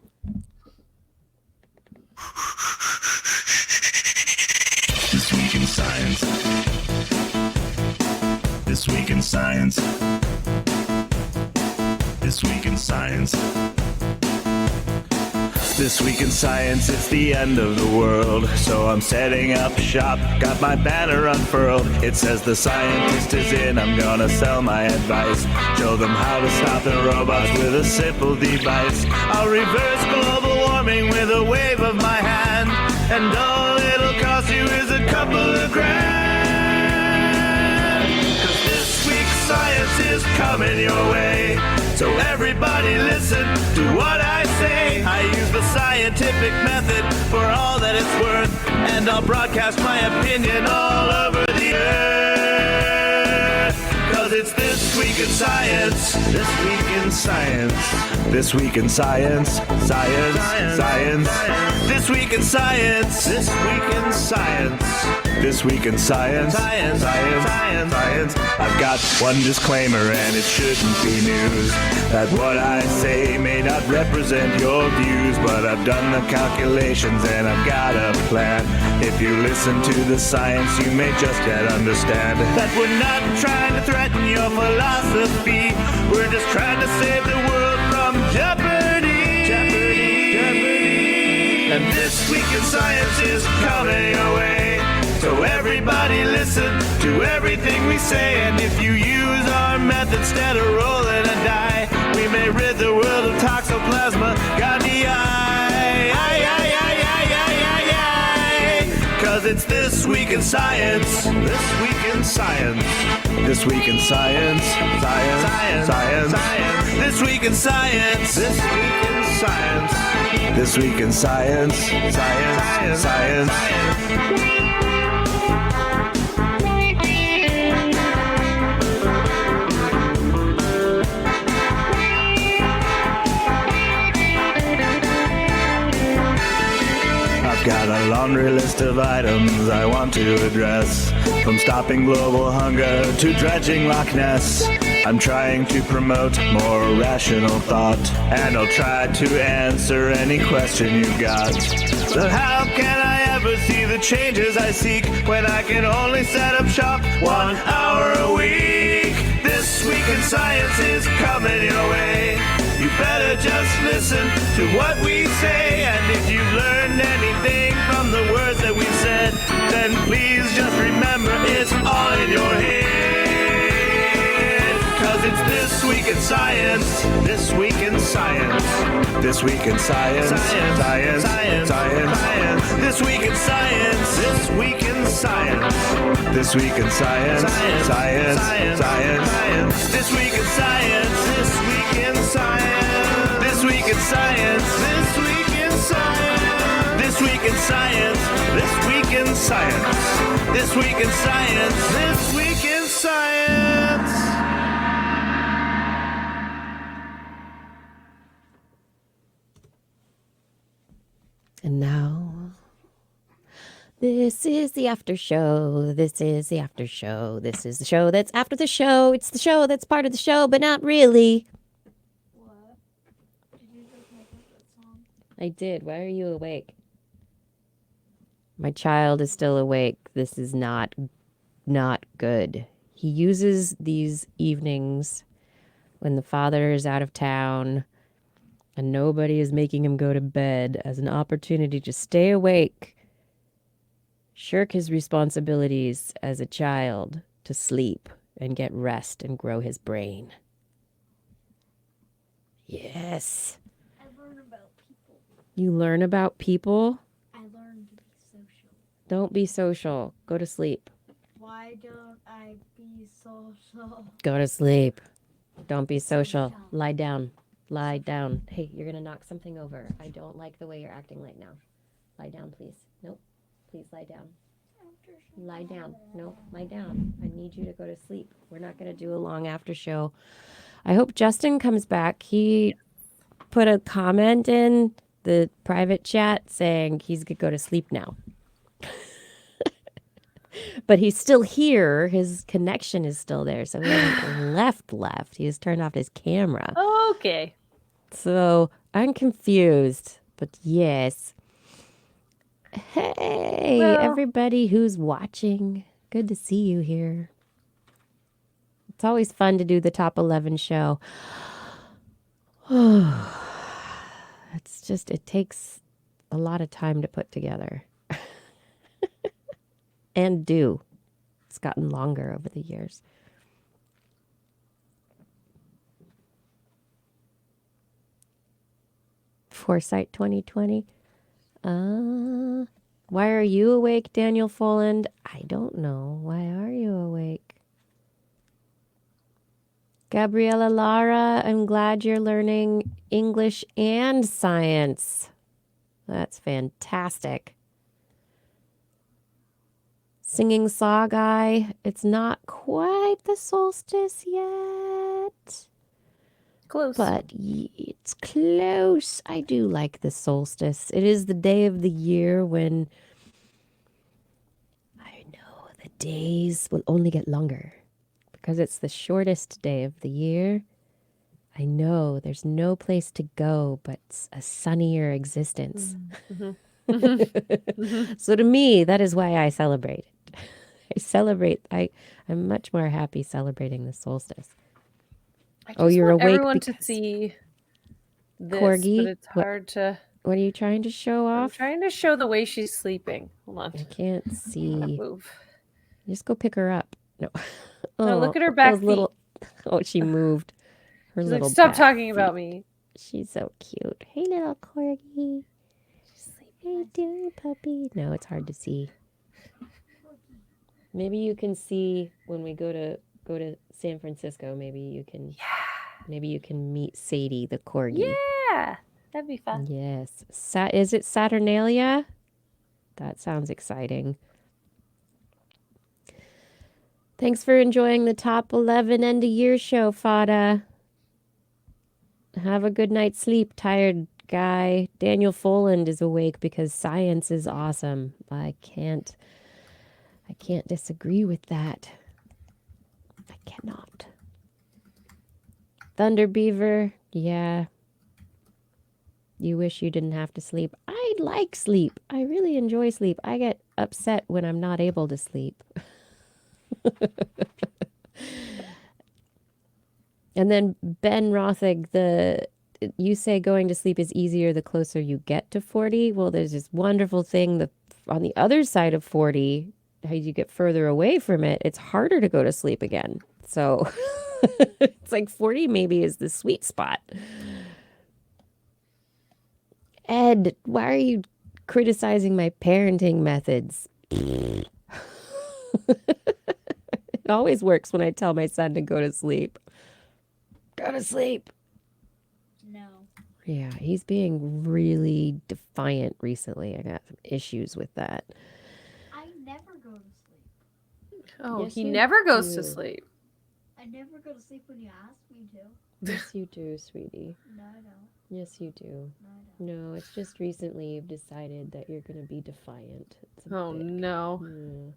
This week in science. This week in science. This week in science. This week in science, it's the end of the world. So I'm setting up shop, got my banner unfurled. It says the scientist is in, I'm gonna sell my advice. Show them how to stop the robots with a simple device. I'll reverse global warming with a wave of my hand. And all it'll cost you is a couple of grand. 'Cause this week's science is coming your way. So everybody listen to what I say. I use the scientific method for all that it's worth. And I'll broadcast my opinion all over the earth. 'Cause it's This Week in Science. This Week in Science. This Week in Science. Science. This Week in Science. This Week in Science. This Week in Science. Science. I've got one disclaimer and it shouldn't be news. That what I say may not represent your views. But I've done the calculations and I've got a plan. If you listen to the science, you may just yet understand that we're not trying to threaten your philosophy. We're just trying to save the world from jeopardy. And This Week in Science is coming your way. So everybody listen to everything we say. And if you use our method instead of rolling a die, we may rid the world of toxoplasma gondii. 'Cause it's This Week in Science. This Week in Science. This Week in Science. Science. This Week in Science. This Week in Science. This Week in Science. Science. Got a laundry list of items I want to address. From stopping global hunger to dredging Loch Ness. I'm trying to promote more rational thought. And I'll try to answer any question you've got. But how can I ever see the changes I seek when I can only set up shop 1 hour a week? This Week in Science is coming your way. You better just listen to what we say. And if you've learned anything from the words that we said, then please just remember it's all in your head. 'Cause it's This Week in Science. This Week in Science. This Week in Science. Science. This Week in Science. This Week in Science. This Week in Science. Science. This Week in Science. This Week in Science. This Week in Science. This Week in Science. This Week in Science. This Week in Science. This Week in Science. This Week in Science. And now, this is the after show. This is the after show. This is the show that's after the show. It's the show that's part of the show, but not really. What? Did you just make up that song? I did. Why are you awake? My child is still awake. This is not good. He uses these evenings when the father is out of town and nobody is making him go to bed as an opportunity to stay awake, shirk his responsibilities as a child to sleep and get rest and grow his brain. Yes. I learn about people. You learn about people? I learn to be social. Don't be social. Go to sleep. Why don't I be social? Go to sleep. Don't be social. Lie down. Lie down. Hey, you're going to knock something over. I don't like the way you're acting right now. Lie down, please. Nope. Please lie down. Lie down. No, lie down. I need you to go to sleep. We're not going to do a long after show. I hope Justin comes back. He put a comment in the private chat saying he's going to go to sleep now. But he's still here. His connection is still there. So he hasn't left. He has turned off his camera. Okay. So I'm confused. But yes. Hey, Well- everybody who's watching. Good to see you here. It's always fun to do the top 11 show. It's just, it takes a lot of time to put together. And do. It's gotten longer over the years. Foresight 2020. Why are you awake, Daniel Folland? I don't know. Why are you awake? Gabriella Lara, I'm glad you're learning English and science. That's fantastic. Singing Saw Guy, it's not quite the solstice yet, Close. but it's close. I do like the solstice. It is the day of the year when I know the days will only get longer because it's the shortest day of the year. I know there's no place to go but a sunnier existence. So to me, that is why I celebrate. I'm much more happy celebrating the solstice. I Oh, just you're want awake everyone to because- see this, Corgi? but it's What- hard to. What are you trying to show I'm off? trying to show the way she's sleeping. Hold on. I can't I'm see. gonna move. Just go pick her up. No. No, look at her back feet. Oh, she moved. Her She's like, little stop back talking feet. about me. She's so cute. Hey, little corgi. How you doing, puppy? No, it's hard to see. Maybe you can see when we go to San Francisco. Maybe you can. Maybe you can meet Sadie, the corgi. Yeah, that'd be fun. Yes. Is it Saturnalia? That sounds exciting. Thanks for enjoying the top 11 end of year show, Fada. Have a good night's sleep, tired guy. Daniel Folland is awake because science is awesome. I can't disagree with that. I cannot. Thunder Beaver, yeah. You wish you didn't have to sleep. I like sleep. I really enjoy sleep. I get upset when I'm not able to sleep. And then Ben Rothig, you say going to sleep is easier the closer you get to 40. Well, there's this wonderful thing on the other side of 40, as you get further away from it, it's harder to go to sleep again. So it's like 40 maybe is the sweet spot. Ed, why are you criticizing my parenting methods? It always works when I tell my son to go to sleep. Go to sleep. No. Yeah, he's being really defiant recently. I got some issues with that. I never go to sleep. Oh, Yes, he you never goes to do. sleep. I never go to sleep when you ask me to. Yes, you do, sweetie. No, I don't. Yes, you do. No, I don't. No, it's just recently you've decided that you're going to be defiant. It's a Oh bit- no.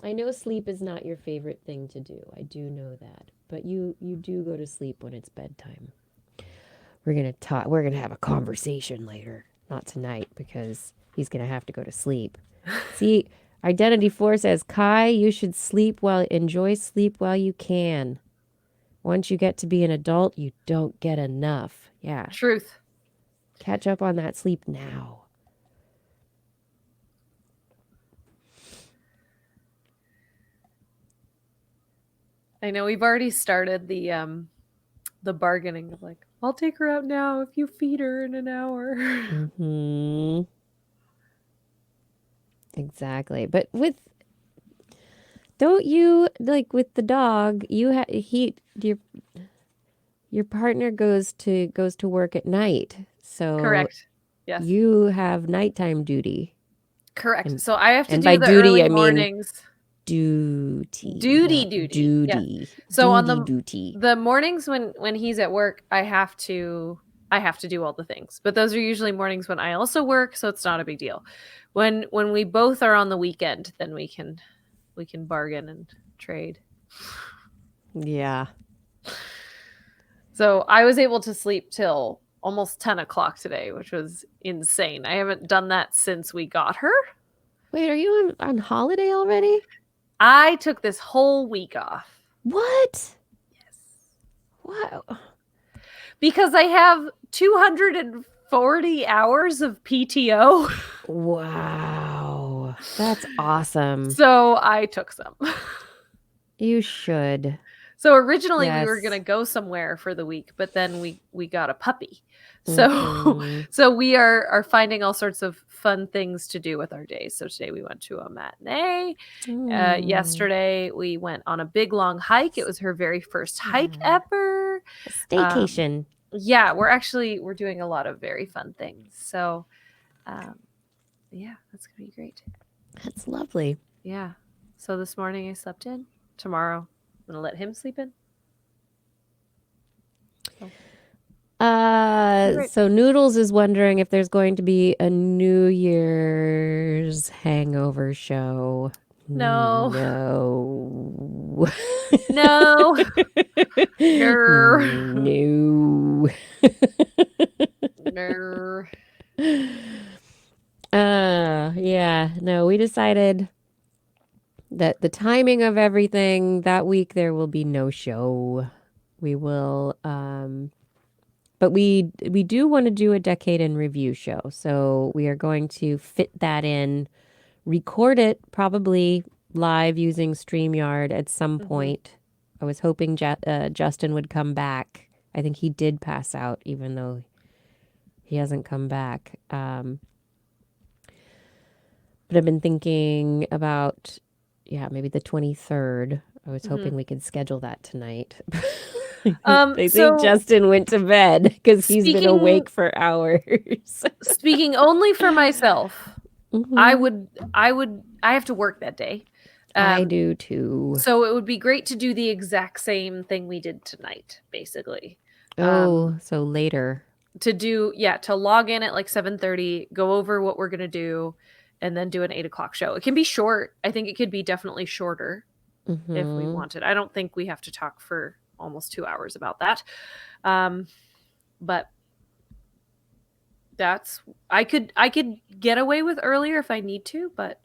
I know sleep is not your favorite thing to do. I do know that. But you do go to sleep when it's bedtime. We're going to talk. We're going to have a conversation later. Not tonight because he's going to have to go to sleep. See, Identity 4 says, Kai, you should enjoy sleep while you can. Once you get to be an adult, you don't get enough. Yeah. Truth. Catch up on that sleep now. I know we've already started the bargaining of like, I'll take her out now if you feed her in an hour. Exactly. But don't you like with the dog, your partner goes to work at night. So Correct. Yes. you have nighttime duty. Correct. And- So I have to and do by the duty, early I mean mornings. Duty. Duty, not duty. Yes. Duty. So on duty. the mornings when he's at work, I have to do all the things. But those are usually mornings when I also work, so it's not a big deal. When we both are on the weekend, then we can bargain and trade. Yeah. So I was able to sleep till almost 10 o'clock today, which was insane. I haven't done that since we got her. Wait, are you on holiday already? I took this whole week off. What? Yes. Wow. Because I have 240 hours of PTO. Wow. That's awesome. So I took some. You should. So originally we were Yes. going to go somewhere for the week, but then we got a puppy. So Mhm. so we are finding all sorts of fun things to do with our days. So today we went to a matinee. Mm. Yesterday we went on a big long hike. It was her very first hike Yeah. ever. A staycation. Yeah, we're doing a lot of very fun things. So yeah, that's gonna be great. That's lovely. Yeah. So this morning I slept in. Tomorrow I'm gonna let him sleep in. Great. So Noodles is wondering if there's going to be a New Year's hangover show. No. No. No. No. No. Yeah, no, we decided that the timing of everything that week there will be no show. We will but we do want to do a decade in review show. So we are going to fit that in, record it probably live using StreamYard at some point. I was hoping Justin would come back. I think he did pass out, even though he hasn't come back. But I've been thinking about, maybe the 23rd. I was hoping we could schedule that tonight. I think Justin went to bed because he's been awake for hours. Speaking only for myself, Mhm. I have to work that day. I do too. So it would be great to do the exact same thing we did tonight, basically. So later. To log in at like 7:30, go over what we're gonna do, and then do an 8 o'clock show. It can be short. I think it could be definitely shorter if we wanted. I don't think we have to talk for almost 2 hours about that. But that's I could get away with earlier if I need to, but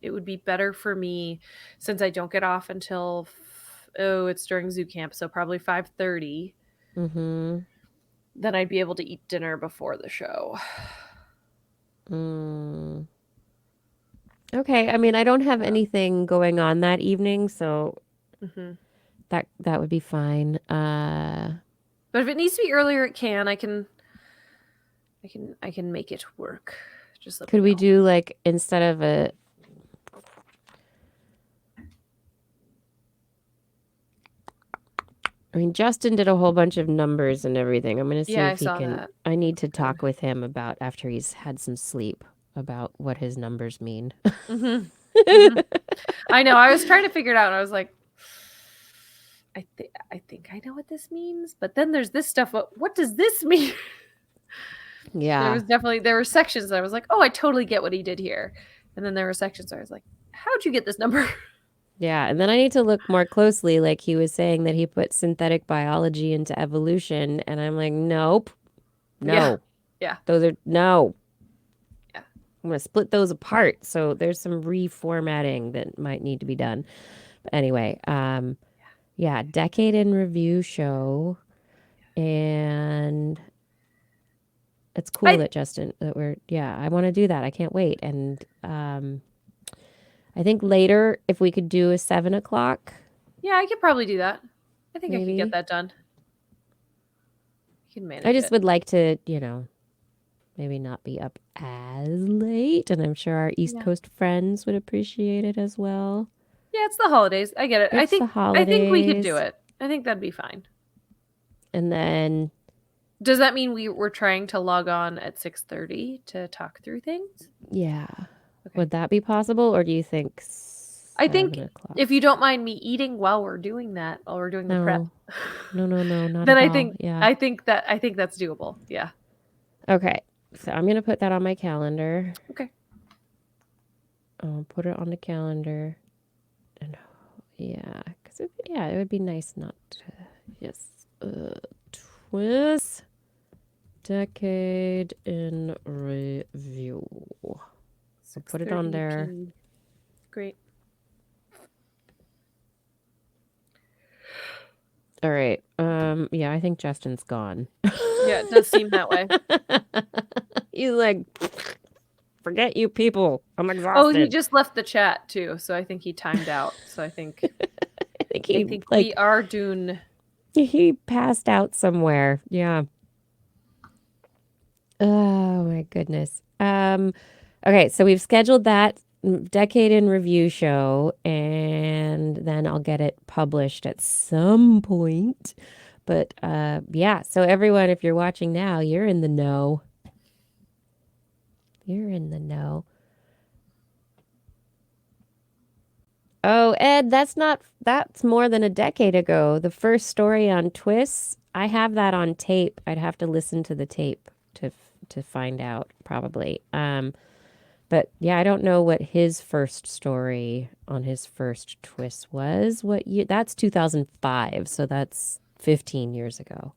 it would be better for me since I don't get off until it's during zoo camp, so probably 5:30. Then I'd be able to eat dinner before the show. Okay, I mean, I don't have anything going on that evening, so that would be fine. But if it needs to be earlier, it can. I can make it work. Just could we do like instead of a I mean, Justin did a whole bunch of numbers and everything. I'm going to see if he can. That. I need to talk with him about after he's had some sleep about what his numbers mean. I know. I was trying to figure it out. And I was like, I think I know what this means. But then there's this stuff. What does this mean? Yeah. There were sections that I was like, oh, I totally get what he did here. And then there were sections where I was like, how'd you get this number? Yeah, and then I need to look more closely. Like he was saying that he put synthetic biology into evolution, and I'm like, nope, no, yeah, those are no. Yeah, I'm gonna split those apart. So there's some reformatting that might need to be done. But anyway, decade in review show, and it's cool that Justin that I want to do that. I can't wait, and I think later, if we could do a 7 o'clock. Yeah, I could probably do that. I think maybe. I could get that done. I can manage I just would like to, maybe not be up as late. And I'm sure our East Coast friends would appreciate it as well. Yeah, it's the holidays. I get it. I think we could do it. I think that'd be fine. And then Does that mean we were trying to log on at 6:30 to talk through things? Yeah. Okay. Would that be possible, or do you think I think 7 o'clock? if you don't mind me eating while we're doing that, while we're doing the prep, No, not then at I all. think Yeah. I think that's doable. Yeah. Okay. So I'm gonna put that on my calendar. Okay. I'll put it on the calendar. And yeah, because it would be nice not to. Yes. TWIS Decade in Review. So put it on there. 6:30 Great. All right. Yeah, I think Justin's gone. Yeah, it does seem that way. He's like, forget you people. I'm Oh, exhausted. he just left the chat too, so I think he timed out. So I think I think we are done. He passed out somewhere. Yeah. Oh my goodness. Okay, so we've scheduled that Decade in Review show, and then I'll get it published at some point. But yeah, so everyone, if you're watching now, you're in the know. You're in the know. Oh, Ed, that's more than a decade ago. The first story on TWIS, I have that on tape. I'd have to listen to the tape to find out probably. But yeah, I don't know what his first story on his first TWIS was. What year? That's 2005, so that's 15 years ago.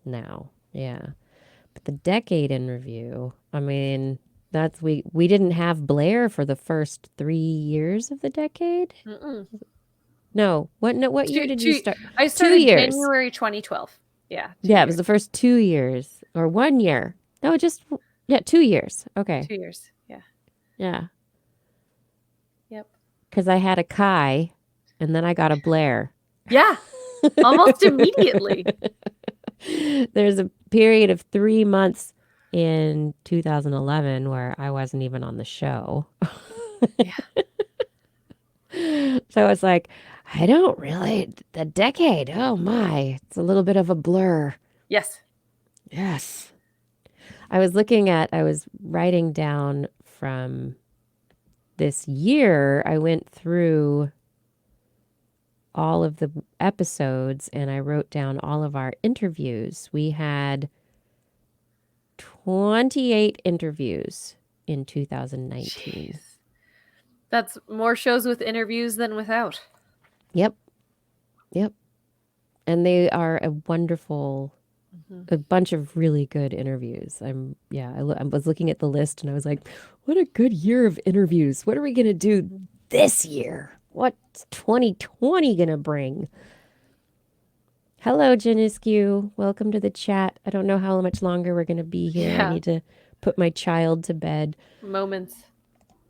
Now, yeah. But the decade in review, I mean, that's we didn't have Blair for the first 3 years of the decade. Mm-mm. No, what year did you start? I started 2 years. January 2012. Yeah. Yeah, it was the first 2 years or 1 year. No, 2 years. Okay. 2 years. Yeah. Yeah. Yep. Because I had a Kai, and then I got a Blair. Yeah. Almost immediately. There's a period of 3 months in 2011 where I wasn't even on the show. Yeah. So it's like, the decade, oh my, it's a little bit of a blur. Yes. Yes. I was writing down from this year, I went through all of the episodes and I wrote down all of our interviews. We had 28 interviews in 2019. Jeez. That's more shows with interviews than without. Yep. And they are a wonderful, a bunch of really good interviews. I was looking at the list and I was like, what a good year of interviews. What are we going to do this year? What's 2020 going to bring? Hello, Janiscu. Welcome to the chat. I don't know how much longer we're going to be here. Yeah. I need to put my child to bed. Moments.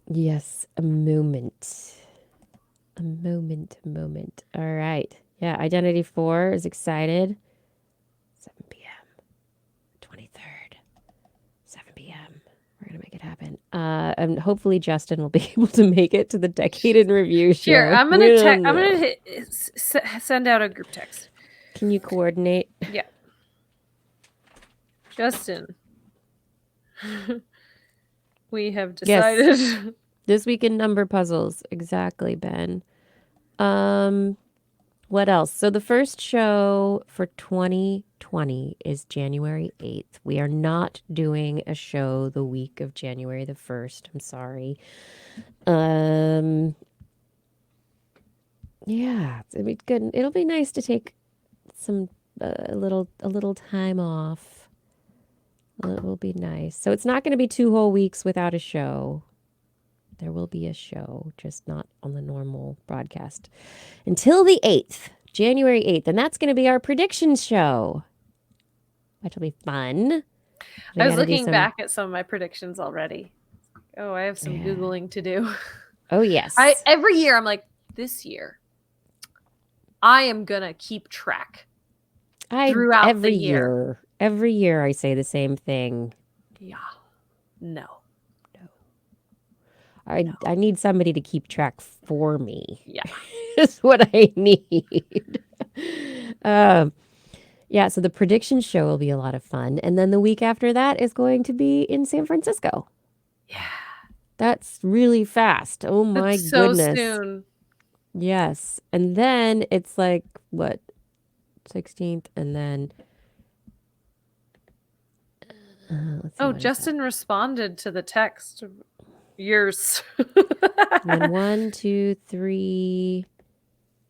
Yes, a moment. A moment. All right. Yeah, Identity 4 is excited. 7 p.m. 23rd. 7 p.m. We're going to make it happen. And hopefully Justin will be able to make it to the Decade in Review show. Here, I'm going to send out a group text. Can you coordinate? Yeah. Justin. We have decided. Yes. This week in number puzzles. Exactly, Ben. What else? So the first show for 2020 is January 8th. We are not doing a show the week of January the 1st. I'm sorry. Yeah, it'll be good. It'll be nice to take some a little time off. It will be nice. So it's not going to be 2 whole weeks without a show. There will be a show, just not on the normal broadcast until the 8th, January 8th. And that's going to be our predictions show, which will be fun. I was looking back at some of my predictions already. Oh, I have some Googling to do. Oh, yes. Every year I'm like, this year, I am going to keep track throughout the year. Every year I say the same thing. Yeah. No. I need somebody to keep track for me. Yeah. That's what I need. Yeah, so the prediction show will be a lot of fun. And then the week after that is going to be in San Francisco. Yeah. That's really fast. Oh my It's so goodness. soon. Yes. And then it's like, what, 16th? And then. Let's see, Oh, what is that? Justin responded to the text. Yours. And then 1, 2, 3,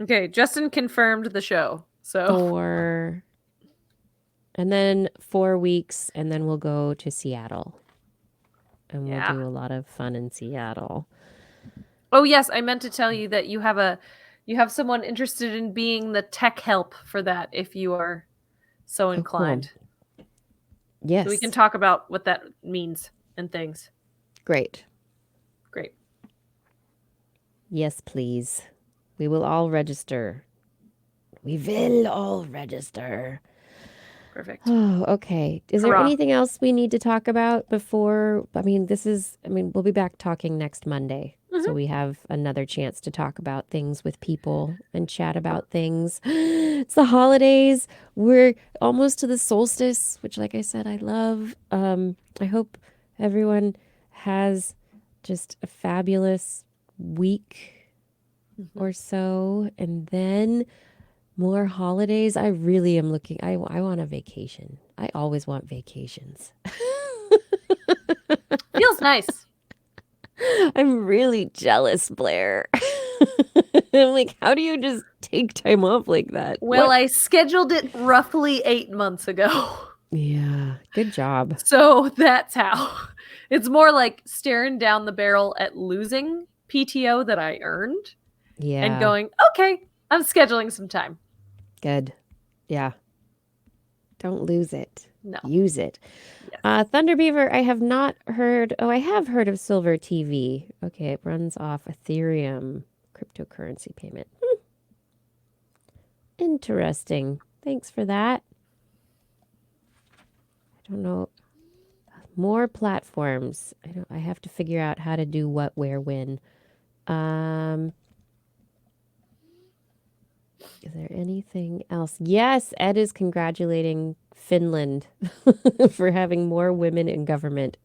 Okay, Justin confirmed the show. So 4. And then 4 weeks. And then we'll go to Seattle. And we'll Yeah. do a lot of fun in Seattle. Oh yes, I meant to tell you that you have someone interested in being the tech help for that if you are so inclined. Cool. Yes. So we can talk about what that means and things. Great. Great. Yes, please. We will all register. We will all register. Perfect. Oh, okay. Is there Hurrah. anything else we need to talk about before? We'll be back talking next Monday. So we have another chance to talk about things with people and chat about things. It's the holidays. We're almost to the solstice, which, like I said, I love. I hope everyone has just a fabulous week or so. And then more holidays. I really am looking. I want a vacation. I always want vacations. Feels nice. I'm really jealous, Blair. I'm like, how do you just take time off like that? Well, What? I scheduled it roughly 8 months ago. Yeah, good job. So that's how. It's more like staring down the barrel at losing PTO that I earned Yeah, and going, okay, I'm scheduling some time. good. Yeah, don't lose it. No. Use it. Yes. Thunder Beaver, I have not heard. Oh, I have heard of Silver TV. Okay, it runs off Ethereum cryptocurrency payment. Interesting. Thanks for that. I don't know. More platforms. I have to figure out how to do what, where, when. Is there anything else? Yes, Ed is congratulating Finland for having more women in government.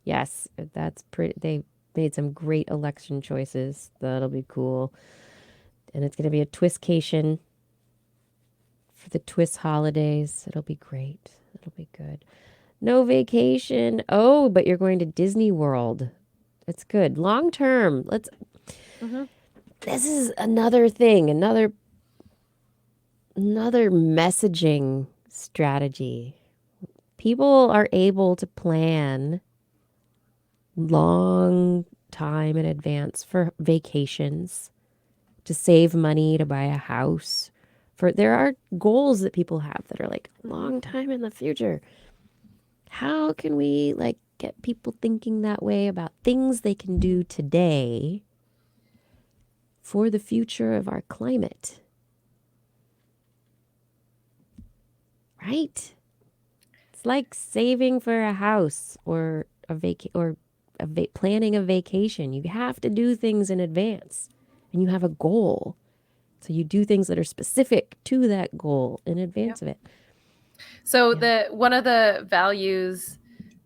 Yes, that's pretty. They made some great election choices. That'll be cool. And it's going to be a TWIScation for the TWIS holidays. It'll be great. It'll be good. No vacation. Oh, but you're going to Disney World. It's good. Long term. This is another thing, another messaging strategy. People are able to plan long time in advance for vacations, to save money, to buy a house. There are goals that people have that are like long time in the future. How can we get people thinking that way about things they can do today for the future of our climate? Right? It's like saving for a house or planning a vacation. You have to do things in advance, and you have a goal. So you do things that are specific to that goal in advance of it. So one of the values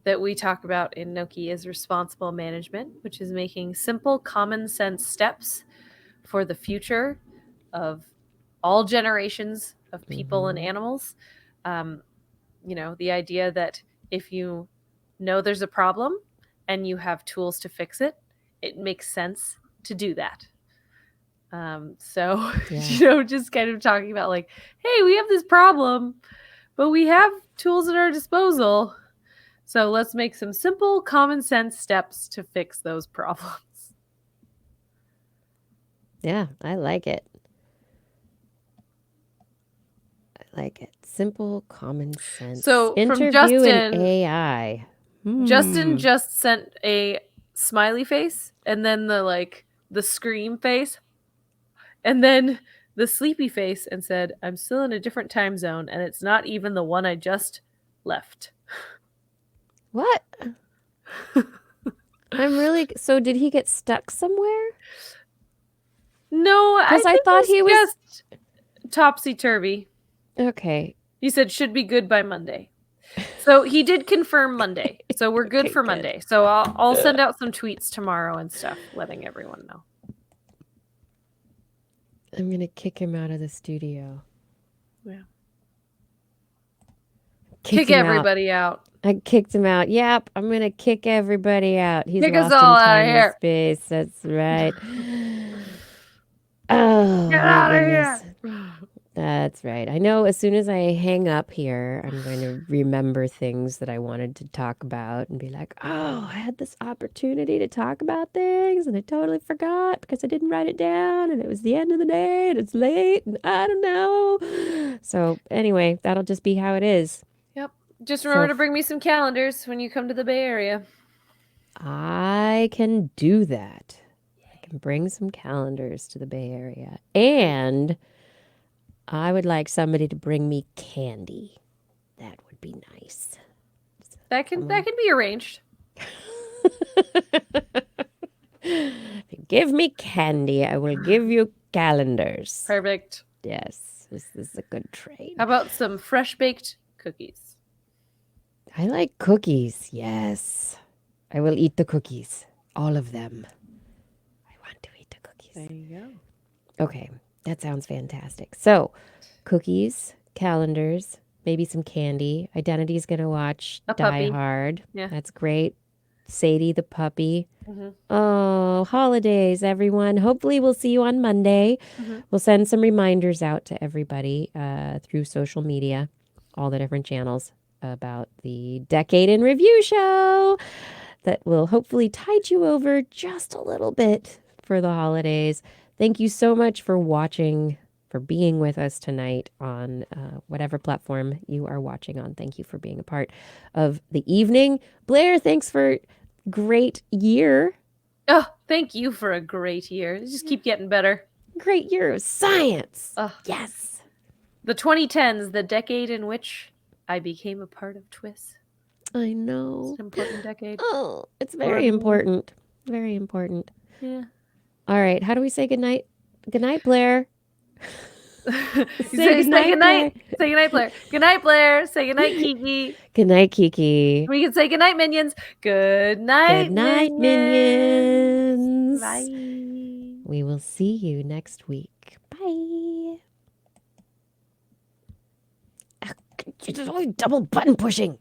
that we talk about in Noki is responsible management, which is making simple, common sense steps for the future of all generations of people and animals. The idea that if you know there's a problem and you have tools to fix it, it makes sense to do that. Just kind of talking about hey, we have this problem, but we have tools at our disposal. So let's make some simple, common sense steps to fix those problems. Yeah, I like it. Simple, common sense. So Interview from Justin, and AI. Justin just sent a smiley face and then the scream face and then the sleepy face and said, I'm still in a different time zone and it's not even the one I just left. What? So did he get stuck somewhere? No, Because I thought he was just topsy-turvy. Okay. He said should be good by Monday. So he did confirm Monday. So we're good Okay, for good. Monday. So I'll send out some tweets tomorrow and stuff, letting everyone know. I'm going to kick him out of the studio. Yeah. Kicked Kick him out. everybody out. I kicked him out. Yep, I'm going to kick everybody out. He's Kick us lost all in outta time and here. space. That's right. Oh, Get my out of goodness. here. That's right. I know as soon as I hang up here, I'm going to remember things that I wanted to talk about and be like, oh, I had this opportunity to talk about things and I totally forgot because I didn't write it down and it was the end of the day and it's late and I don't know. So, anyway, that'll just be how it is. Yep. Just remember to bring me some calendars when you come to the Bay Area. I can do that. I can bring some calendars to the Bay Area. And I would like somebody to bring me candy. That would be nice. That can be arranged. If you give me candy, I will give you calendars. Perfect. Yes, this is a good trade. How about some fresh baked cookies? I like cookies. Yes. I will eat the cookies. All of them. I want to eat the cookies. There you go. Okay, that sounds fantastic. So, cookies, calendars, maybe some candy. Identity's going to watch A Die puppy. Hard. Yeah. That's great. Sadie the puppy. Mm-hmm. Oh, holidays, everyone. Hopefully, we'll see you on Monday. Mm-hmm. We'll send some reminders out to everybody through social media, all the different channels about the Decade in Review show that will hopefully tide you over just a little bit for the holidays. Thank you so much for watching, for being with us tonight on whatever platform you are watching on. Thank you for being a part of the evening. Blair, thanks for great year. Oh, thank you for a great year. Just keep getting better. Great year of science. Yes. The 2010s, the decade in which I became a part of TWIS. I know. It's an important decade. Oh, it's very important. Very important. Yeah. All right. How do we say goodnight? Good night, Blair. Say goodnight. Say goodnight, Blair. Good night, Blair. Say goodnight, Kiki. Good night, Kiki. We can say goodnight, minions. Good night, Good night, minions. Bye. We will see you next week. Bye. You're always double button pushing.